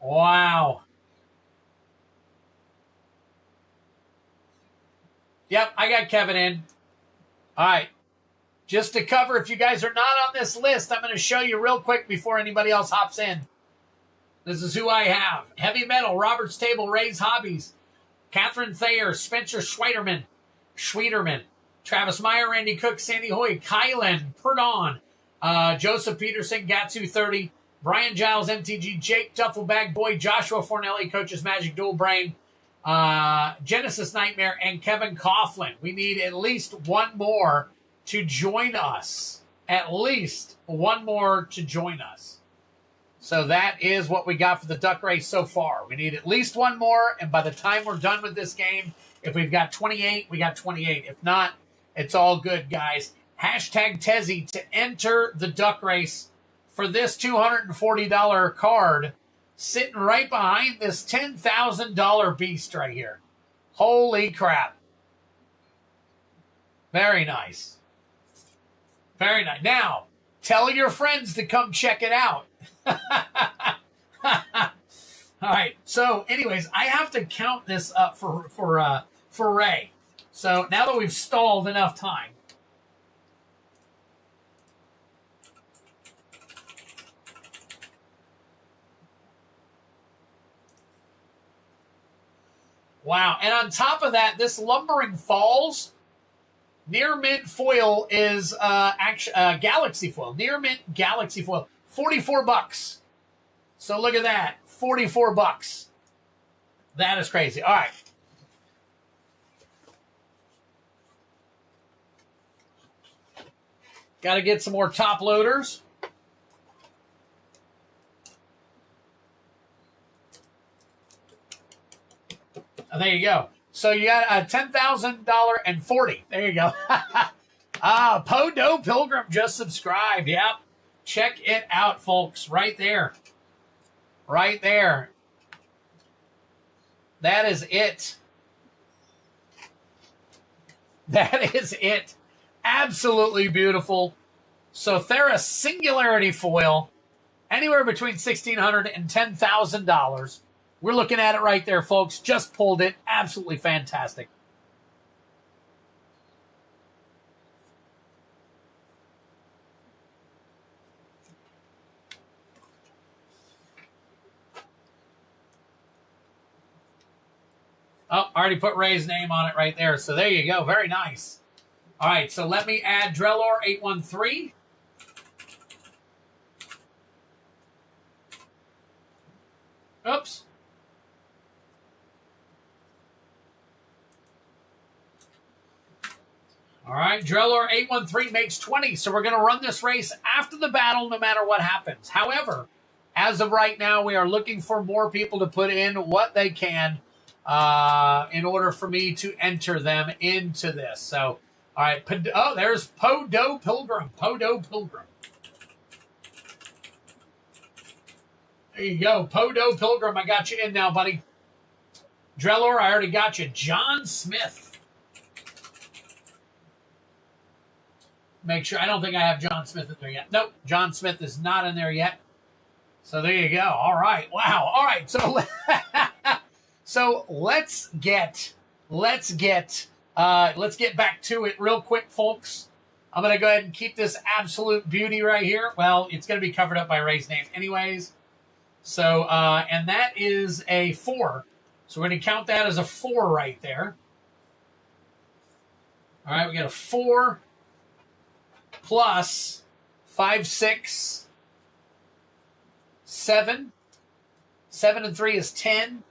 Wow. Yep, I got Kevin in. All right. Just to cover, if you guys are not on this list, I'm going to show you real quick before anybody else hops in. This is who I have. Heavy Metal, Robert's Table, Ray's Hobbies, Catherine Thayer, Spencer Schweiderman, Travis Meyer, Randy Cook, Sandy Hoy, Kylan, Perdon, Joseph Peterson, Gatsu30, Brian Giles, MTG, Jake Duffelbag Boy, Joshua Fornelli, Coaches Magic Dual Brain, Genesis Nightmare, and Kevin Coughlin. We need at least one more to join us. At least one more to join us. So that is what we got for the duck race so far. We need at least one more, and by the time we're done with this game, if we've got 28, we got 28. If not, it's all good, guys. Hashtag Tezzy to enter the duck race for this $240 card sitting right behind this $10,000 beast right here. Holy crap. Very nice. Very nice. Now, tell your friends to come check it out. All right. So, anyways, I have to count this up for Ray. So now that we've stalled enough time, wow. And on top of that, this Lumbering Falls Near Mint foil is Galaxy foil. Near Mint Galaxy foil. $44. So look at that. $44. That is crazy. All right. Got to get some more top loaders. There you go. So you got a $10,000 and 40. There you go. Podo Pilgrim just subscribed. Yep. Check it out, folks. Right there. Right there. That is it. That is it. Absolutely beautiful. So Thera Singularity foil, anywhere between $1,600 and $10,000. We're looking at it right there, folks. Just pulled it. Absolutely fantastic. Oh, I already put Ray's name on it right there. So there you go. Very nice. All right, so let me add Drellor 813. Oops. All right, Drellor 813 makes 20, so we're going to run this race after the battle no matter what happens. However, as of right now, we are looking for more people to put in what they can in order for me to enter them into this. So, all right. Oh, there's Podo Pilgrim. Podo Pilgrim. There you go. Podo Pilgrim. I got you in now, buddy. Drellor, I already got you. John Smith. Make sure. I don't think I have John Smith in there yet. Nope. John Smith is not in there yet. So there you go. All right. Wow. All right. So, so let's get back to it real quick, folks. I'm going to go ahead and keep this absolute beauty right here. Well, it's going to be covered up by Ray's name anyways. So, and that is a 4. So we're going to count that as a 4 right there. All right, we got a 4 plus 5, 6, 7. 7 and 3 is 10,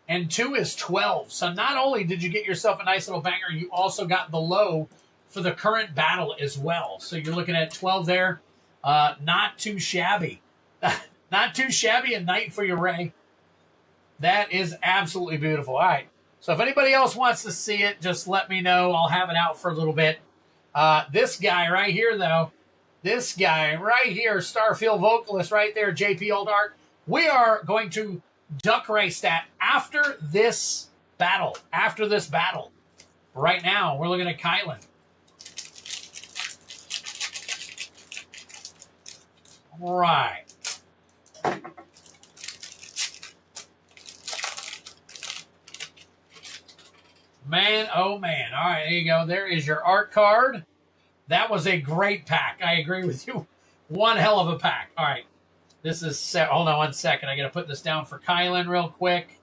and 2 is 12. So not only did you get yourself a nice little banger, you also got the low for the current battle as well. So you're looking at 12 there. Not too shabby. Not too shabby a night for you, Ray. That is absolutely beautiful. All right. So if anybody else wants to see it, just let me know. I'll have it out for a little bit. This guy right here, though, this guy right here, Starfield Vocalist right there, JP Oldart, we are going to duck race that after this battle. After this battle. Right now, we're looking at Kylan. All right. Man, oh man. All right, there you go. There is your art card. That was a great pack. I agree with you. One hell of a pack. All right. This is set. Hold on 1 second. I got to put this down for Kylan real quick.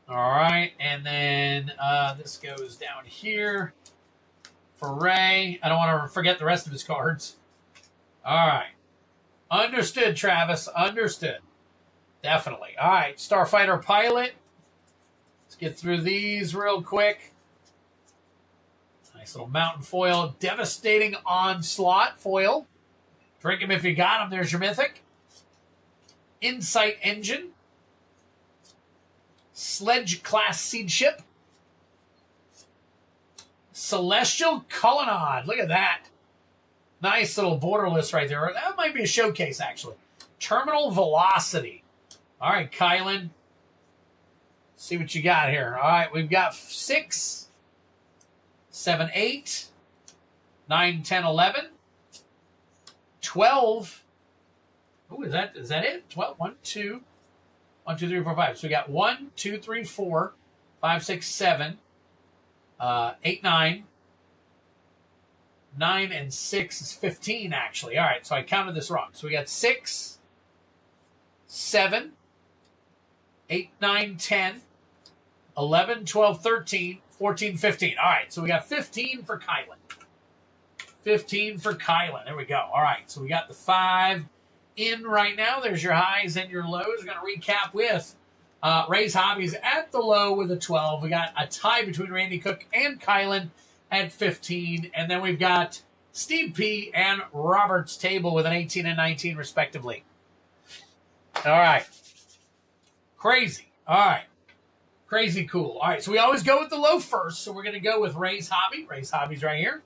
All right. And then this goes down here for Ray. I don't want to forget the rest of his cards. All right. Understood, Travis. Understood. Definitely. All right. Starfighter Pilot. Let's get through these real quick. Nice little mountain foil. Devastating Onslaught foil. Drink him if you got him. There's your Mythic. Insight Engine. Sledge Class Seed Ship. Celestial Colonnade. Look at that. Nice little borderless right there. That might be a showcase, actually. Terminal Velocity. All right, Kylan. See what you got here. All right, we've got 6, 7, 8, 9, 10, 11, 12. Oh, is that it? 12. 1, 2, 3, 4, 5. So we got 1, 2, 3, 4, 5, 6, 7, 8, 9. 9 and 6 is 15, actually. All right, so I counted this wrong. So we got 6, 7, 8, 9, 10, 11, 12, 13, 14, 15. All right, so we got 15 for Kylan. 15 for Kylan. There we go. All right, so we got the 5 in right now. There's your highs and your lows. We're going to recap with Ray's Hobbies at the low with a 12. We got a tie between Randy Cook and Kylan at 15. And then we've got Steve P. and Robert's Table with an 18 and 19, respectively. All right. Crazy. All right. Crazy cool. All right, so we always go with the low first. So we're going to go with Ray's Hobby. Ray's Hobby's right here.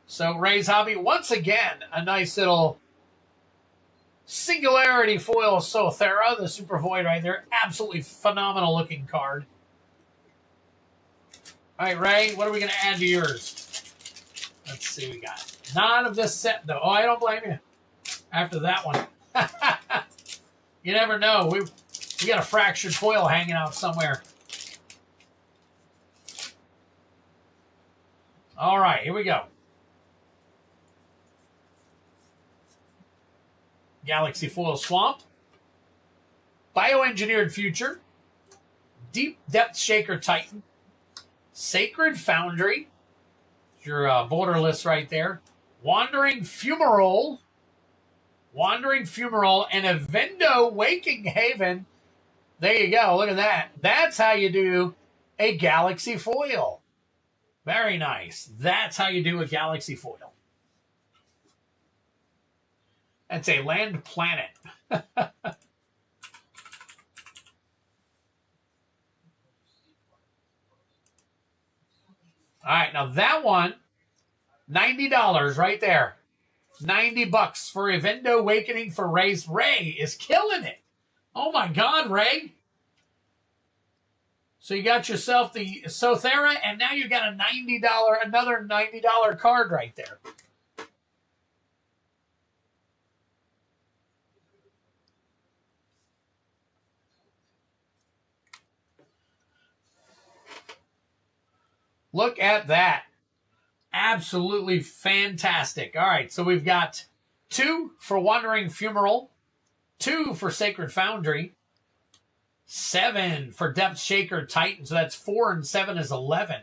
So Ray's Hobby, once again, a nice little Singularity foil Sothera, the Super Void right there. Absolutely phenomenal looking card. All right, Ray, what are we going to add to yours? Let's see, we got none of this set, though. Oh, I don't blame you. After that one. You never know. We got a fractured foil hanging out somewhere. All right, here we go. Galaxy Foil Swamp. Bioengineered Future. Deep Depth Shaker Titan. Sacred Foundry. Your borderless right there. Wandering Fumarole. Wandering Fumarole and Avendo Waking Haven. There you go. Look at that. That's how you do a Galaxy Foil. Very nice. That's how you do a Galaxy Foil. That's a land planet. All right, now that one, $90 right there. $90 for Evendo Awakening for Ray's. Ray is killing it. Oh my God, Ray. So you got yourself the Sothera, and now you got a another $90 card right there. Look at that. Absolutely fantastic. All right, so we've got 2 for Wandering Fumarole, 2 for Sacred Foundry, 7 for Depth Shaker Titan. So that's 4 and 7 is 11.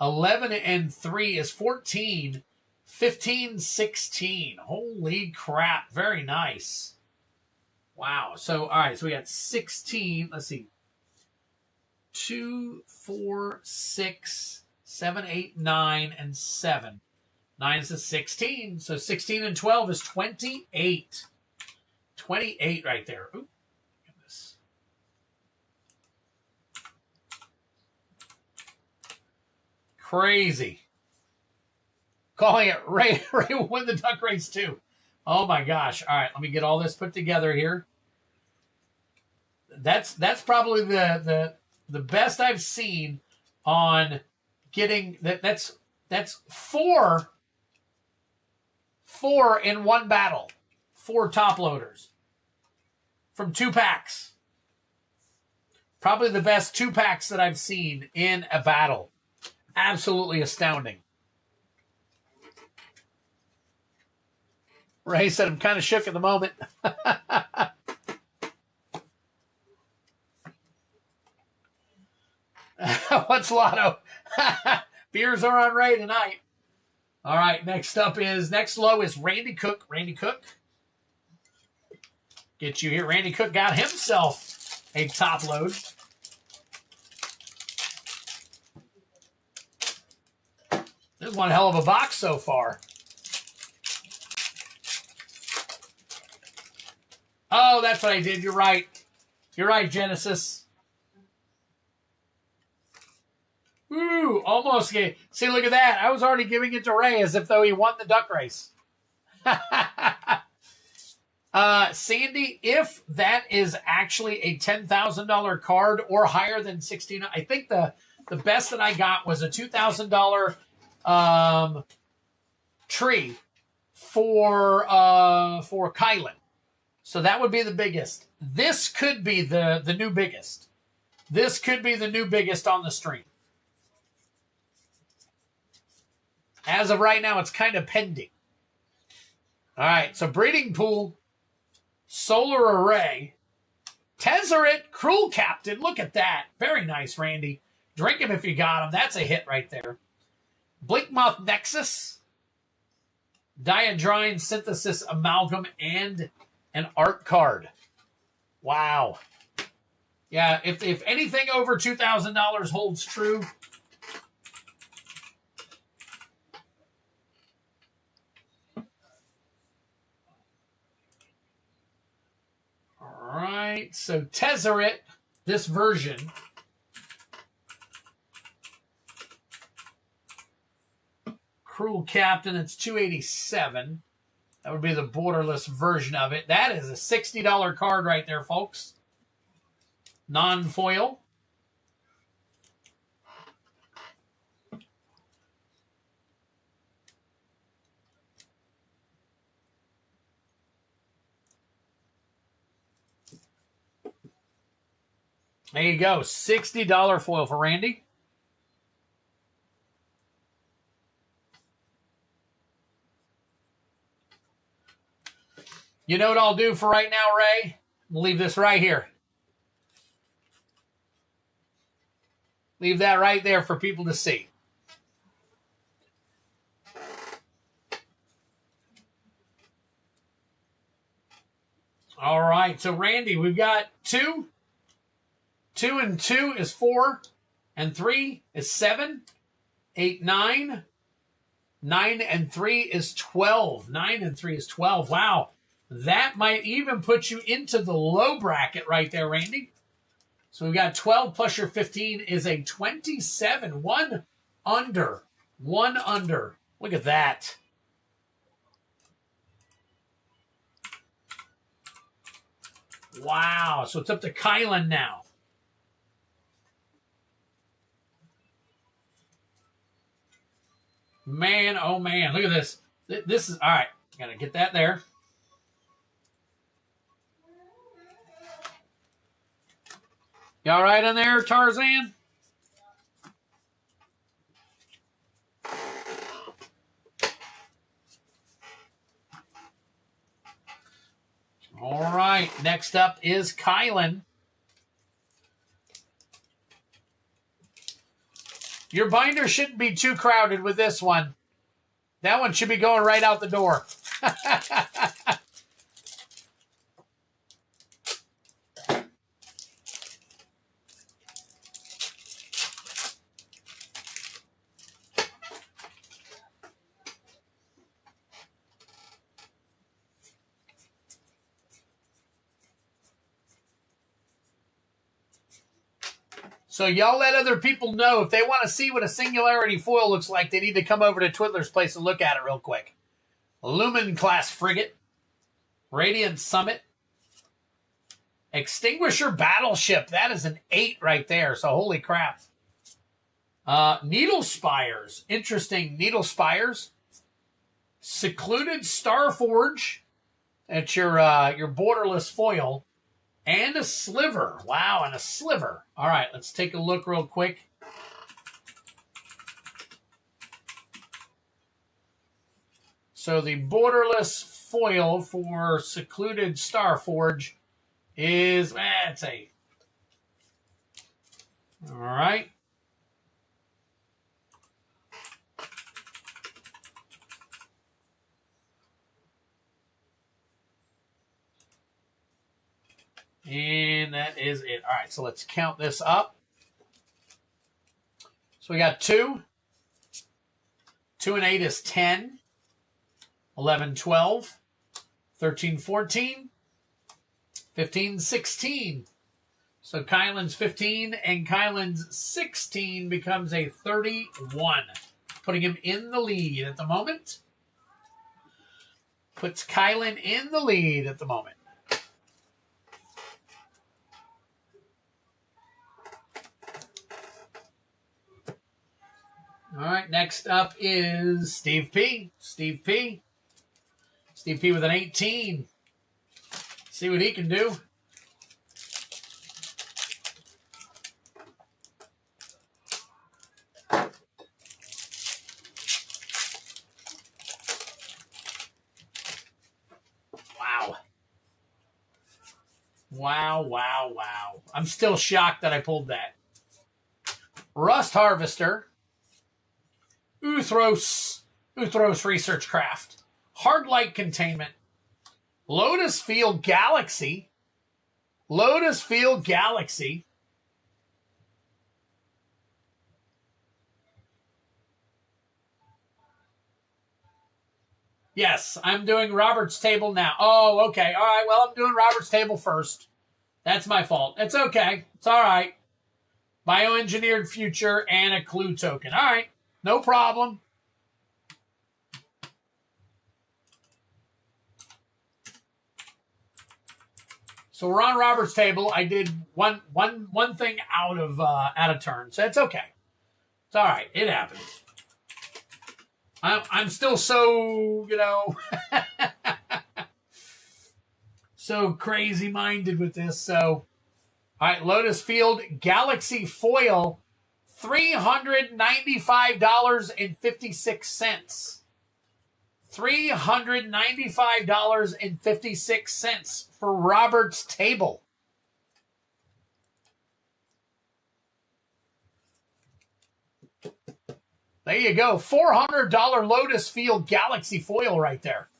11 and 3 is 14. 15, 16. Holy crap. Very nice. Wow. So, all right. So we got 16. Let's see. 2, 4, 6, 7, 8, 9, and 7. 9 is a 16. So 16 and 12 is 28. 28 right there. Ooh. Crazy. Calling it Ray will win the duck race too. Oh my gosh. All right, let me get all this put together here. That's probably the best I've seen on getting that's 4 in one battle. 4 top loaders from 2 packs. Probably the best 2 packs that I've seen in a battle. Absolutely astounding. Ray said, I'm kind of shook at the moment. What's Lotto? Beers are on Ray tonight. All right, next low is Randy Cook. Randy Cook. Get you here. Randy Cook got himself a top load. This is one hell of a box so far. Oh, that's what I did. You're right. You're right, Genesis. Ooh, almost gave. See, look at that. I was already giving it to Ray as if though he won the duck race. Sandy, if that is actually a $10,000 card or higher than 16, I think the best that I got was a $2,000 tree for Kylan. So that would be the biggest. This could be the new biggest. This could be the new biggest on the stream. As of right now, it's kind of pending. All right, so Breeding Pool, Solar Array, Tezzeret, Cruel Captain. Look at that. Very nice, Randy. Drink him if you got him. That's a hit right there. Blinkmoth Nexus, Diadrine Synthesis Amalgam, and an art card. Wow. Yeah, if anything over $2,000 holds true, all right, so Tezzeret, this version, Cruel Captain, it's $287. That would be the borderless version of it. That is a $60 card right there, folks. Non-foil. There you go. $60 foil for Randy. You know what I'll do for right now, Ray? I'll leave this right here. Leave that right there for people to see. All right, so Randy, we've got 2. 2 and 2 is 4, and 3 is 7. 8, 9. 9 and 3 is 12. 9 and 3 is 12. Wow. That might even put you into the low bracket right there, Randy. So we've got 12 plus your 15 is a 27. One under. 1 under. Look at that. Wow. So it's up to Kylan now. Man, oh man. Look at this. This is, all right. Got to get that there. You all right in there, Tarzan? All right. Next up is Kylan. Your binder shouldn't be too crowded with this one. That one should be going right out the door. So y'all let other people know if they want to see what a Singularity foil looks like, they need to come over to Twiddler's Place and look at it real quick. Lumen class frigate, Radiant Summit, Extinguisher Battleship. That is an 8 right there, so holy crap. Needle Spires, interesting Needle Spires. Secluded Starforge, that's your borderless foil. And a sliver. Wow, and a sliver. All right, let's take a look real quick. So the borderless foil for Secluded Starforge is, it's a. All right. And that is it. All right, so let's count this up. So we got 2. 2 and 8 is 10. 11, 12. 13, 14. 15, 16. So Kylan's 15 and Kylan's 16 becomes a 31. Putting him in the lead at the moment. Puts Kylan in the lead at the moment. All right, next up is Steve P. Steve P. Steve P with an 18. See what he can do. Wow. Wow, wow, wow. I'm still shocked that I pulled that. Rust Harvester. Uthros Research Craft, Hard Light Containment, Lotus Field Galaxy, Yes, I'm doing Robert's Table now. Oh, okay. All right, well, I'm doing Robert's Table first. That's my fault. It's okay. It's all right. Bioengineered Future and a Clue Token. All right. No problem. So we're on Robert's Table. I did one thing out of turn, so it's okay. It's all right. It happens. I'm still so so crazy minded with this. So all right, Lotus Field Galaxy Foil. $395.56. $395.56 for Robert's Table. There you go. $400 Lotus Field Galaxy Foil right there.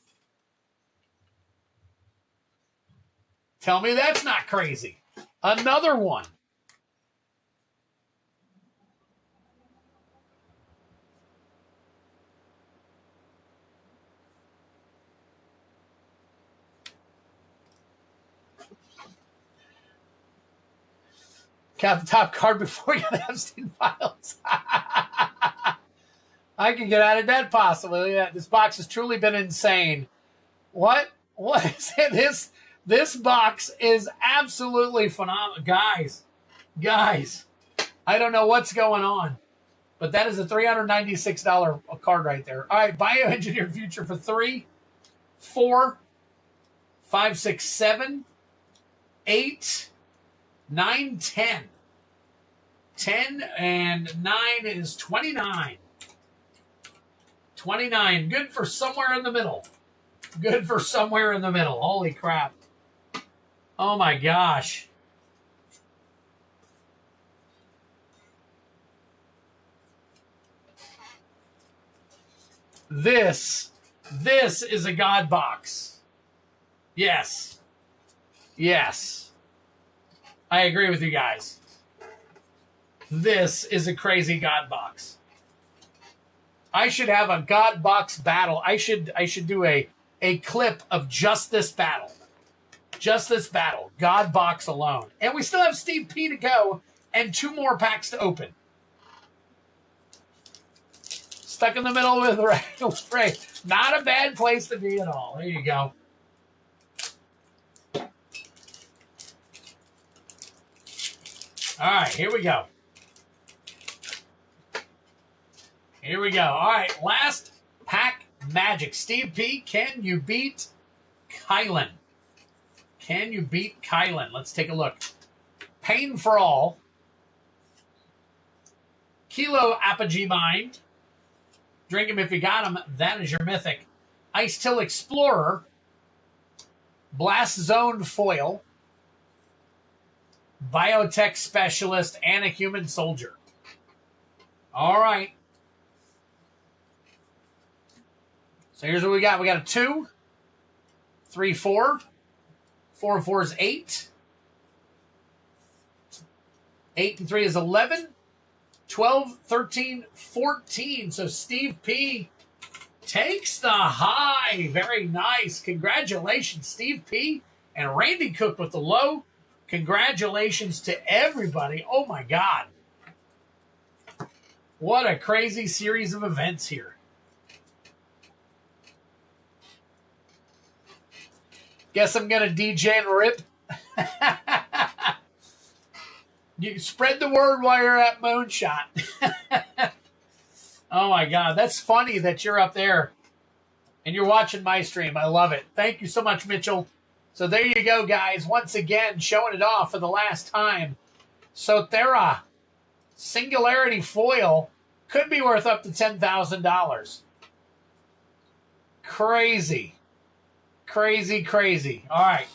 Tell me that's not crazy. Another one. Count the top card before you get Epstein files. I can get out of debt possibly. Yeah, this box has truly been insane. What is it? This box is absolutely phenomenal. Guys, I don't know what's going on, but that is a $396 card right there. All right, Bioengineered Future for 3, 4, 5, 6, 7, 8, 9, 10. 10 and 9 is 29. 29. Good for somewhere in the middle. Good for somewhere in the middle. Holy crap. Oh my gosh. This is a God box. Yes. Yes. I agree with you guys. This is a crazy God box. I should have a God box battle. I should do a clip of just this battle. Just this battle. God box alone. And we still have Steve P to go and 2 more packs to open. Stuck in the middle with Ray. Not a bad place to be at all. There you go. All right, here we go. Here we go. All right, last pack magic. Steve P, can you beat Kylan? Can you beat Kylan? Let's take a look. Pain for All. Kilo Apogee Mind. Drink him if you got him. That is your Mythic. Ice Till Explorer. Blast Zone Foil. Biotech Specialist and a Human Soldier. All right. So here's what we got. We got a 2, 3, 4. 4 and 4 is 8. 8 and 3 is 11. 12, 13, 14. So Steve P takes the high. Very nice. Congratulations, Steve P. And Randy Cook with the low. Congratulations to everybody. Oh, my God. What a crazy series of events here. Guess I'm going to DJ and rip. You spread the word while you're at Moonshot. Oh, my God. That's funny that you're up there and you're watching my stream. I love it. Thank you so much, Mitchell. So there you go, guys. Once again, showing it off for the last time. Sothera, Singularity Foil, could be worth up to $10,000. Crazy. Crazy, crazy. All right.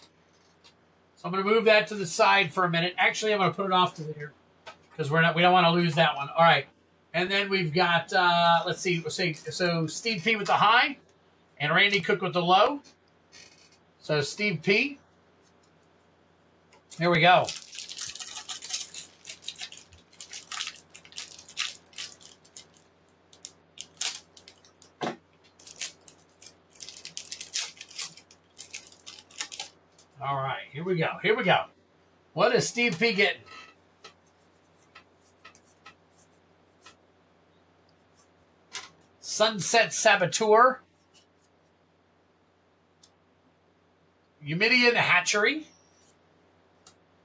So I'm going to move that to the side for a minute. Actually, I'm going to put it off to there because we don't want to lose that one. All right. And then we've got, let's see. So Steve P with the high and Randy Cook with the low. So Steve P. Here we go. All right, here we go. Here we go. What is Steve P getting? Sunset Saboteur. Humidian Hatchery.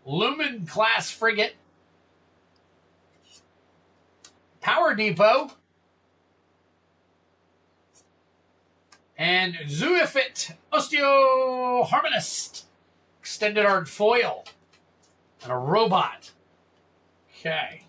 Lumen Class Frigate. Power Depot. And Zoofit Osteoharmonist. Extended Art Foil. And a robot. Okay.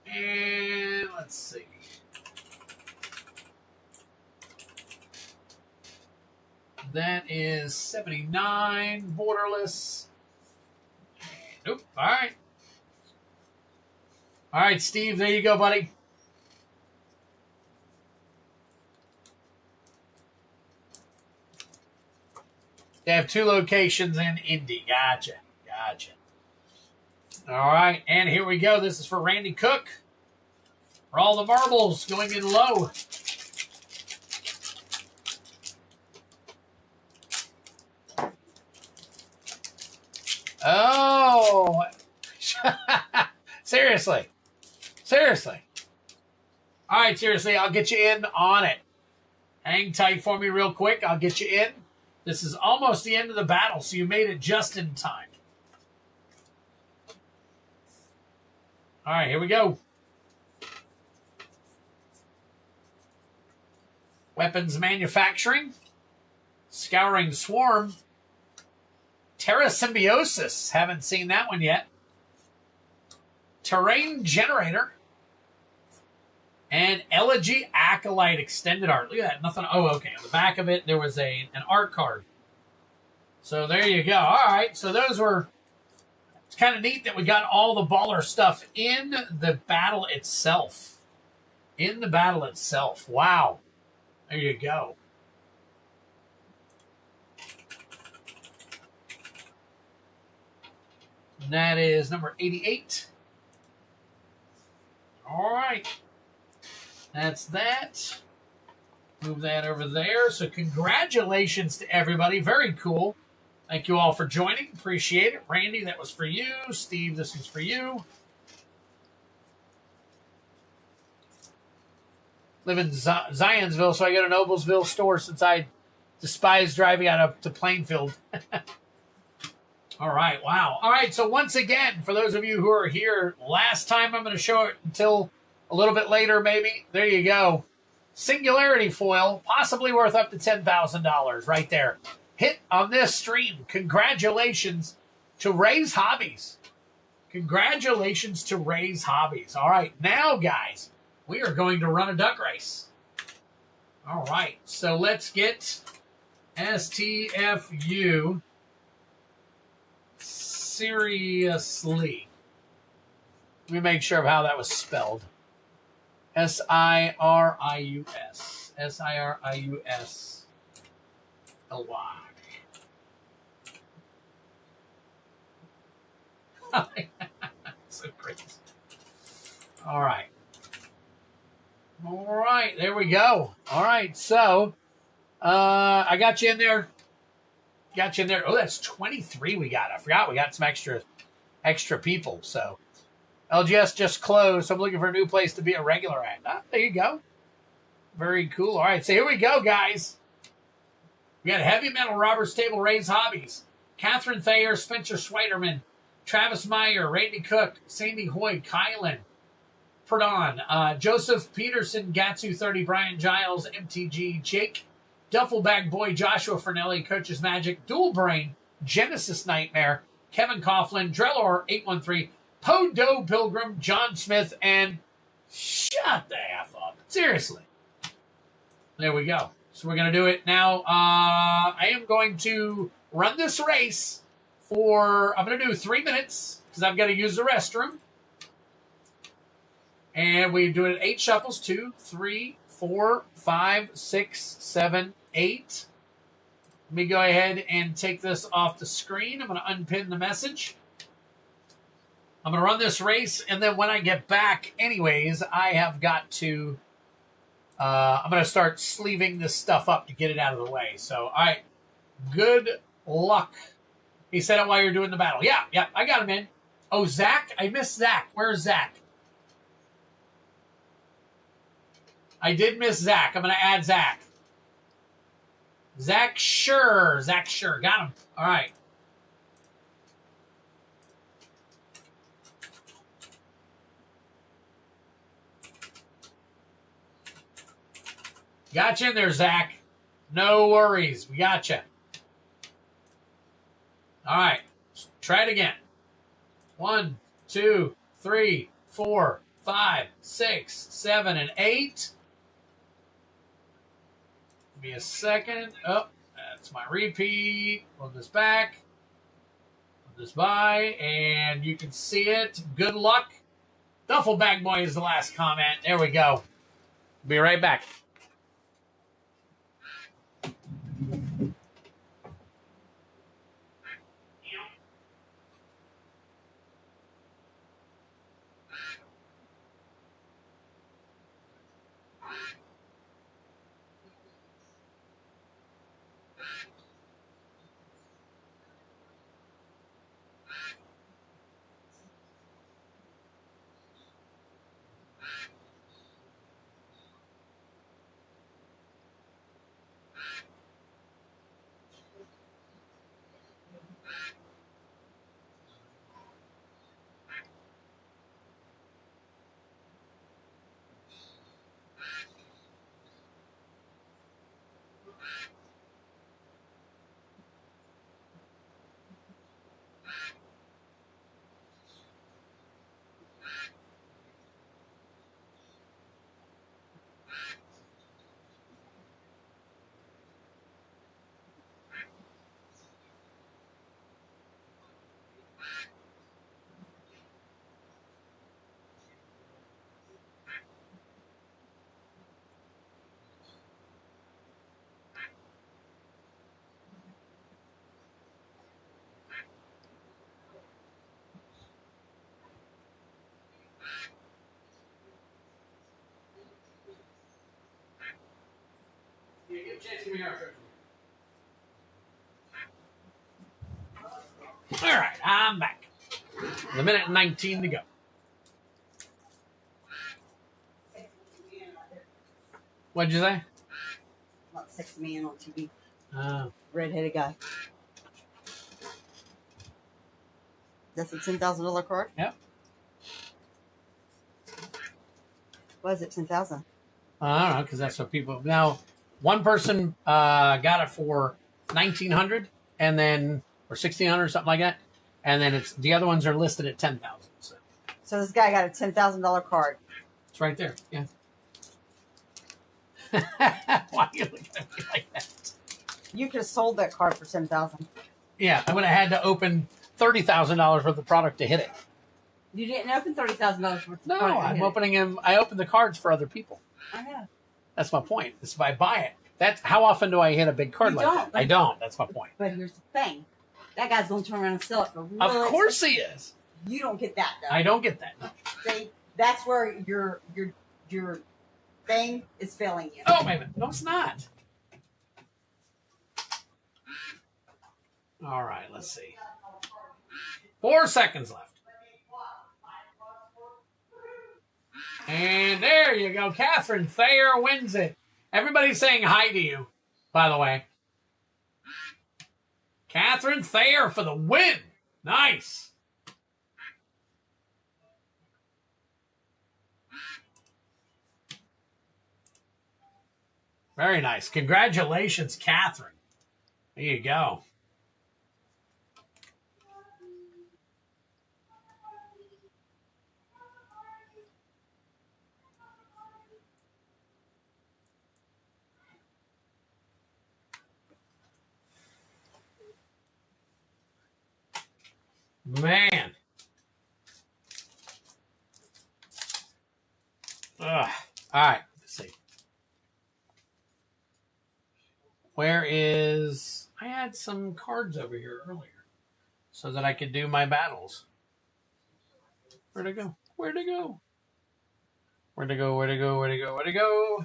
And let's see. That is 79 borderless. Nope. All right. All right, Steve. There you go, buddy. They have 2 locations in Indy. Gotcha. Gotcha. All right. And here we go. This is for Randy Cook. For all the marbles going in low. Oh. Seriously. Seriously. All right, seriously, I'll get you in on it. Hang tight for me real quick. I'll get you in. This is almost the end of the battle, so you made it just in time. All right, here we go. Weapons manufacturing. Scouring swarm. Terra symbiosis. Haven't seen that one yet. Terrain generator. And Elegy Acolyte extended art. Look at that. Nothing. Oh, okay. On the back of it, there was an art card. So there you go. All right. So those were. It's kind of neat that we got all the baller stuff in the battle itself. In the battle itself. Wow. There you go. And that is number 88. All right. That's that. Move that over there. So congratulations to everybody. Very cool. Thank you all for joining. Appreciate it. Randy, that was for you. Steve, this was for you. Live in Zionsville, so I go to Noblesville store since I despise driving out up to Plainfield. All right, wow. All right, so once again, for those of you who are here, last time I'm going to show it until a little bit later, maybe. There you go. Singularity foil, possibly worth up to $10,000 right there. Hit on this stream. Congratulations to Ray's Hobbies. Congratulations to Ray's Hobbies. All right, now, guys, we are going to run a duck race. All right, so let's get STFU seriously. Let me make sure of how that was spelled. S-I-R-I-U-S. S-I-R-I-U-S-L-Y. So crazy. All right. All right, there we go. All right, so I got you in there. Got you in there. Oh, that's 23 we got. I forgot we got some extra people. So LGS just closed, so I'm looking for a new place to be a regular at. Ah, there you go. Very cool. All right, so here we go, guys. We got Heavy Metal, Robert's Table, Ray's Hobbies, Catherine Thayer, Spencer Schweiderman, Travis Meyer, Randy Cook, Sandy Hoy, Kylan, Perdon, Joseph Peterson, Gatsu30, Brian Giles, MTG, Jake, Duffelbag Boy, Joshua Fernelli, Coach's Magic, Dual Brain, Genesis Nightmare, Kevin Coughlin, Drellor813, Podo Pilgrim, John Smith, and shut the F up. Seriously. There we go. So we're going to do it now. I am going to run this race for, I'm going to do 3 minutes because I've got to use the restroom. And we do it 8 shuffles. 2, 3, 4, 5, 6, 7, 8. Let me go ahead and take this off the screen. I'm going to unpin the message. I'm going to run this race, and then when I get back, anyways, I have got to, I'm going to start sleeving this stuff up to get it out of the way. So, all right, good luck. He said it while you're doing the battle. Yeah, I got him in. Oh, Zach? I missed Zach. Where's Zach? I did miss Zach. I'm going to add Zach. Zach Sure. Got him. All right. Got you in there, Zach. No worries. We got you. All right. Let's try it again. 1, 2, 3, 4, 5, 6, 7, and 8. Give me a second. Oh, that's my repeat. Move this back. Move this by, and you can see it. Good luck. Duffelbag Boy is the last comment. There we go. Be right back. All right, I'm back. The minute and 19 to go. What'd you say? About 6 man on TV. Oh. Redheaded guy. That's a $10,000 card? Yep. Why is it 10,000? I don't know, because that's what people now. One person got it for 1,900, and then or 1,600, something like that, and then it's the other ones are listed at 10,000. So this guy got a $10,000 card. It's right there. Yeah. Why are you looking at me like that? You could have sold that card for 10,000. Yeah, I would have had to open $30,000 worth of product to hit it. You didn't open $30,000 worth of No, product. I'm opening them. I open the cards for other people. I know. That's my point. It's if I buy it. That's how often do I hit a big card You like don't, that? I don't. That's my point. But here's the thing. That guy's going to turn around and sell it for real. Of course he is. You don't get that, though. I don't get that. No. See, that's where your thing is failing you. Oh, wait a minute. No, it's not. All right, let's see. 4 seconds left. And there you go. Catherine Thayer wins it. Everybody's saying hi to you, by the way. Catherine Thayer for the win. Nice. Very nice. Congratulations, Catherine. There you go. Man. Ugh. All right. Let's see. Where is... I had some cards over here earlier so that I could do my battles. Where'd it go? Where'd it go? Where'd it go? Where'd it go? Where'd it go? Where'd it go?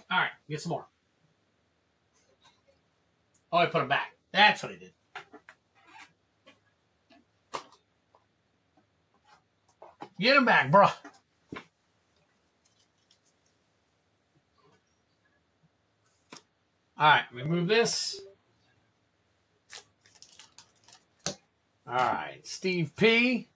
All right. Get some more. Oh, I put them back. That's what I did. Get them back, bro. All right, remove this. All right, Steve P.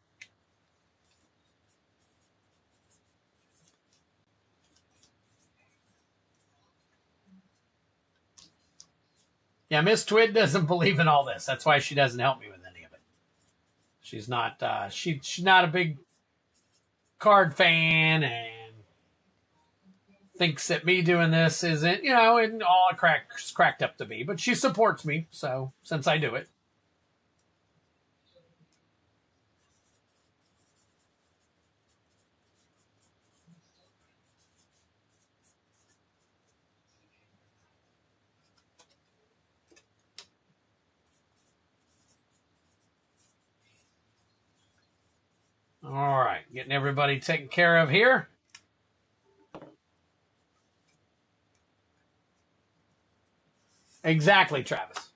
Yeah, Miss Twid doesn't believe in all this. That's why she doesn't help me with any of it. She's not. She's not a big card fan and thinks that me doing this isn't, and all it cracked up to be. But she supports me, so since I do it. All right, getting everybody taken care of here. Exactly, Travis.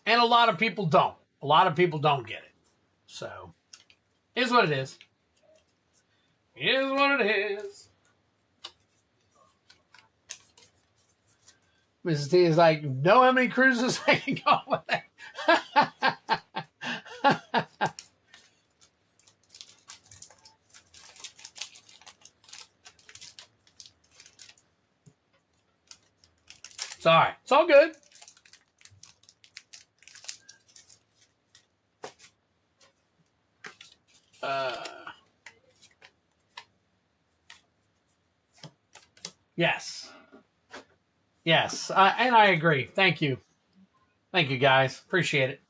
And a lot of people don't. A lot of people don't get it. So, it is what it is. It is what it is. Mrs. T is like, know how many cruises I can go with that? It's all right. It's all good. Yes. Yes, and I agree. Thank you. Thank you, guys. Appreciate it.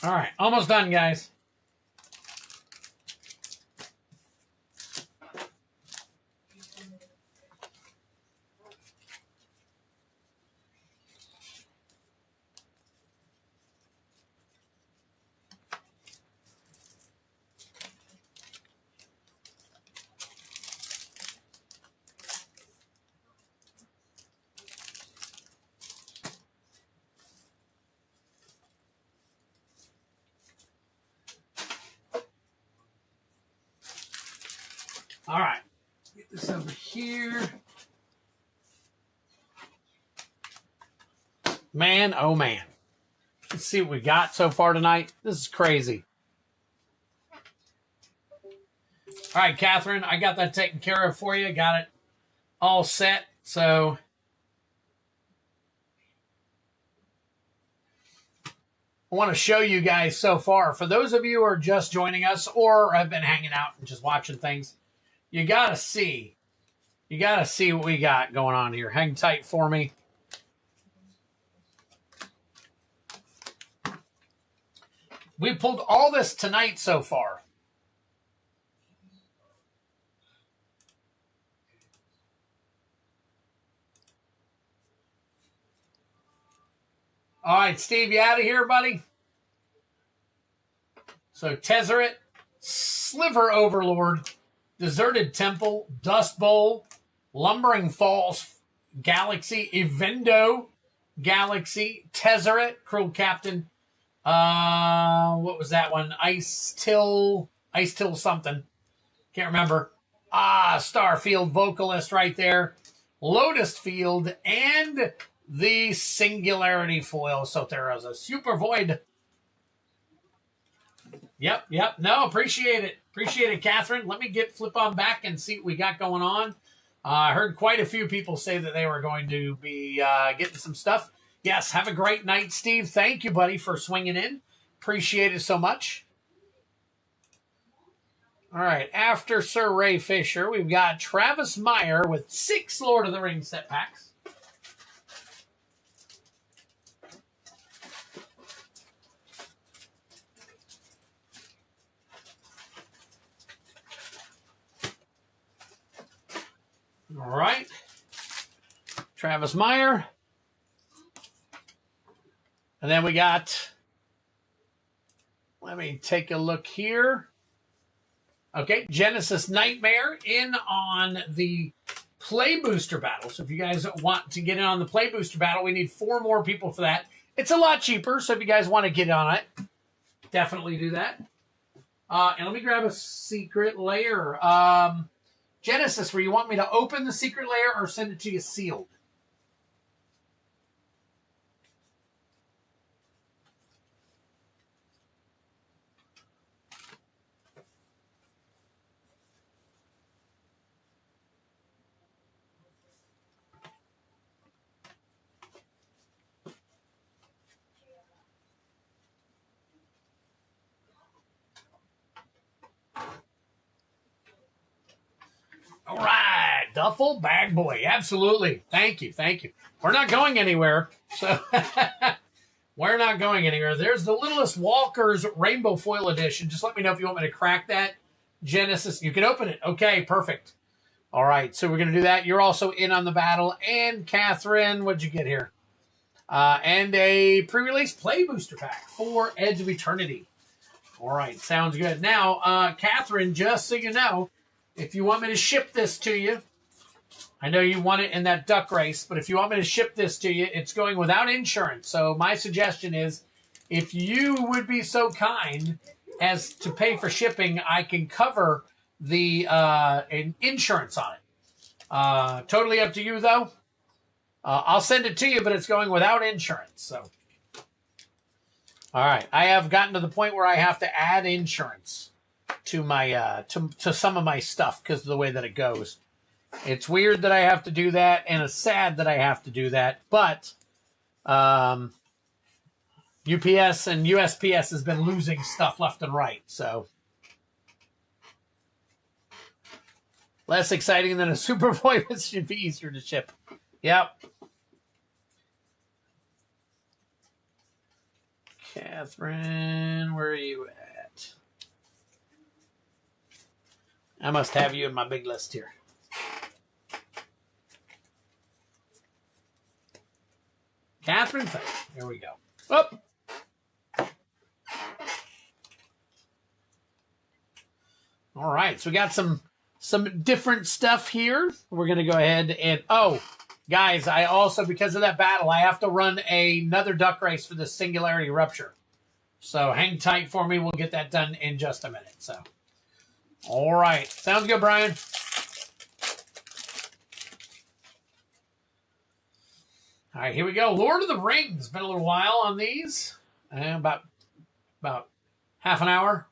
All right, almost done, guys. All right. Get this over here. Man, oh man. Let's see what we got so far tonight. This is crazy. All right, Catherine, I got that taken care of for you. Got it all set. So I want to show you guys so far. For those of you who are just joining us or have been hanging out and just watching things, you got to see. You got to see what we got going on here. Hang tight for me. We pulled all this tonight so far. All right, Steve, you out of here, buddy? So, Tezzeret, Sliver Overlord, Deserted Temple, Dust Bowl, Lumbering Falls, Galaxy, Evendo, Galaxy, Tezzeret, Cruel Captain, what was that one? Ice Till something. Can't remember. Starfield Vocalist right there. Lotus Field, and the Singularity Foil. So there is a Super Void. Yep. No, appreciate it. Appreciate it, Catherine. Let me flip on back and see what we got going on. I heard quite a few people say that they were going to be getting some stuff. Yes, have a great night, Steve. Thank you, buddy, for swinging in. Appreciate it so much. All right, after Sir Ray Fisher, we've got Travis Meyer with 6 Lord of the Rings set packs. All right, Travis Meyer. And then we got, let me take a look here. Okay, Genesis Nightmare in on the Play Booster Battle. So if you guys want to get in on the Play Booster Battle, we need 4 more people for that. It's a lot cheaper, so if you guys want to get on it, definitely do that. And let me grab a secret layer. Genesis, where you want me to open the secret layer or send it to you sealed? All right, Duffel Bag Boy. Absolutely. Thank you. We're not going anywhere. So we're not going anywhere. There's the Littlest Walker's Rainbow Foil Edition. Just let me know if you want me to crack that. Genesis, you can open it. Okay, perfect. All right, so we're going to do that. You're also in on the battle. And Catherine, what'd you get here? And a pre-release Play Booster Pack for Edge of Eternity. All right, sounds good. Now, Catherine, just so you know, if you want me to ship this to you, I know you want it in that duck race, but if you want me to ship this to you, it's going without insurance. So my suggestion is, if you would be so kind as to pay for shipping, I can cover the insurance on it. Totally up to you, though. I'll send it to you, but it's going without insurance. So, all right, I have gotten to the point where I have to add insurance to my to some of my stuff because of the way that it goes. It's weird that I have to do that, and it's sad that I have to do that. But UPS and USPS has been losing stuff left and right, so less exciting than a Super Boy, which should be easier to ship. Yep. Catherine, where are you at? I must have you in my big list here. Catherine, there we go. Up. All right, so we got some different stuff here. We're going to go ahead and, guys, I also, because of that battle, I have to run another duck race for the Singularity Rupture. So hang tight for me. We'll get that done in just a minute. So All right. Sounds good, Brian. All right, here we go. Lord of the Rings. Been a little while on these. About half an hour.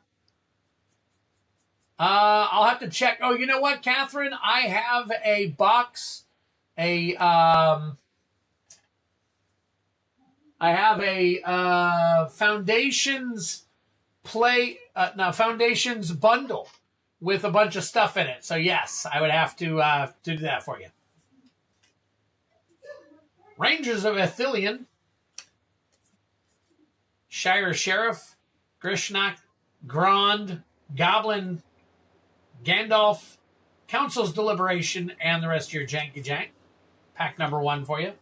I'll have to check. Oh, you know what, Catherine? I have a box. I have a Foundations Foundations bundle with a bunch of stuff in it. So yes, I would have to do that for you. Rangers of Ithilien, Shire Sheriff, Grishnak, Grond, Goblin, Gandalf, Council's Deliberation, and the rest of your janky jank. Pack number 1 for you.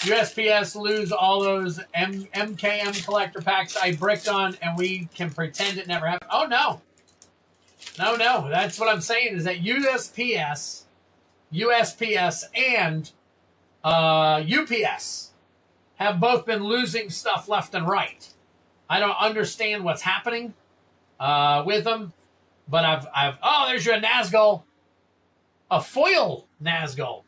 USPS lose all those MKM collector packs I bricked on, and we can pretend it never happened. Oh, no. No. That's what I'm saying is that USPS, and UPS have both been losing stuff left and right. I don't understand what's happening with them, but I've there's your Nazgul, a foil Nazgul.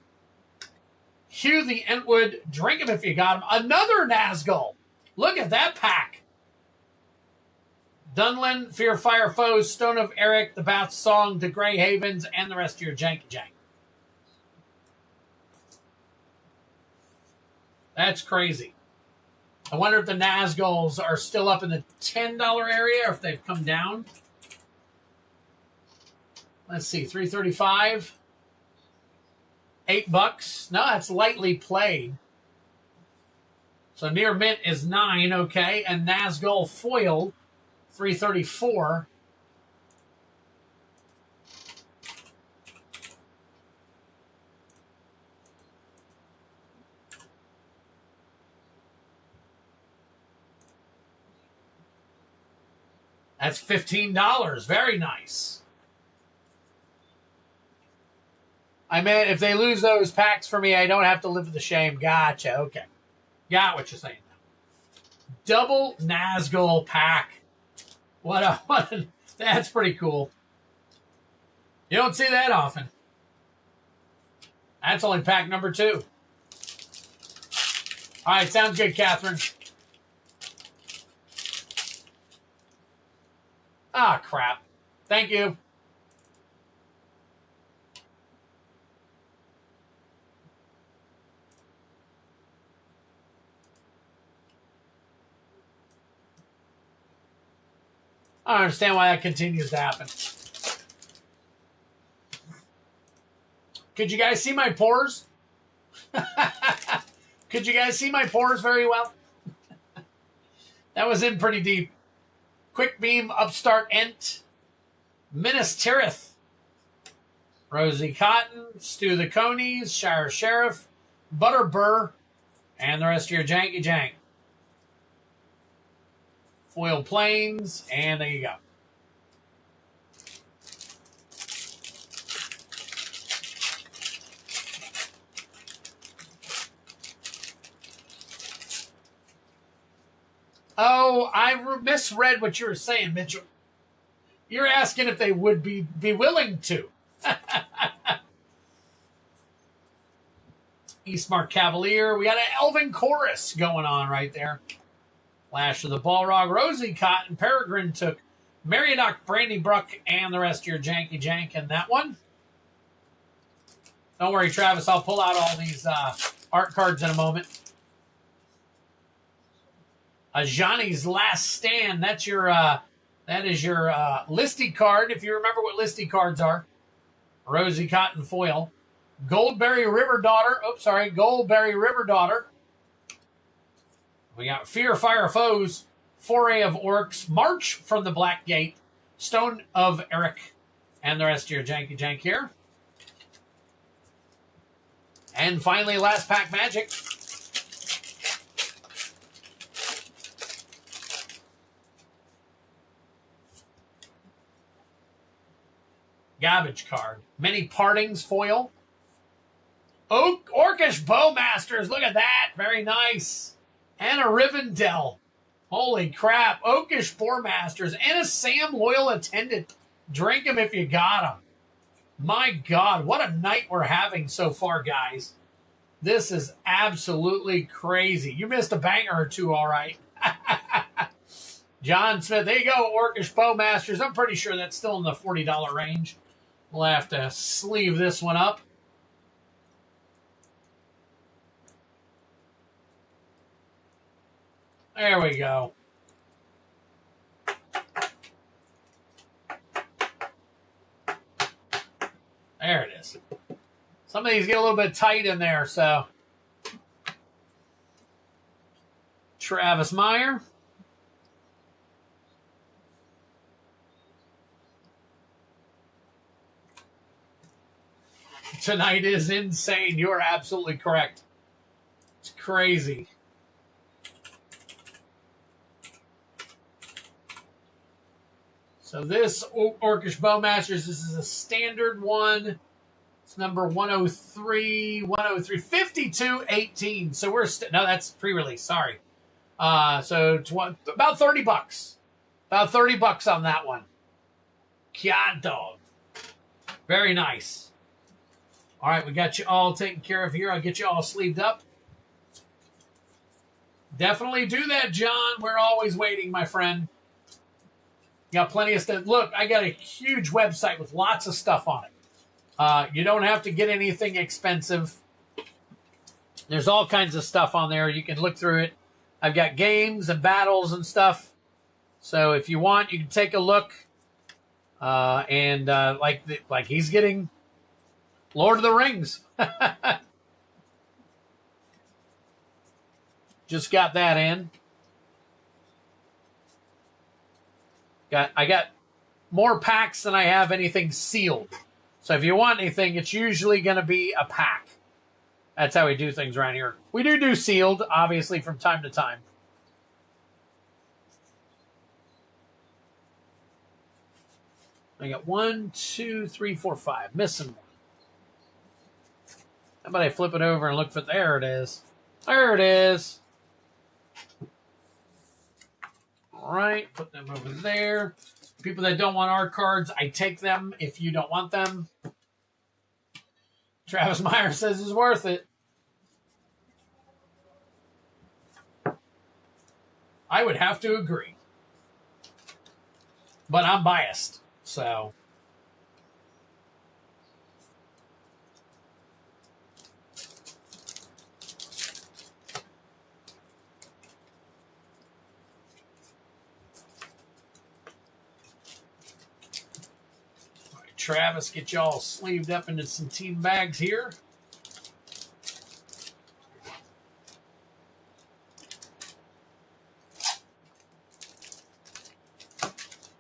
Hugh the Entwood, drink him if you got him. Another Nazgul. Look at that pack. Dunlin, Fear Fire Foes, Stone of Eric, the Bath Song, the Grey Havens, and the rest of your janky jank. That's crazy. I wonder if the Nazguls are still up in the $10 area or if they've come down. Let's see, $3.35. $8. No, that's lightly played. So near mint is $9, okay, and Nazgul foil, $3.34. That's $15. Very nice. I meant if they lose those packs for me, I don't have to live with the shame. Gotcha. Okay. Got what you're saying now. Double Nazgul pack. That's pretty cool. You don't see that often. That's only pack number 2. All right, sounds good, Catherine. Ah, crap. Thank you. I don't understand why that continues to happen. Could you guys see my pores? Could you guys see my pores very well? That was in pretty deep. Quick Beam, Upstart Ent, Minas Tirith, Rosie Cotton, Stu the Conies, Shire Sheriff, Butter Burr, and the rest of your janky jank. Foil Plains, and there you go. Oh, I misread what you were saying, Mitchell. You're asking if they would be willing to. Eastmark Cavalier. We got an Elven Chorus going on right there. Flash of the Balrog, Rosie Cotton, Peregrine took Meriadoc, Brandybrook, and the rest of your janky jank in that one. Don't worry, Travis. I'll pull out all these art cards in a moment. Johnny's Last Stand. That is your listy card, if you remember what listy cards are. Rosie Cotton foil. Goldberry River Daughter. Goldberry River Daughter. We got Fear Fire Foes, Foray of Orcs, March from the Black Gate, Stone of Eric, and the rest of your janky jank here. And finally, last pack magic. Garbage card. Many Partings foil. Orcish Bowmasters. Look at that. Very nice. And a Rivendell. Holy crap. Oakish Boarmasters and a Sam Loyal Attendant. Drink them if you got them. My God, what a night we're having so far, guys. This is absolutely crazy. You missed a banger or two, all right. John Smith, there you go, Orcish Bowmasters. I'm pretty sure that's still in the $40 range. We'll have to sleeve this one up. There we go. There it is. Some of these get a little bit tight in there, so. Travis Meyer. Tonight is insane. You're absolutely correct. It's crazy. So this Orcish Bowmasters, this is a standard one. It's number 103, 5218. So we're no, that's pre-release. Sorry. So about $30. About $30 on that one. Cat dog. Very nice. All right, we got you all taken care of here. I'll get you all sleeved up. Definitely do that, John. We're always waiting, my friend. Got plenty of stuff. Look, I got a huge website with lots of stuff on it. You don't have to get anything expensive. There's all kinds of stuff on there. You can look through it. I've got games and battles and stuff. So if you want, you can take a look. Like he's getting Lord of the Rings. Just got that in. I got more packs than I have anything sealed. So if you want anything, it's usually going to be a pack. That's how we do things around here. We do sealed, obviously, from time to time. I got 1, 2, 3, 4, 5. Missing one. How about I flip it over and look for... There it is. There it is. All right, put them over there. People that don't want our cards, I take them if you don't want them. Travis Meyer says it's worth it. I would have to agree. But I'm biased, so... Travis, get y'all sleeved up into some team bags here.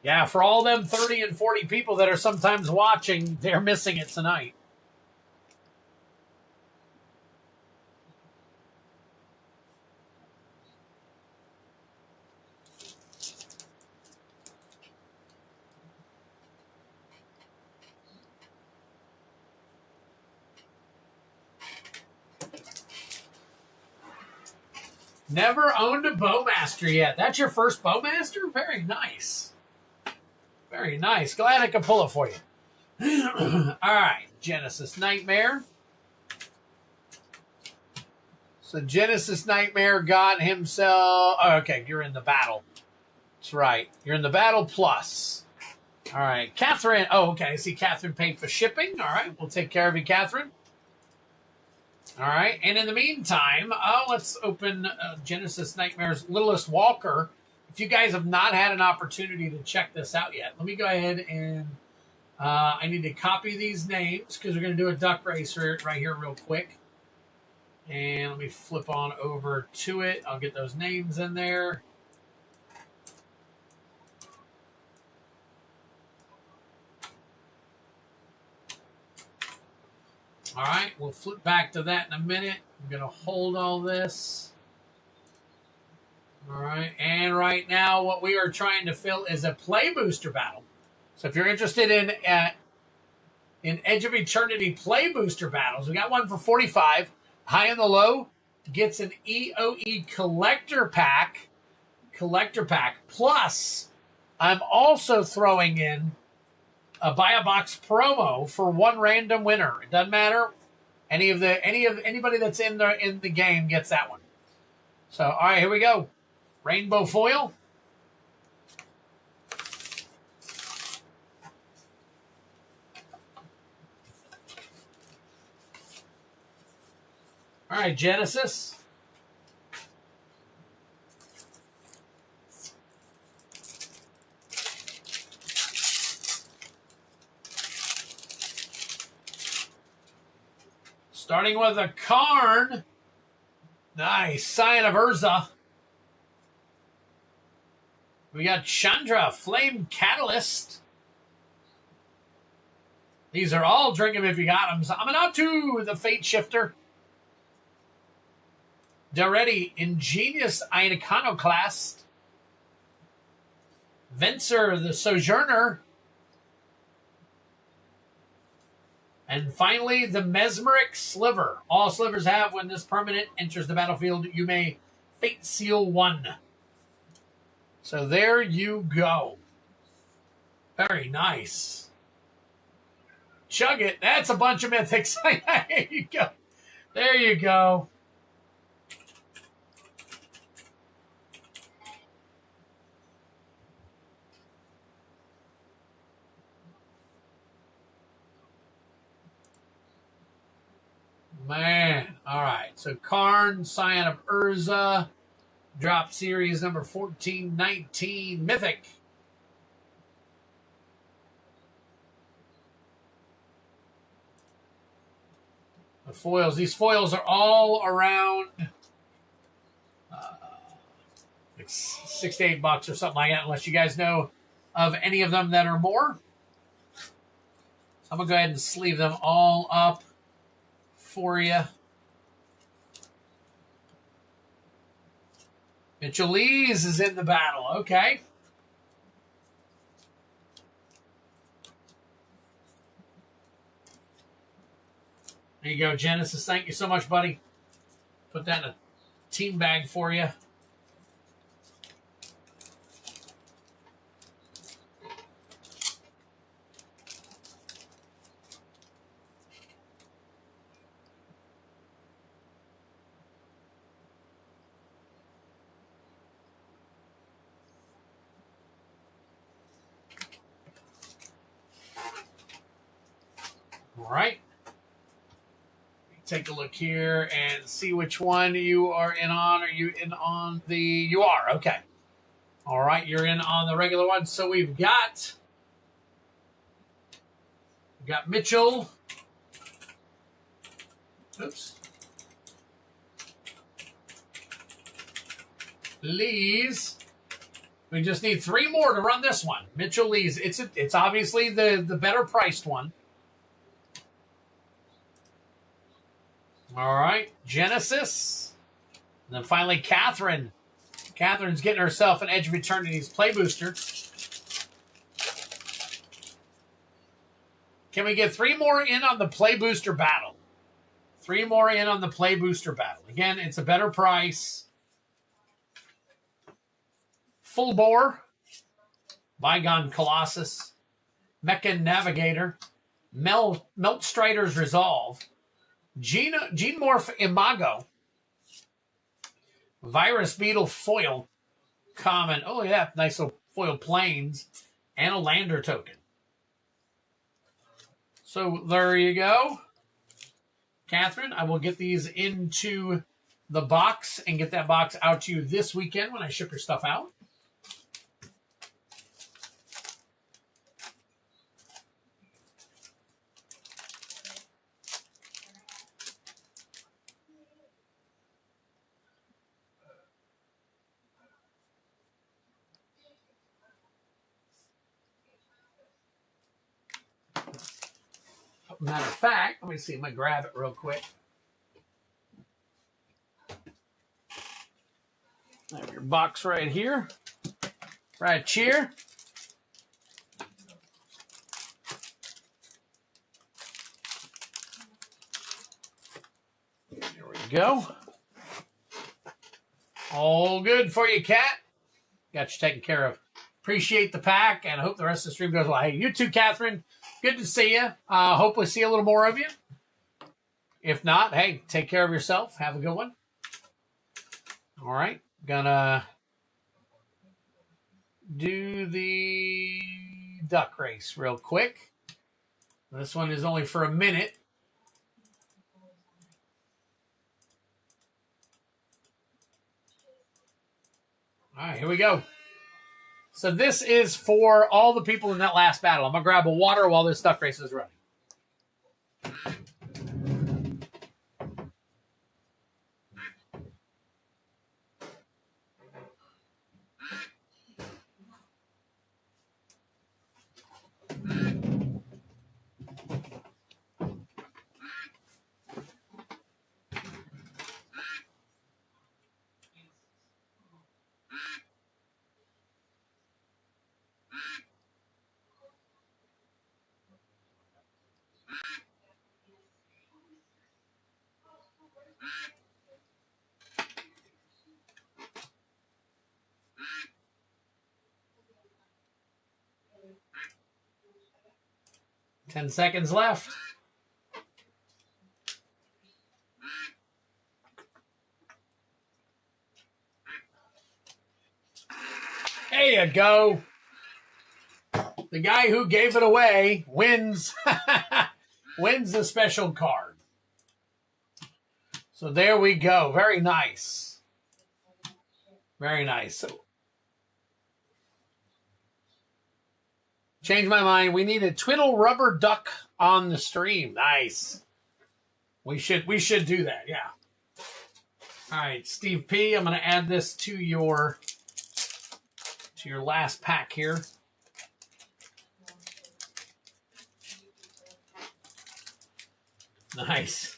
Yeah, for all them 30 and 40 people that are sometimes watching, they're missing it tonight. Never owned a Bowmaster yet. That's your first Bowmaster? Very nice. Very nice. Glad I could pull it for you. All right. Genesis Nightmare. So Genesis Nightmare got himself... Oh, okay, you're in the battle. That's right. You're in the battle plus. All right. Catherine. Oh, okay. I see Catherine paid for shipping. All right. We'll take care of you, Catherine. All right, and in the meantime, let's open Genesis Nightmare's Littlest Walker. If you guys have not had an opportunity to check this out yet, let me go ahead and I need to copy these names because we're going to do a duck race right here real quick. And let me flip on over to it. I'll get those names in there. All right, we'll flip back to that in a minute. I'm going to hold all this. All right, and right now what we are trying to fill is a play booster battle. So if you're interested in Edge of Eternity play booster battles, we got one for 45, high and the low. gets an EoE collector pack. Plus, I'm also throwing in a buy a box promo for one random winner. It doesn't matter. Anybody that's in the game gets that one. So, all right, here we go. Rainbow foil. All right, Genesis. Starting with a Karn. Nice. Scion of Urza. We got Chandra, Flame Catalyst. These are all drink 'em if you got them. Amanatu, the Fate Shifter. Daretti, Ingenious Iconoclast. Venser, the Sojourner. And finally, the Mesmeric Sliver. All slivers have, when this permanent enters the battlefield, you may Fate Seal 1. So there you go. Very nice. Chug it. That's a bunch of mythics. There you go. There you go. Man. All right. So Karn, Scion of Urza, drop series number 1419, Mythic. The foils. These foils are all around like $6 to $8 or something like that, unless you guys know of any of them that are more. So I'm going to go ahead and sleeve them all up for you. Mitchell Lees is in the battle. Okay. There you go, Genesis. Thank you so much, buddy. Put that in a team bag for you. All right. Take a look here and see which one you are in on. Are you in on the... You are. Okay. All right. You're in on the regular one. So we've got Mitchell. Oops. Lees. We just need 3 more to run this one. Mitchell Lees. It's obviously the better priced one. All right, Genesis. And then finally, Catherine. Catherine's getting herself an Edge of Eternity's play booster. Can we get 3 more in on the play booster battle? 3 more in on the play booster battle. Again, it's a better price. Full Bore. Bygone Colossus. Mecha Navigator. Melt Strider's Resolve. Gene Morph Imago. Virus Beetle Foil. Common. Oh, yeah. Nice little foil planes. And a Lander token. So there you go. Catherine, I will get these into the box and get that box out to you this weekend when I ship your stuff out. Matter of fact, let me see. I'm going to grab it real quick. I have your box right here. Right here. There we go. All good for you, Kat. Got you taken care of. Appreciate the pack, and hope the rest of the stream goes well. Hey, you too, Catherine. Good to see you. Hope we see a little more of you. If not, hey, take care of yourself. Have a good one. All right. Gonna do the duck race real quick. This one is only for a minute. All right, here we go. So this is for all the people in that last battle. I'm going to grab a water while this duck race is running. 10 seconds left. There you go. The guy who gave it away wins wins the special card. So there we go. Very nice. Very nice. So, change my mind. We need a twiddle rubber duck on the stream. Nice. We should do that. Yeah. All right, Steve P. I'm going to add this to your last pack here. Nice.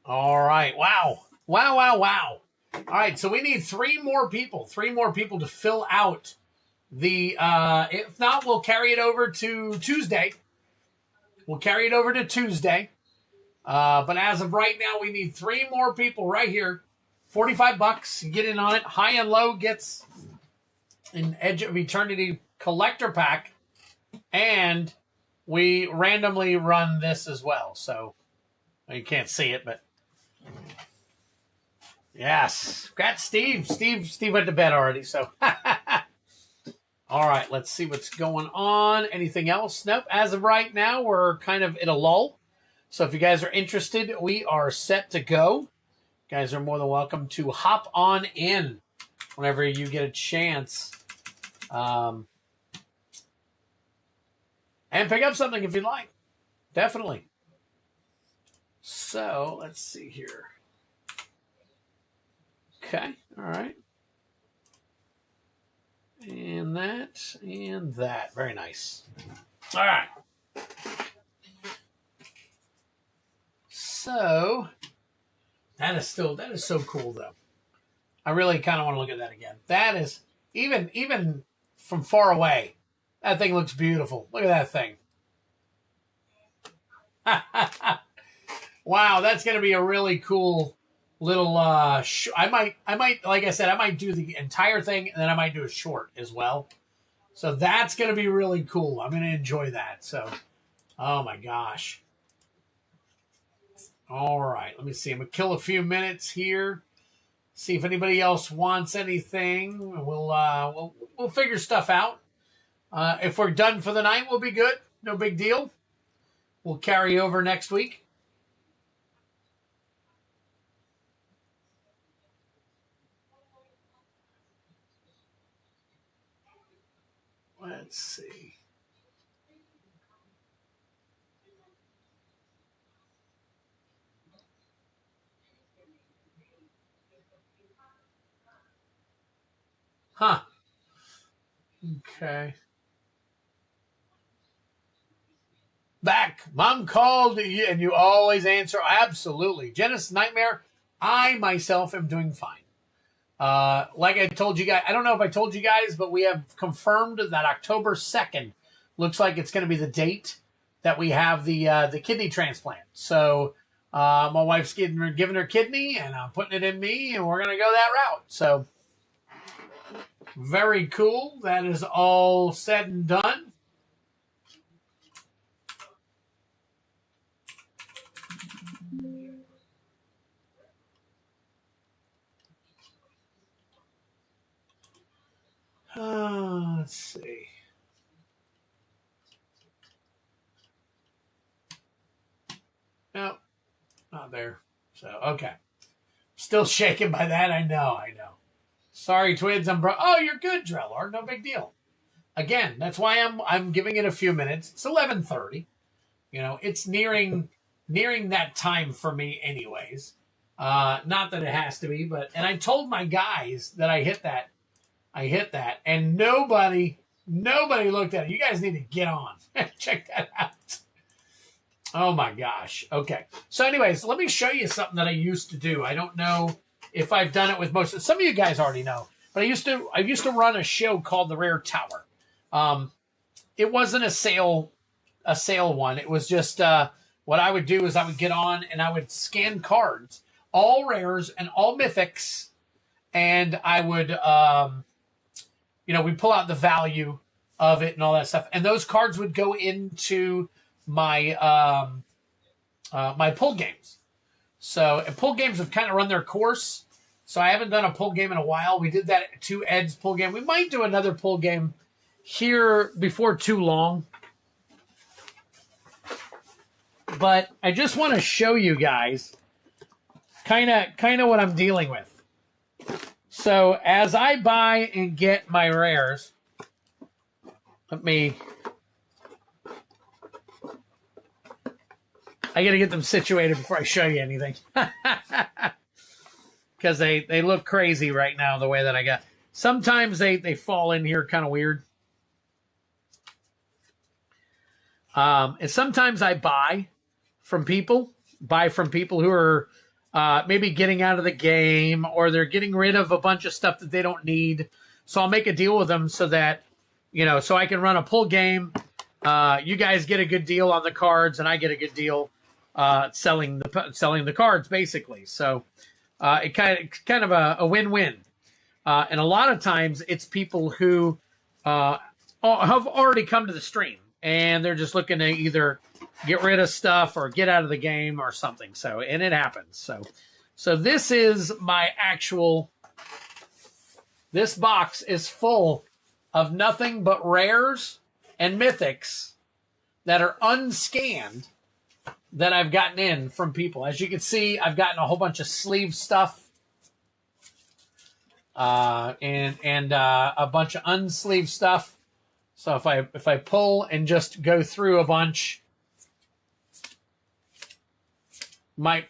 All right. Wow. Wow, wow, wow. All right, so we need three more people to fill out the, if not, we'll carry it over to Tuesday. But as of right now, we need three more people right here. $45, get in on it. High and low gets an Edge of Eternity collector pack, and we randomly run this as well. So you can't see it, but yes, got Steve. Steve went to bed already. So all right, let's see what's going on. Anything else? Nope. As of right now, we're kind of in a lull. So if you guys are interested, we are set to go. You guys are more than welcome to hop on in whenever you get a chance. And pick up something if you'd like. Definitely. So, let's see here. Okay, all right. And that. Very nice. All right. So, that is so cool, though. I really kind of want to look at that again. That is, even from far away, that thing looks beautiful. Look at that thing. Wow, that's going to be a really cool little, I might, like I said, I might do the entire thing, and then I might do a short as well. So that's going to be really cool. I'm going to enjoy that. So, oh my gosh. All right, let me see. I'm going to kill a few minutes here. See if anybody else wants anything. We'll figure stuff out. If we're done for the night, we'll be good. No big deal. We'll carry over next week. Let's see. Huh. Okay. Back. Mom called and you always answer. Absolutely. Genesis Nightmare, I myself am doing fine. Like I told you guys, I don't know if I told you guys, but we have confirmed that October 2nd looks like it's going to be the date that we have the kidney transplant. So My wife's giving her kidney, and I'm putting it in me, and we're going to go that route. So, very cool. That is all said and done. Let's see. No, not there. So, okay. Still shaken by that. I know. Sorry, Twids. Oh, you're good, Drellard. No big deal. Again, that's why I'm giving it a few minutes. It's 11:30. You know, it's nearing that time for me, anyways. Not that it has to be, and I told my guys that I hit that, and nobody looked at it. You guys need to get on. Check that out. Oh my gosh. Okay. So anyways, let me show you something that I used to do. I don't know if I've done it with some of you guys already know, but I used to run a show called The Rare Tower. It wasn't a sale one. It was just, what I would do is I would get on and I would scan cards, all rares and all mythics. And I would, we'd pull out the value of it and all that stuff. And those cards would go into my my pull games. So pull games have kind of run their course. So I haven't done a pull game in a while. We did that to Ed's pull game. We might do another pull game here before too long. But I just want to show you guys kind of what I'm dealing with. So as I buy and get my rares, I got to get them situated before I show you anything. Because they look crazy right now the way that I got. Sometimes they fall in here kind of weird. And sometimes I buy from people who are maybe getting out of the game, or they're getting rid of a bunch of stuff that they don't need. So I'll make a deal with them so that, so I can run a pull game. You guys get a good deal on the cards, and I get a good deal selling the cards, basically. So it kind of a win-win. And a lot of times it's people who have already come to the stream, and they're just looking to either get rid of stuff or get out of the game or something. So, and it happens. So this is my actual, this box is full of nothing but rares and mythics that are unscanned that I've gotten in from people. As you can see, I've gotten a whole bunch of sleeve stuff and a bunch of unsleeved stuff. So if I pull and just go through a bunch, might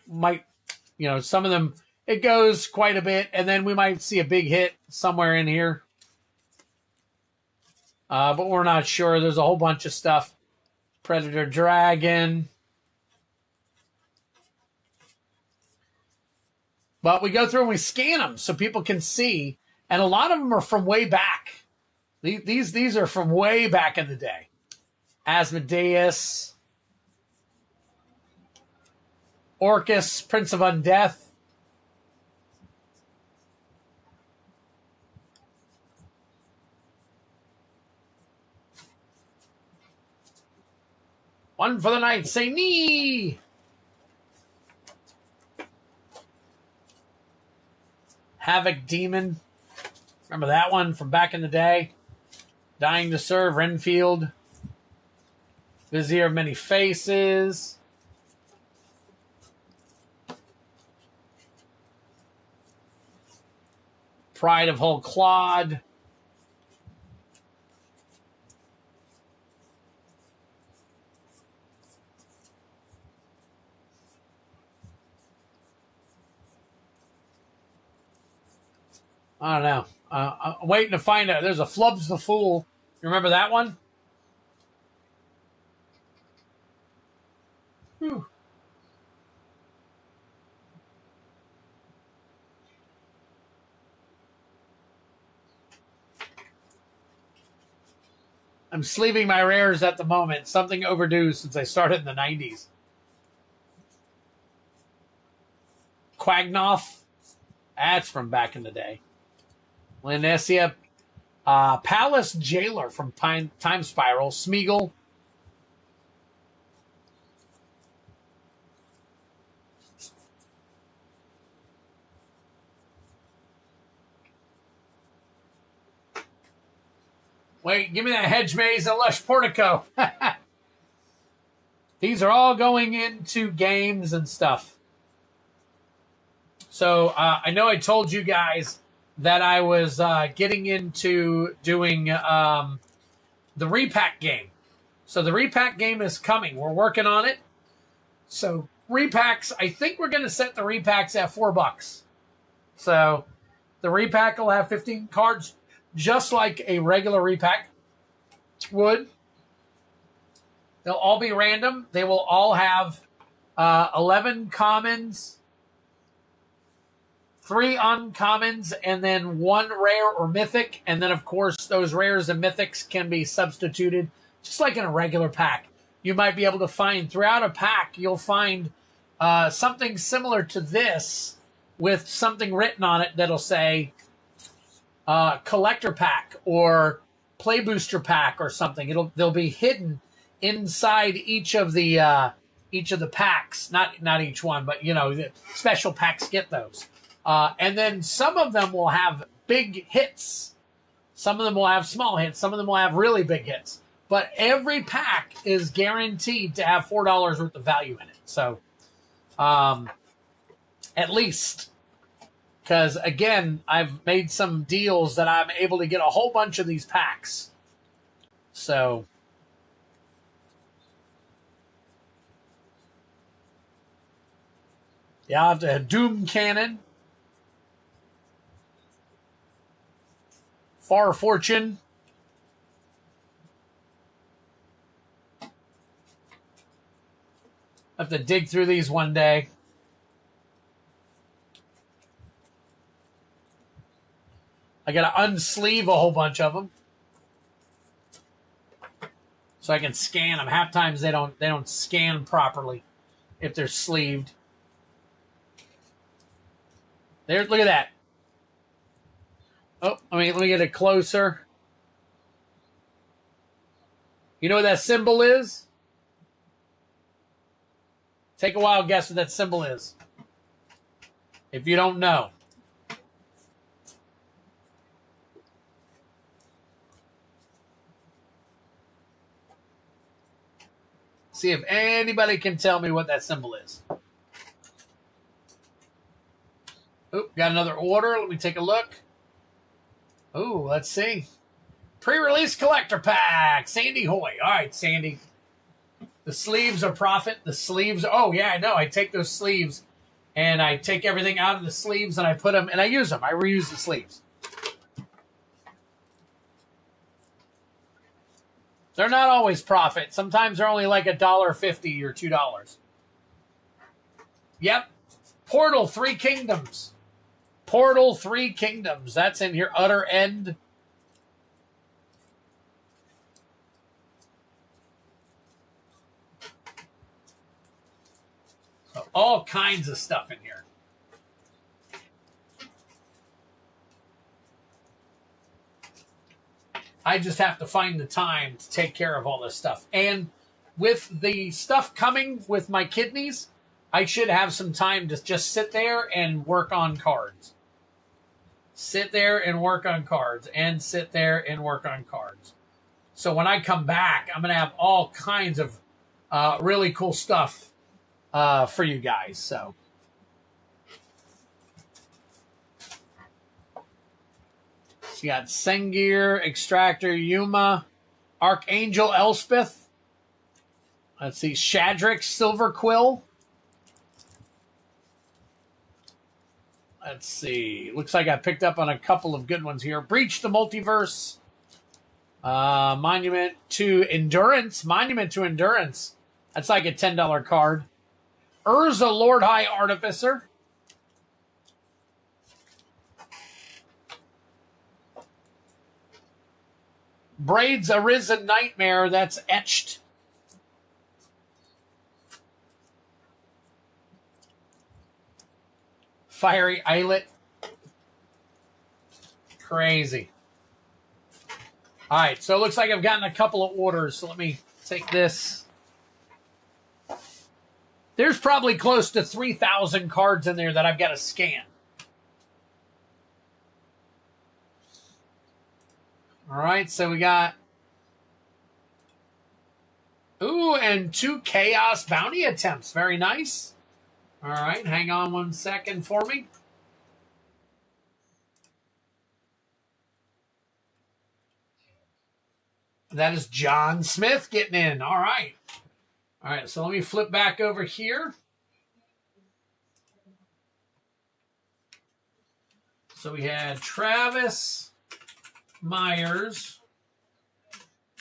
some of them, it goes quite a bit, and then we might see a big hit somewhere in here. But we're not sure. There's a whole bunch of stuff. Predator Dragon. But we go through and we scan them so people can see. And a lot of them are from way back. These are from way back in the day. Asmodeus. Orcus, Prince of Undeath. One for the night, say knee. Havoc Demon. Remember that one from back in the day? Dying to Serve, Renfield. Vizier of Many Faces. Pride of Whole Clod. I don't know. I'm waiting to find out. There's a Flubs the Fool. You remember that one? Whew. I'm sleeving my rares at the moment. Something overdue since I started in the 90s. Quagnoth. That's from back in the day. Linesia. Palace Jailer from Time Spiral. Smeagol. Wait, give me that Hedge Maze and Lush Portico. These are all going into games and stuff. So I know I told you guys that I was getting into doing the repack game. So the repack game is coming. We're working on it. So repacks, I think we're going to set the repacks at $4. So the repack will have 15 cards, just like a regular repack would. They'll all be random. They will all have 11 commons, 3 uncommons, and then 1 rare or mythic. And then, of course, those rares and mythics can be substituted just like in a regular pack. You might be able to find throughout a pack, you'll find something similar to this with something written on it that'll say collector pack or play booster pack or something. They'll be hidden inside each of the packs, not each one, but the special packs get those. And then some of them will have big hits. Some of them will have small hits. Some of them will have really big hits. But every pack is guaranteed to have $4 worth of value in it. So, at least, because again, I've made some deals that I'm able to get a whole bunch of these packs. So, yeah, I have to have Doom Cannon, Far Fortune, I have to dig through these one day. I got to unsleeve a whole bunch of them so I can scan them. Half times they don't scan properly if they're sleeved. There, look at that. Oh, let me get it closer. You know what that symbol is? Take a wild guess what that symbol is. If you don't know. See if anybody can tell me what that symbol is. Oh, got another order. Let me take a look. Oh, let's see. Pre-release collector pack. Sandy Hoy. All right, Sandy. The sleeves are profit. The sleeves. Oh, yeah, I know. I take those sleeves and I take everything out of the sleeves and I put them and I use them. I reuse the sleeves. They're not always profit. Sometimes they're only like $1.50 or $2. Yep. Portal 3 Kingdoms. Portal 3 Kingdoms. That's in here. Utter End. So all kinds of stuff in here. I just have to find the time to take care of all this stuff. And with the stuff coming with my kidneys, I should have some time to just sit there and work on cards. Sit there and work on cards. And sit there and work on cards. So when I come back, I'm going to have all kinds of really cool stuff for you guys. So. So you got Sengir, Extractor, Yuma, Archangel Elspeth. Let's see, Shadrick, Silver Quill. Let's see. Looks like I picked up on a couple of good ones here. Breach the Multiverse. Monument to Endurance. Monument to Endurance. That's like a $10 card. Urza, Lord High Artificer. Braids Arisen Nightmare, that's etched. Fiery Islet. Crazy. All right, so it looks like I've gotten a couple of orders. So let me take this. There's probably close to 3,000 cards in there that I've got to scan. All right, so we got... Ooh, and 2 Chaos Bounty attempts. Very nice. All right, hang on 1 second for me. That is John Smith getting in. All right. All right, so let me flip back over here. So we had Travis Myers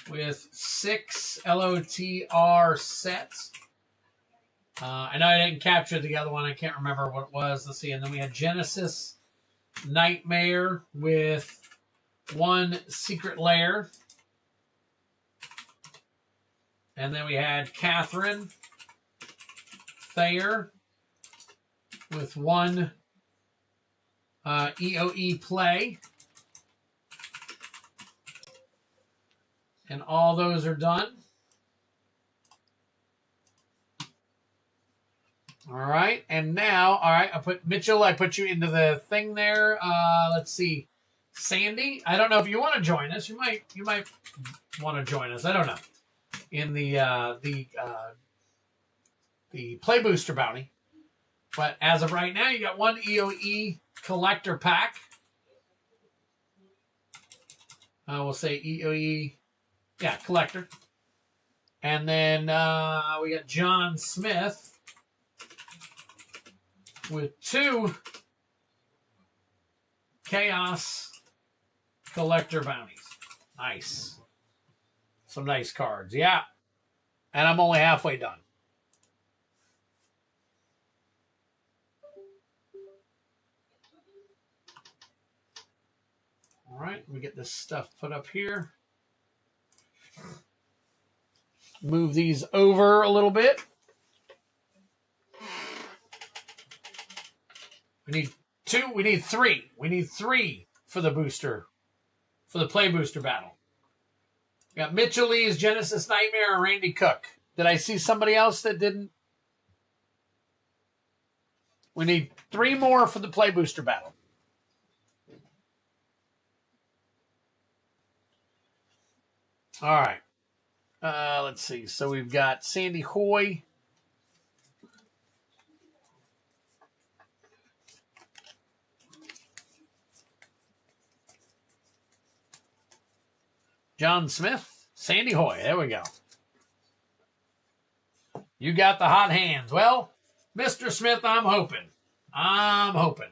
with 6 LOTR sets. I know I didn't capture the other one. I can't remember what it was. Let's see. And then we had Genesis Nightmare with 1 Secret Lair. And then we had Catherine Thayer with 1 EoE play. And all those are done. All right. And now, all right, I put you into the thing there. Let's see. Sandy, I don't know if you want to join us. You might want to join us. I don't know. In the Play Booster Bounty. But as of right now, you got 1 EoE collector pack. We'll say EoE, yeah, collector. And then we got John Smith with 2 Chaos collector bounties. Nice. Some nice cards, yeah. And I'm only halfway done. All right, we get this stuff put up here. Move these over a little bit. We need 2, we need 3. We need 3 for the booster, for the Play Booster battle. We got Mitchell Lee's Genesis Nightmare and Randy Cook. Did I see somebody else that didn't? We need 3 more for the Play Booster battle. All right. Let's see. So we've got Sandy Hoy. John Smith, Sandy Hoy. There we go. You got the hot hands. Well, Mr. Smith, I'm hoping.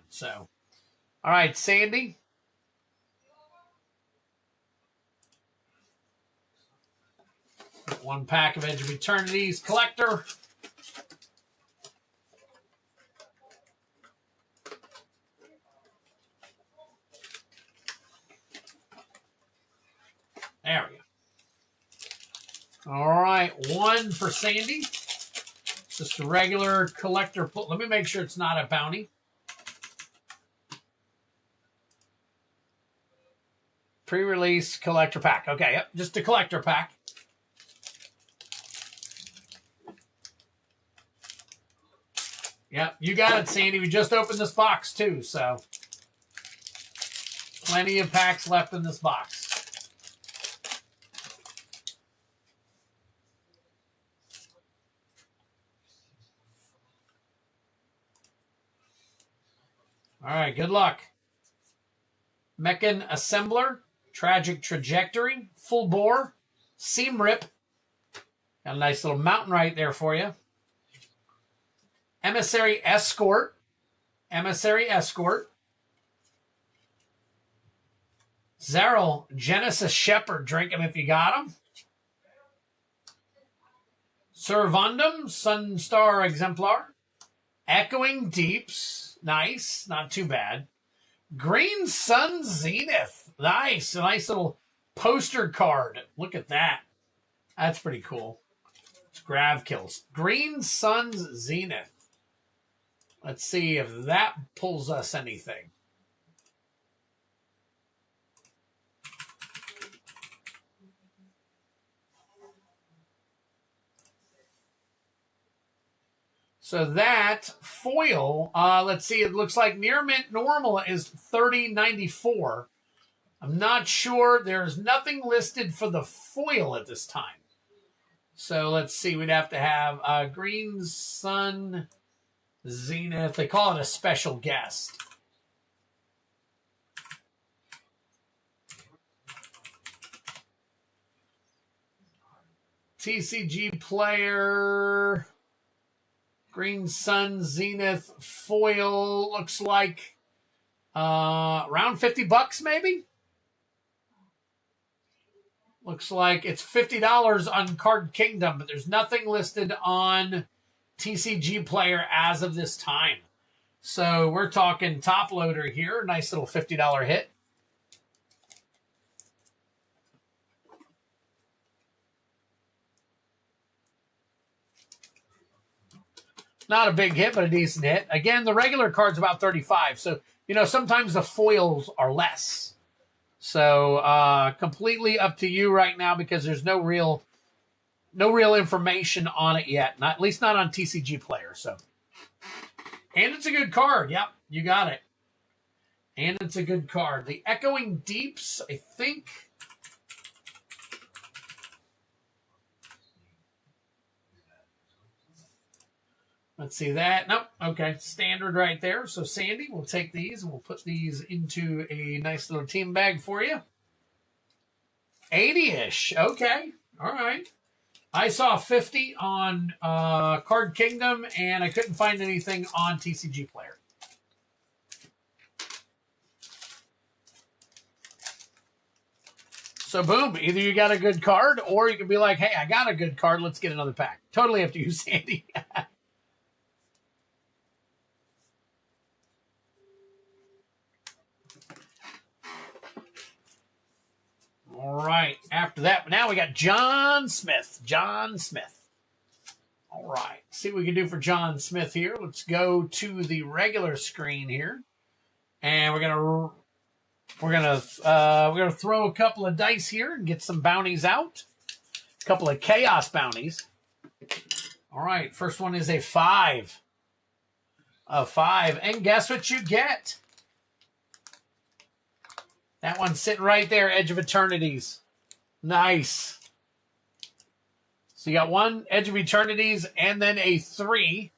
So, all right, Sandy. One pack of Edge of Eternity's collector. There we go. All right, 1 for Sandy. Just a regular collector. Let me make sure it's not a bounty. Pre-release collector pack. Okay, yep, just a collector pack. Yep, you got it, Sandy. We just opened this box, too, so plenty of packs left in this box. All right, good luck. Mechan Assembler, Tragic Trajectory, Full Bore, Seam Rip. Got a nice little mountain right there for you. Emissary Escort. Zeril, Genesis Shepherd, drink him if you got him. Servundum, Sunstar Exemplar. Echoing Deeps, nice, not too bad. Green Sun Zenith, nice, a nice little poster card. Look at that. That's pretty cool. It's Grav Kills. Green Sun's Zenith. Let's see if that pulls us anything. So that foil, let's see, it looks like near mint normal is 30.94. I'm not sure. There's nothing listed for the foil at this time. So let's see. We'd have to have Green Sun Zenith. They call it a special guest. TCG player. Green Sun Zenith foil looks like around $50 maybe. Looks like it's $50 on Card Kingdom, but there's nothing listed on TCG player as of this time. So we're talking top loader here. Nice little $50 hit. Not a big hit, but a decent hit. Again, the regular card's about 35. So, you know, sometimes the foils are less. So, completely up to you right now because there's no real information on it yet. Not, at least not on TCG player. So, and it's a good card. Yep, you got it. And it's a good card. The Echoing Deeps, I think. Let's see that. Nope. Okay. Standard right there. So, Sandy, we'll take these and we'll put these into a nice little team bag for you. 80-ish. Okay. All right. I saw 50 on Card Kingdom, and I couldn't find anything on TCG Player. So, boom. Either you got a good card, or you can be like, hey, I got a good card. Let's get another pack. Totally up to you, Sandy. All right. After that, now we got John Smith. John Smith. All right. See what we can do for John Smith here. Let's go to the regular screen here, and we're gonna throw a couple of dice here and get some bounties out. A couple of chaos bounties. All right. First one is a 5. A 5, and guess what you get? That one's sitting right there, Edge of Eternities. Nice. So you got one Edge of Eternities and then a 3.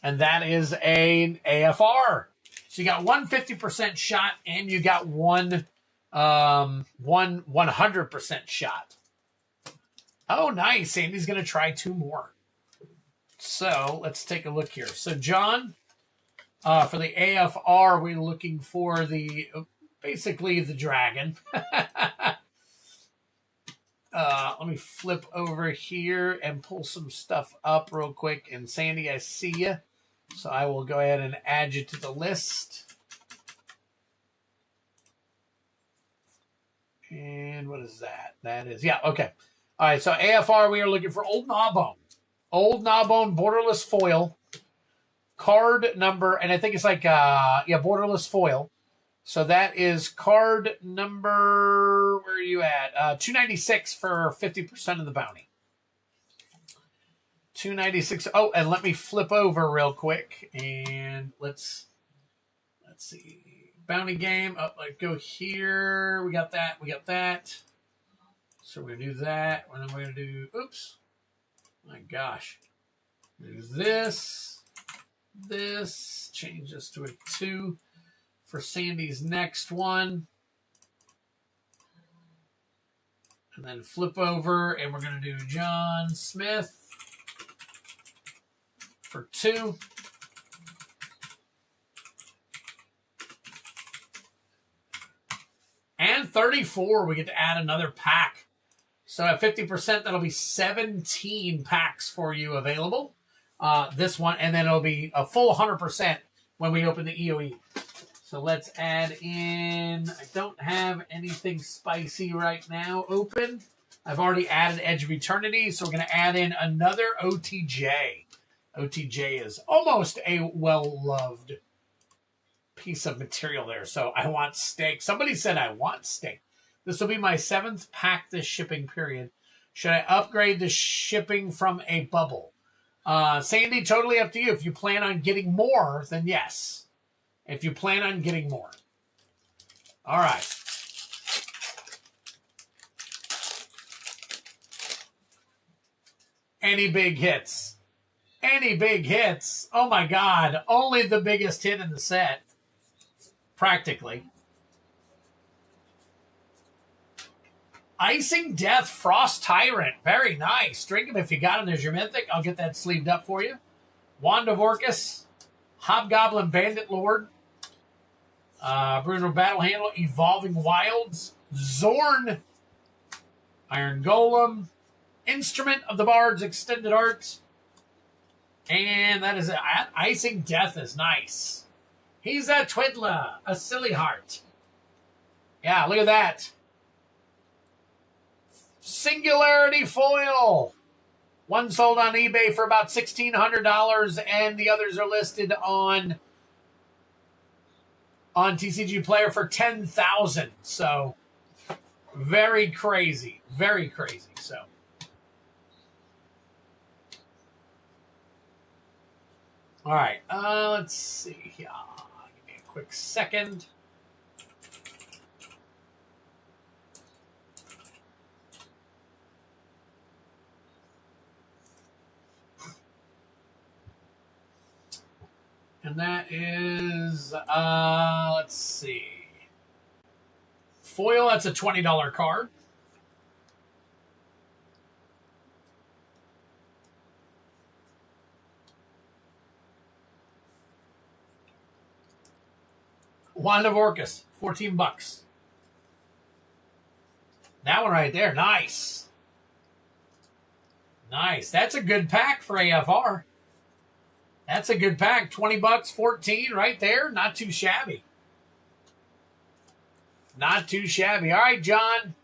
And that is an AFR. So you got 150% shot and you got one 100% shot. Oh, nice. Sandy's going to try 2 more. So let's take a look here. So, John, for the AFR, we're looking for basically the dragon. Let me flip over here and pull some stuff up real quick. And Sandy, I see you. So I will go ahead and add you to the list. And what is that? That is, yeah, okay. All right, so AFR, we are looking for Old Gnawbone. Old Gnawbone Borderless Foil. Card number, and I think it's like, Borderless Foil. So that is card number, where are you at? 296 for 50% of the bounty. 296. Oh, and let me flip over real quick. And let's see. Bounty game. Oh, let's go here. We got that. We got that. So we're going to do that. And then we're going to do, oops. My gosh. Do this. This. Change this to a 2. For Sandy's next one. And then flip over, and we're going to do John Smith for 2. And 34, we get to add another pack. So at 50%, that'll be 17 packs for you available. This one, and then it'll be a full 100% when we open the EoE. So let's add in, I don't have anything spicy right now open. I've already added Edge of Eternity, so we're going to add in another OTJ. OTJ is almost a well-loved piece of material there. So I want steak. Somebody said I want steak. This will be my 7th pack this shipping period. Should I upgrade the shipping from a bubble? Sandy, totally up to you. If you plan on getting more, then yes. If you plan on getting more. All right. Any big hits? Any big hits? Oh my God. Only the biggest hit in the set. Practically. Icing Death Frost Tyrant. Very nice. Drink him if you got him. There's your Mythic. I'll get that sleeved up for you. Wand of Orcus. Hobgoblin Bandit Lord. Bruno Battle Handle. Evolving Wilds. Zorn. Iron Golem. Instrument of the Bard's Extended Art. And that is it. Icing Death is nice. He's a Twiddler. A Silly Heart. Yeah, look at that. Singularity Foil. One sold on eBay for about $1,600, and the others are listed on TCG Player for $10,000. So, very crazy. Very crazy. So, all right. Let's see here. Give me a quick second. And that is, let's see. Foil, that's a $20 card. Wand of Orcus, $14. That one right there, nice. Nice. That's a good pack for AFR. That's a good pack. $20, 14 right there. Not too shabby. Not too shabby. All right, John.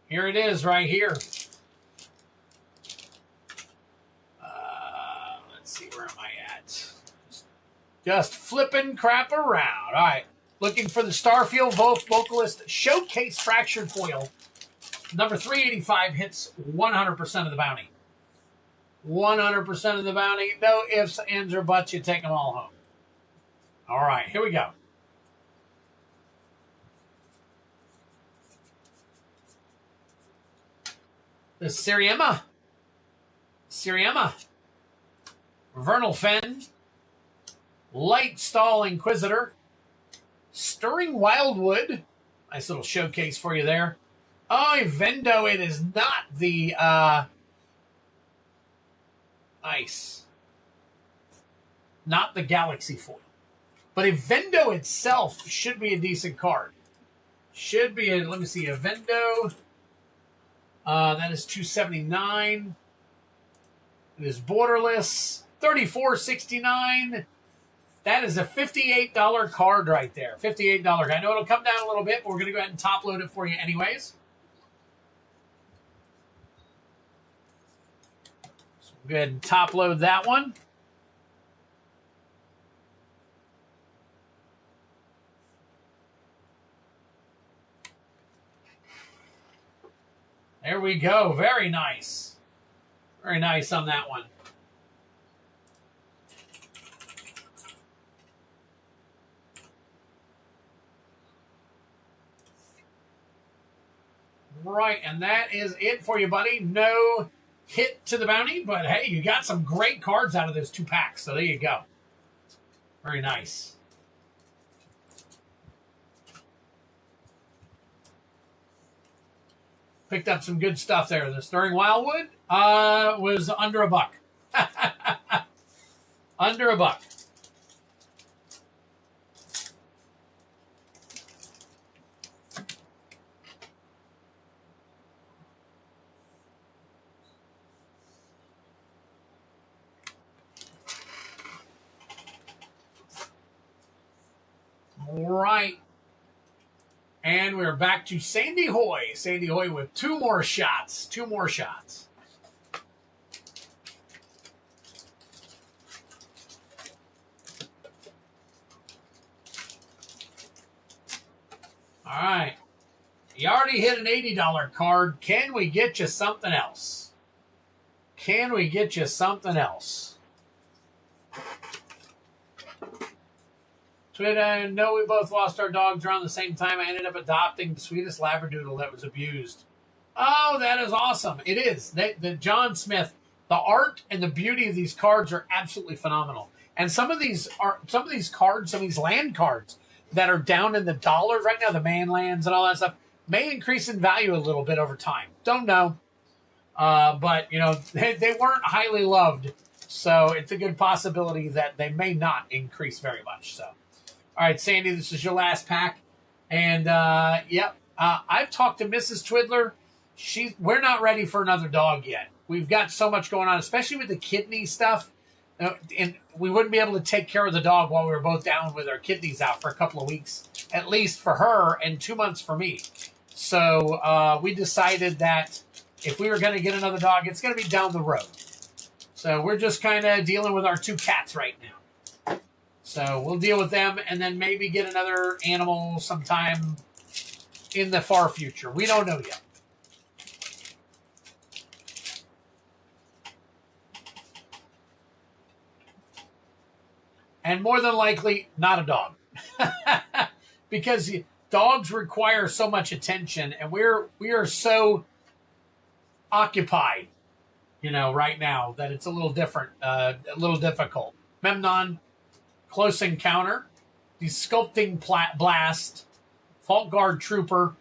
Here it is right here. Let's see. Where am I at? Just flipping crap around. All right. Looking for the Starfield Vocalist Showcase Fractured Foil. Number 385 hits 100% of the bounty. 100% of the bounty. No ifs, ands, or buts. You take them all home. All right, here we go. The Siriema. Vernal Fen. Lightstall Inquisitor. Stirring Wildwood. Nice little showcase for you there. Oh, Vendo, it is not the... Nice. Not the Galaxy foil. But a Vendo itself should be a decent card. Should be a, let me see, a Vendo. That is $279. It is borderless. $34.69. That is a $58 card right there. $58. I know it'll come down a little bit, but we're going to go ahead and top load it for you anyways. Go ahead and top load that one. There we go. Very nice. Very nice on that one. Right, and that is it for you, buddy. No hit to the bounty, but hey, you got some great cards out of those 2 packs, so there you go. Very nice. Picked up some good stuff there. The Stirring Wildwood was under $1. Under $1. All right. And we're back to Sandy Hoy. Sandy Hoy with 2 more shots. 2 more shots. All right. You already hit an $80 card. Can we get you something else? Can we get you something else? Twitter, no, we both lost our dogs around the same time. I ended up adopting the sweetest Labradoodle that was abused. Oh, that is awesome. It is. The John Smith, the art and the beauty of these cards are absolutely phenomenal. And some of these cards, some of these land cards that are down in the dollars right now, the man lands and all that stuff, may increase in value a little bit over time. Don't know. But, you know, they weren't highly loved. So it's a good possibility that they may not increase very much. So, all right, Sandy, this is your last pack. And, yep, I've talked to Mrs. Twiddler. We're not ready for another dog yet. We've got so much going on, especially with the kidney stuff. And we wouldn't be able to take care of the dog while we were both down with our kidneys out for a couple of weeks, at least for her, and 2 months for me. So we decided that if we were going to get another dog, it's going to be down the road. So we're just kind of dealing with our 2 cats right now. So we'll deal with them and then maybe get another animal sometime in the far future. We don't know yet. And more than likely, not a dog. Because dogs require so much attention, and we are so occupied, you know, right now that it's a little different, a little difficult. Memnon, Close Encounter, Desculpting Blast, Fault Guard Trooper.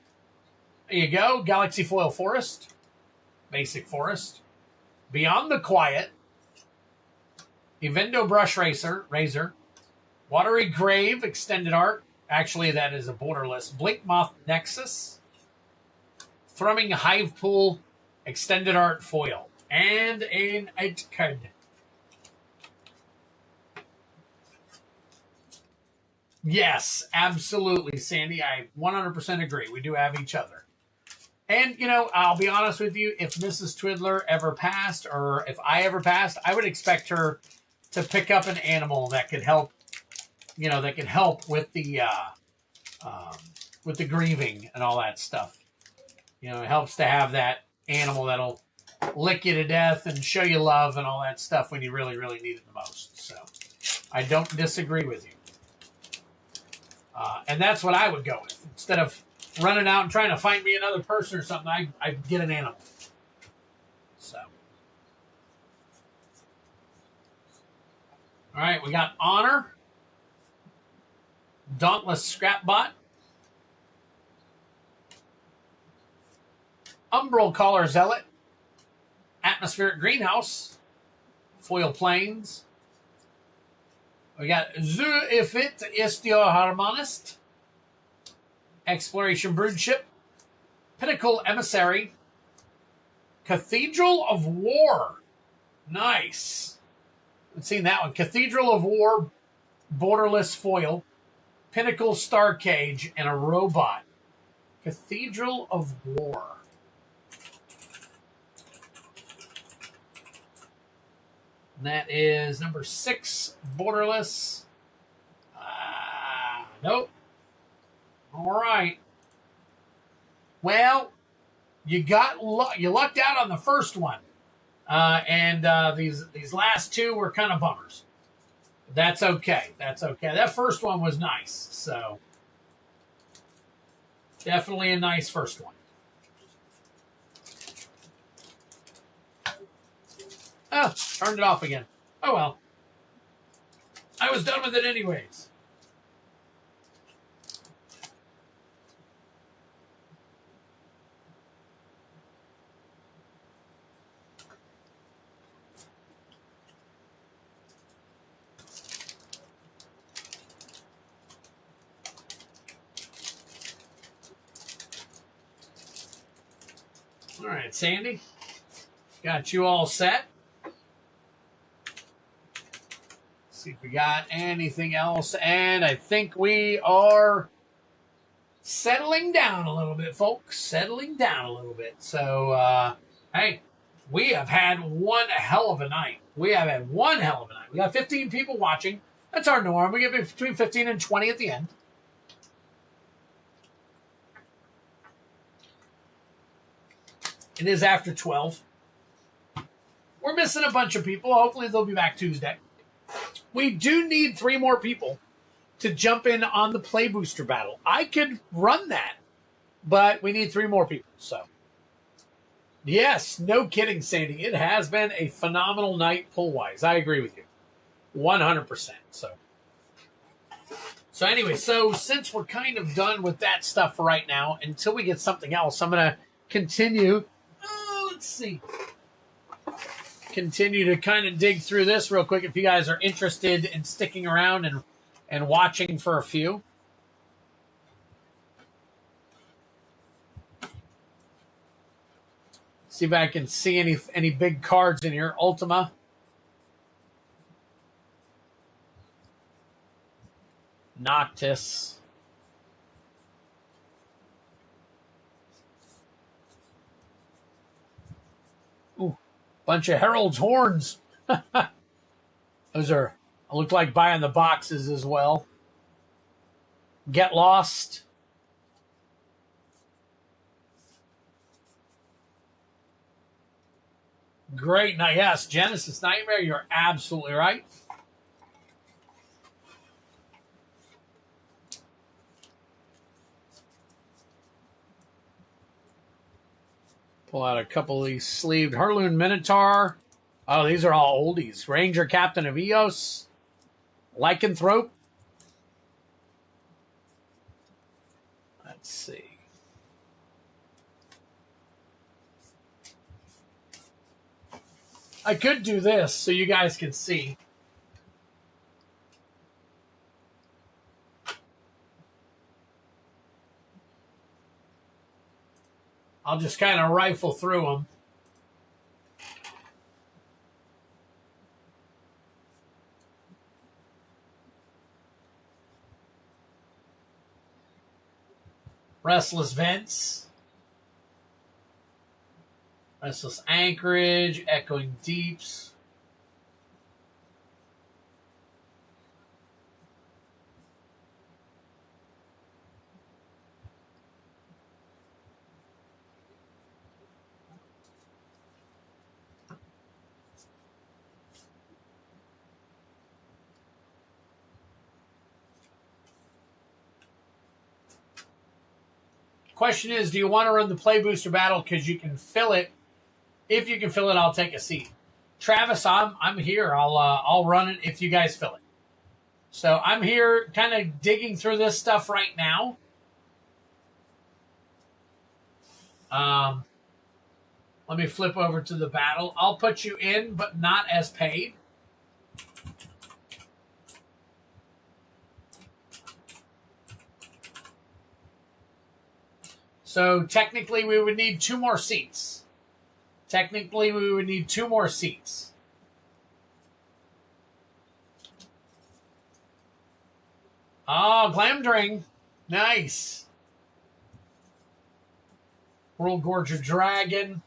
There you go. Galaxy Foil Forest, Basic Forest, Beyond the Quiet, Evendo Brush Razor, Watery Grave, Extended Art. Actually, that is a borderless. Blink Moth Nexus, Thrumming Hive Pool, Extended Art Foil, and an 8 card. Yes, absolutely, Sandy. I 100% agree. We do have each other. And, you know, I'll be honest with you, if Mrs. Twiddler ever passed, or if I ever passed, I would expect her to pick up an animal that could help, you know, that could help with the grieving and all that stuff. You know, it helps to have that animal that'll lick you to death and show you love and all that stuff when you really, really need it the most. So I don't disagree with you. And that's what I would go with. Instead of running out and trying to find me another person or something, I'd get an animal. So. All right, we got Honor, Dauntless Scrapbot, Umbral Caller Zealot, Atmospheric Greenhouse, Foil Plains. We got Zu Ifit Istio Harmonist, Exploration Broodship, Pinnacle Emissary, Cathedral of War. Nice. I've seen that one. Cathedral of War, borderless foil, Pinnacle Star Cage, and a robot. Cathedral of War. And that is number 6, borderless. Nope. All right. Well, you lucked out on the first one. And these last 2 were kind of bummers. That's okay. That's okay. That first one was nice. So definitely a nice first one. Oh, turned it off again. Oh well. I was done with it anyways. All right, Sandy. Got you all set. See if we got anything else. And I think we are settling down a little bit, folks. Settling down a little bit. So, hey, we have had one hell of a night. We have had one hell of a night. We got 15 people watching. That's our norm. We get between 15 and 20 at the end. It is after 12. We're missing a bunch of people. Hopefully they'll be back Tuesday. We do need 3 more people to jump in on the Play Booster battle. I could run that, but we need 3 more people. So, yes, no kidding, Sandy. It has been a phenomenal night pull-wise. I agree with you. 100%. So anyway, since we're kind of done with that stuff for right now, until we get something else, I'm going to continue. Let's see. Continue to kind of dig through this real quick if you guys are interested in sticking around and watching for a few. See if I can see any big cards in here. Ultima. Noctis. Ooh, bunch of Herald's Horns. Those look like buying the boxes as well. Get Lost. Great night. Yes, Genesis Nightmare, you're absolutely right. Pull out a couple of these sleeved. Herloon Minotaur. Oh, these are all oldies. Ranger Captain of Eos. Lycanthrope. Let's see. I could do this so you guys can see. I'll just kind of rifle through them. Restless Vents. Restless Anchorage. Echoing Deeps. Question is, do you want to run the Play Booster battle because you can fill it? If you can fill it, I'll take a seat. Travis, I'm here. I'll run it if you guys fill it. So I'm here kind of digging through this stuff right now. Let me flip over to the battle. I'll put you in, but not as paid. So technically we would need 2 more seats. Technically we would need 2 more seats. Oh, Glamdring. Nice. World Gorger Dragon.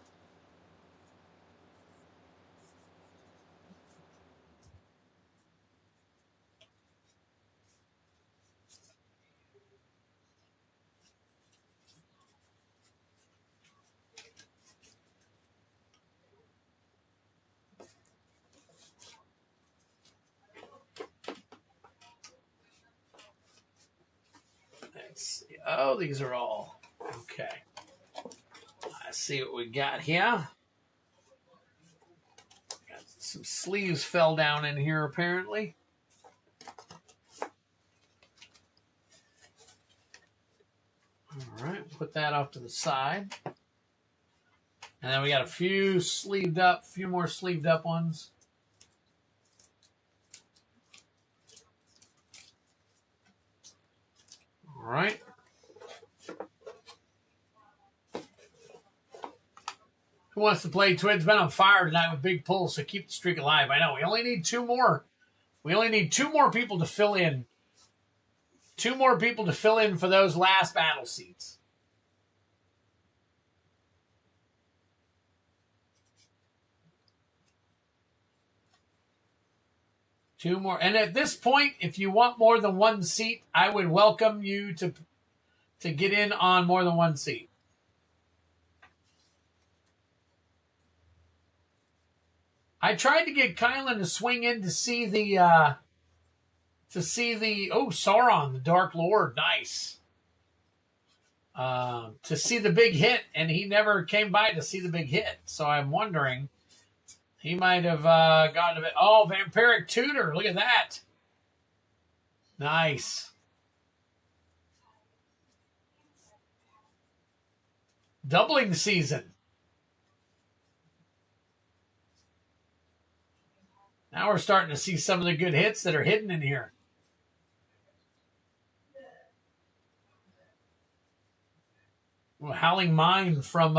Let's see. Oh, these are all okay. Let's see what we got here. Got some sleeves fell down in here apparently. All right, put that off to the side. And then we got a few sleeved up, few more sleeved up ones. All right. Who wants to play Twins? Been on fire tonight with big pulls, so keep the streak alive. I know. We only need 2 more. We only need 2 more people to fill in. 2 more people to fill in for those last battle seats. Two more. And at this point, if you want more than 1 seat, I would welcome you to get in on more than 1 seat. I tried to get Kylan to swing in to see the Sauron, the Dark Lord, nice. To see the big hit, and he never came by to see the big hit. So I'm wondering, he might have gotten a bit. Oh, Vampiric Tutor, look at that. Nice. Doubling season. Now we're starting to see some of the good hits that are hidden in here. Well, Howling Mine from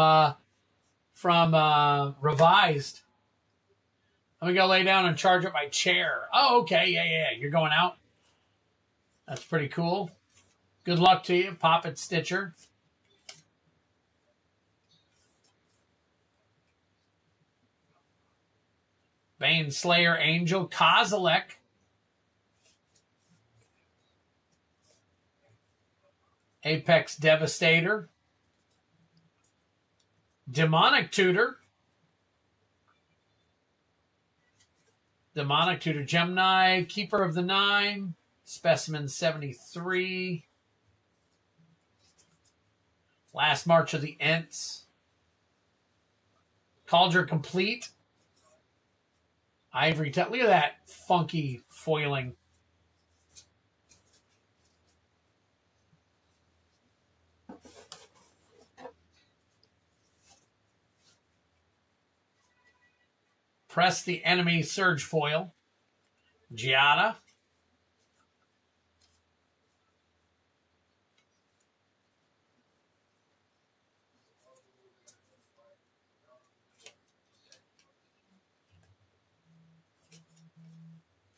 Revised. I'm going to go lay down and charge up my chair. Oh, okay. Yeah. You're going out? That's pretty cool. Good luck to you, Poppet Stitcher. Bane Slayer Angel, Kozilek. Apex Devastator. Demonic Tutor. Demonic Tutor Gemini, Keeper of the Nine, Specimen 73. Last March of the Ents. Cauldron Complete. Ivory Look at that funky foiling. Press the Enemy Surge Foil. Giada.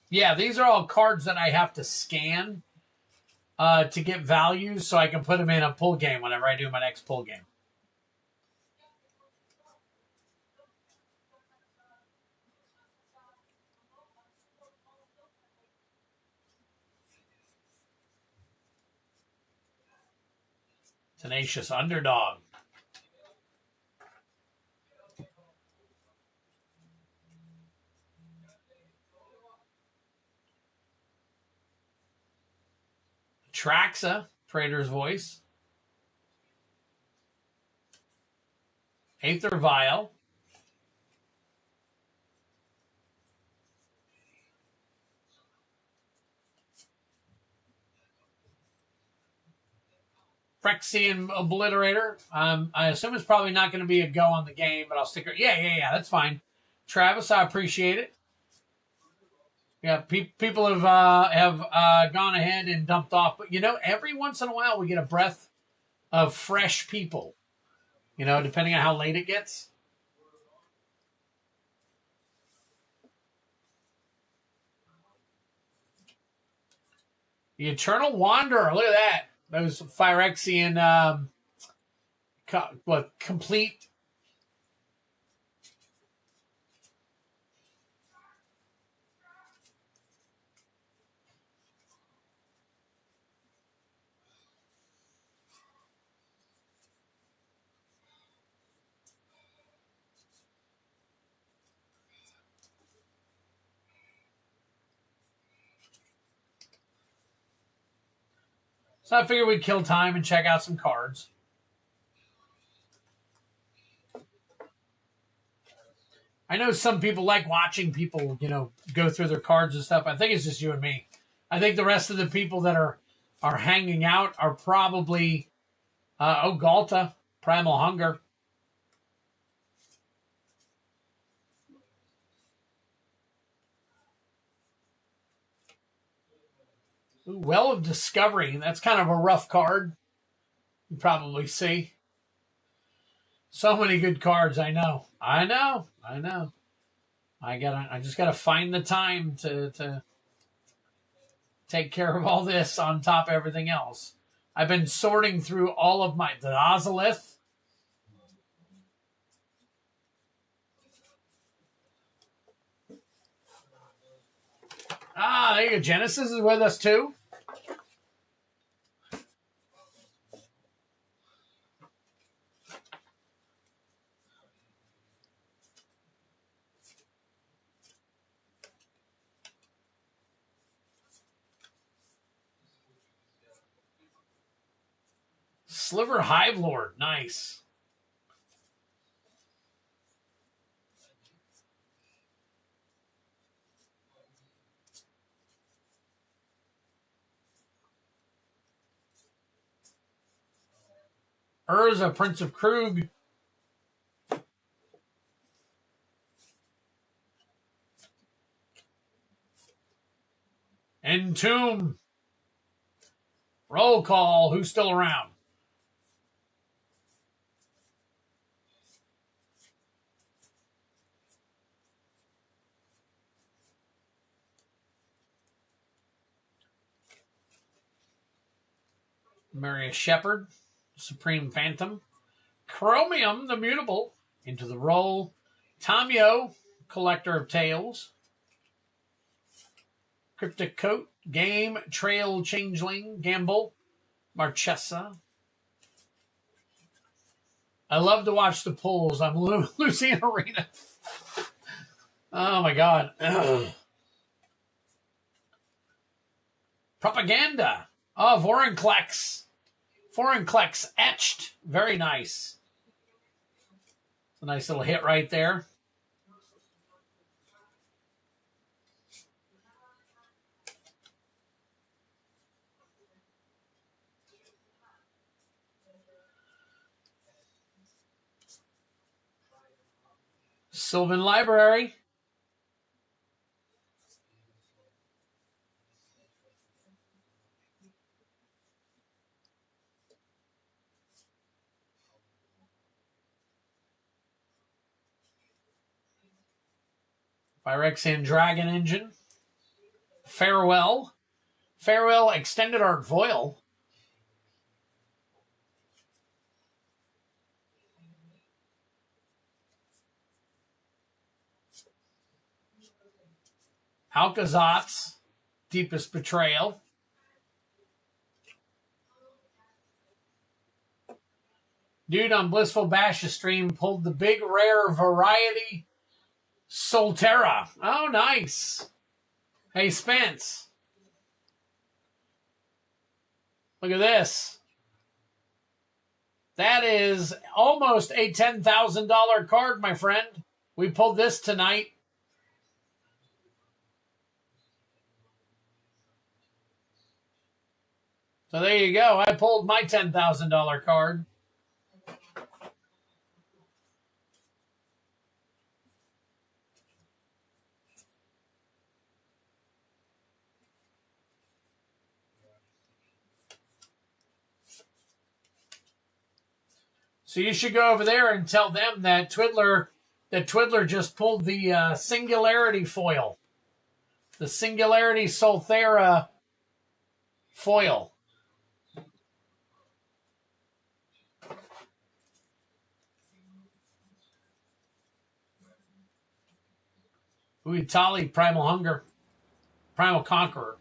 Yeah, these are all cards that I have to scan to get values so I can put them in a pull game whenever I do my next pull game. Tenacious Underdog. Traxa, Praetor's Voice. Aether Vial. Phyrexian Obliterator. I assume it's probably not going to be a go on the game, but I'll stick it. Yeah, that's fine. Travis, I appreciate it. Yeah, people have gone ahead and dumped off, but every once in a while we get a breath of fresh people. Depending on how late it gets. The Eternal Wanderer. Look at that. Those Phyrexian complete. So I figured we'd kill time and check out some cards. I know some people like watching people, go through their cards and stuff. I think it's just you and me. I think the rest of the people that are hanging out are probably Galta, Primal Hunger. Ooh, Well of Discovery. That's kind of a rough card. You probably see. So many good cards, I know. I just gotta find the time to take care of all this on top of everything else. I've been sorting through all of the Ozolith. There you go. Genesis is with us too. Sliver Hive Lord. Nice. Urza, Prince of Krug. Entomb. Roll call. Who's still around? Marius Shepherd. Supreme Phantom. Chromium, the Mutable. Into the roll. Tamio, Collector of Tales. Cryptic Coat. Game, Trail Changeling. Gamble. Marchesa. I love to watch the polls. I'm Lucian Arena. Oh my God. Propaganda. Oh, Vorinclex. Vorinclex etched. Very nice. It's a nice little hit right there. Sylvan Library. Phyrexian Dragon Engine. Farewell. Farewell Extended Art Foil. Alcazat's Deepest Betrayal. Dude on Blissful Bash's stream pulled the big rare variety Solterra. Oh, nice. Hey, Spence. Look at this. That is almost a $10,000 card, my friend. We pulled this tonight. So there you go. I pulled my $10,000 card. So you should go over there and tell them that Twiddler just pulled the Singularity foil. The Singularity Solterra foil. Uitali, Primal Hunger. Primal Conqueror.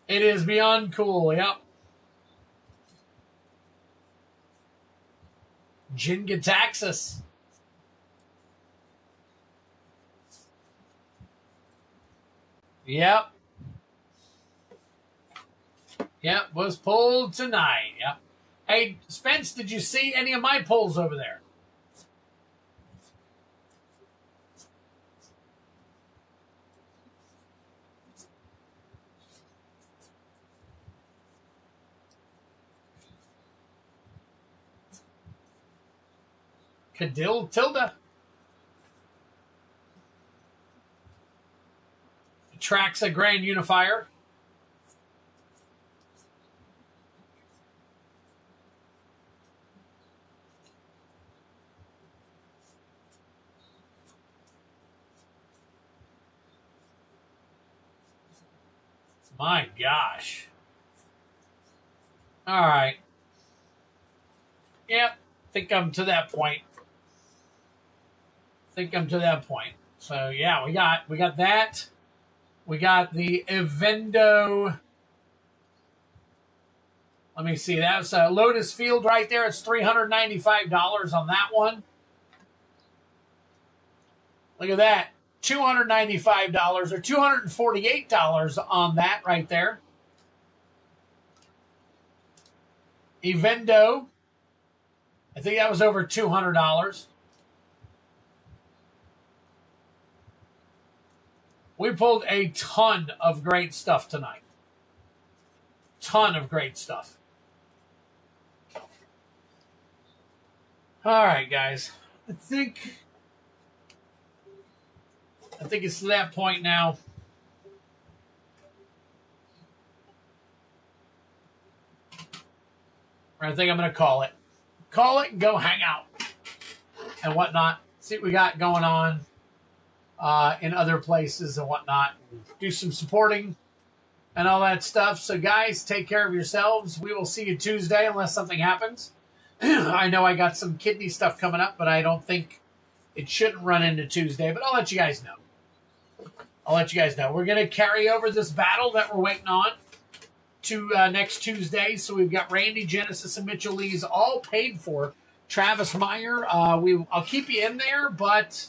It is beyond cool, yep. Jin-Gitaxias. Yep. Yep, was pulled tonight, yep. Hey, Spence, did you see any of my pulls over there? Cadil Tilda. Traxa Grand Unifier. My gosh. All right. Yep. Think I'm to that point. So yeah, we got that. We got the Evendo. Let me see. That's Lotus Field right there. It's $395 on that one. Look at that. $295 or $248 on that right there. Evendo, I think that was over $200. We pulled a ton of great stuff tonight. Ton of great stuff. All right, guys. I think it's to that point now. I think I'm going to call it. Call it and go hang out and whatnot. See what we got going on in other places and whatnot. Do some supporting and all that stuff. So, guys, take care of yourselves. We will see you Tuesday unless something happens. I know I got some kidney stuff coming up, but I don't think it shouldn't run into Tuesday. But I'll let you guys know. We're going to carry over this battle that we're waiting on to next Tuesday. So we've got Randy, Genesis, and Mitchell Lee's all paid for. Travis Meyer, I'll keep you in there, but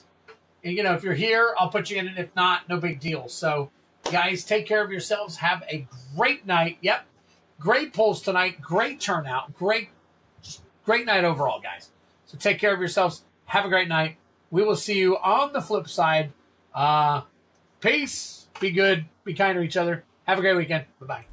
if you're here, I'll put you in, and if not, no big deal. So, guys, take care of yourselves. Have a great night. Yep, great polls tonight. Great turnout. Great night overall, guys. So take care of yourselves. Have a great night. We will see you on the flip side. Peace. Be good. Be kind to each other. Have a great weekend. Bye-bye.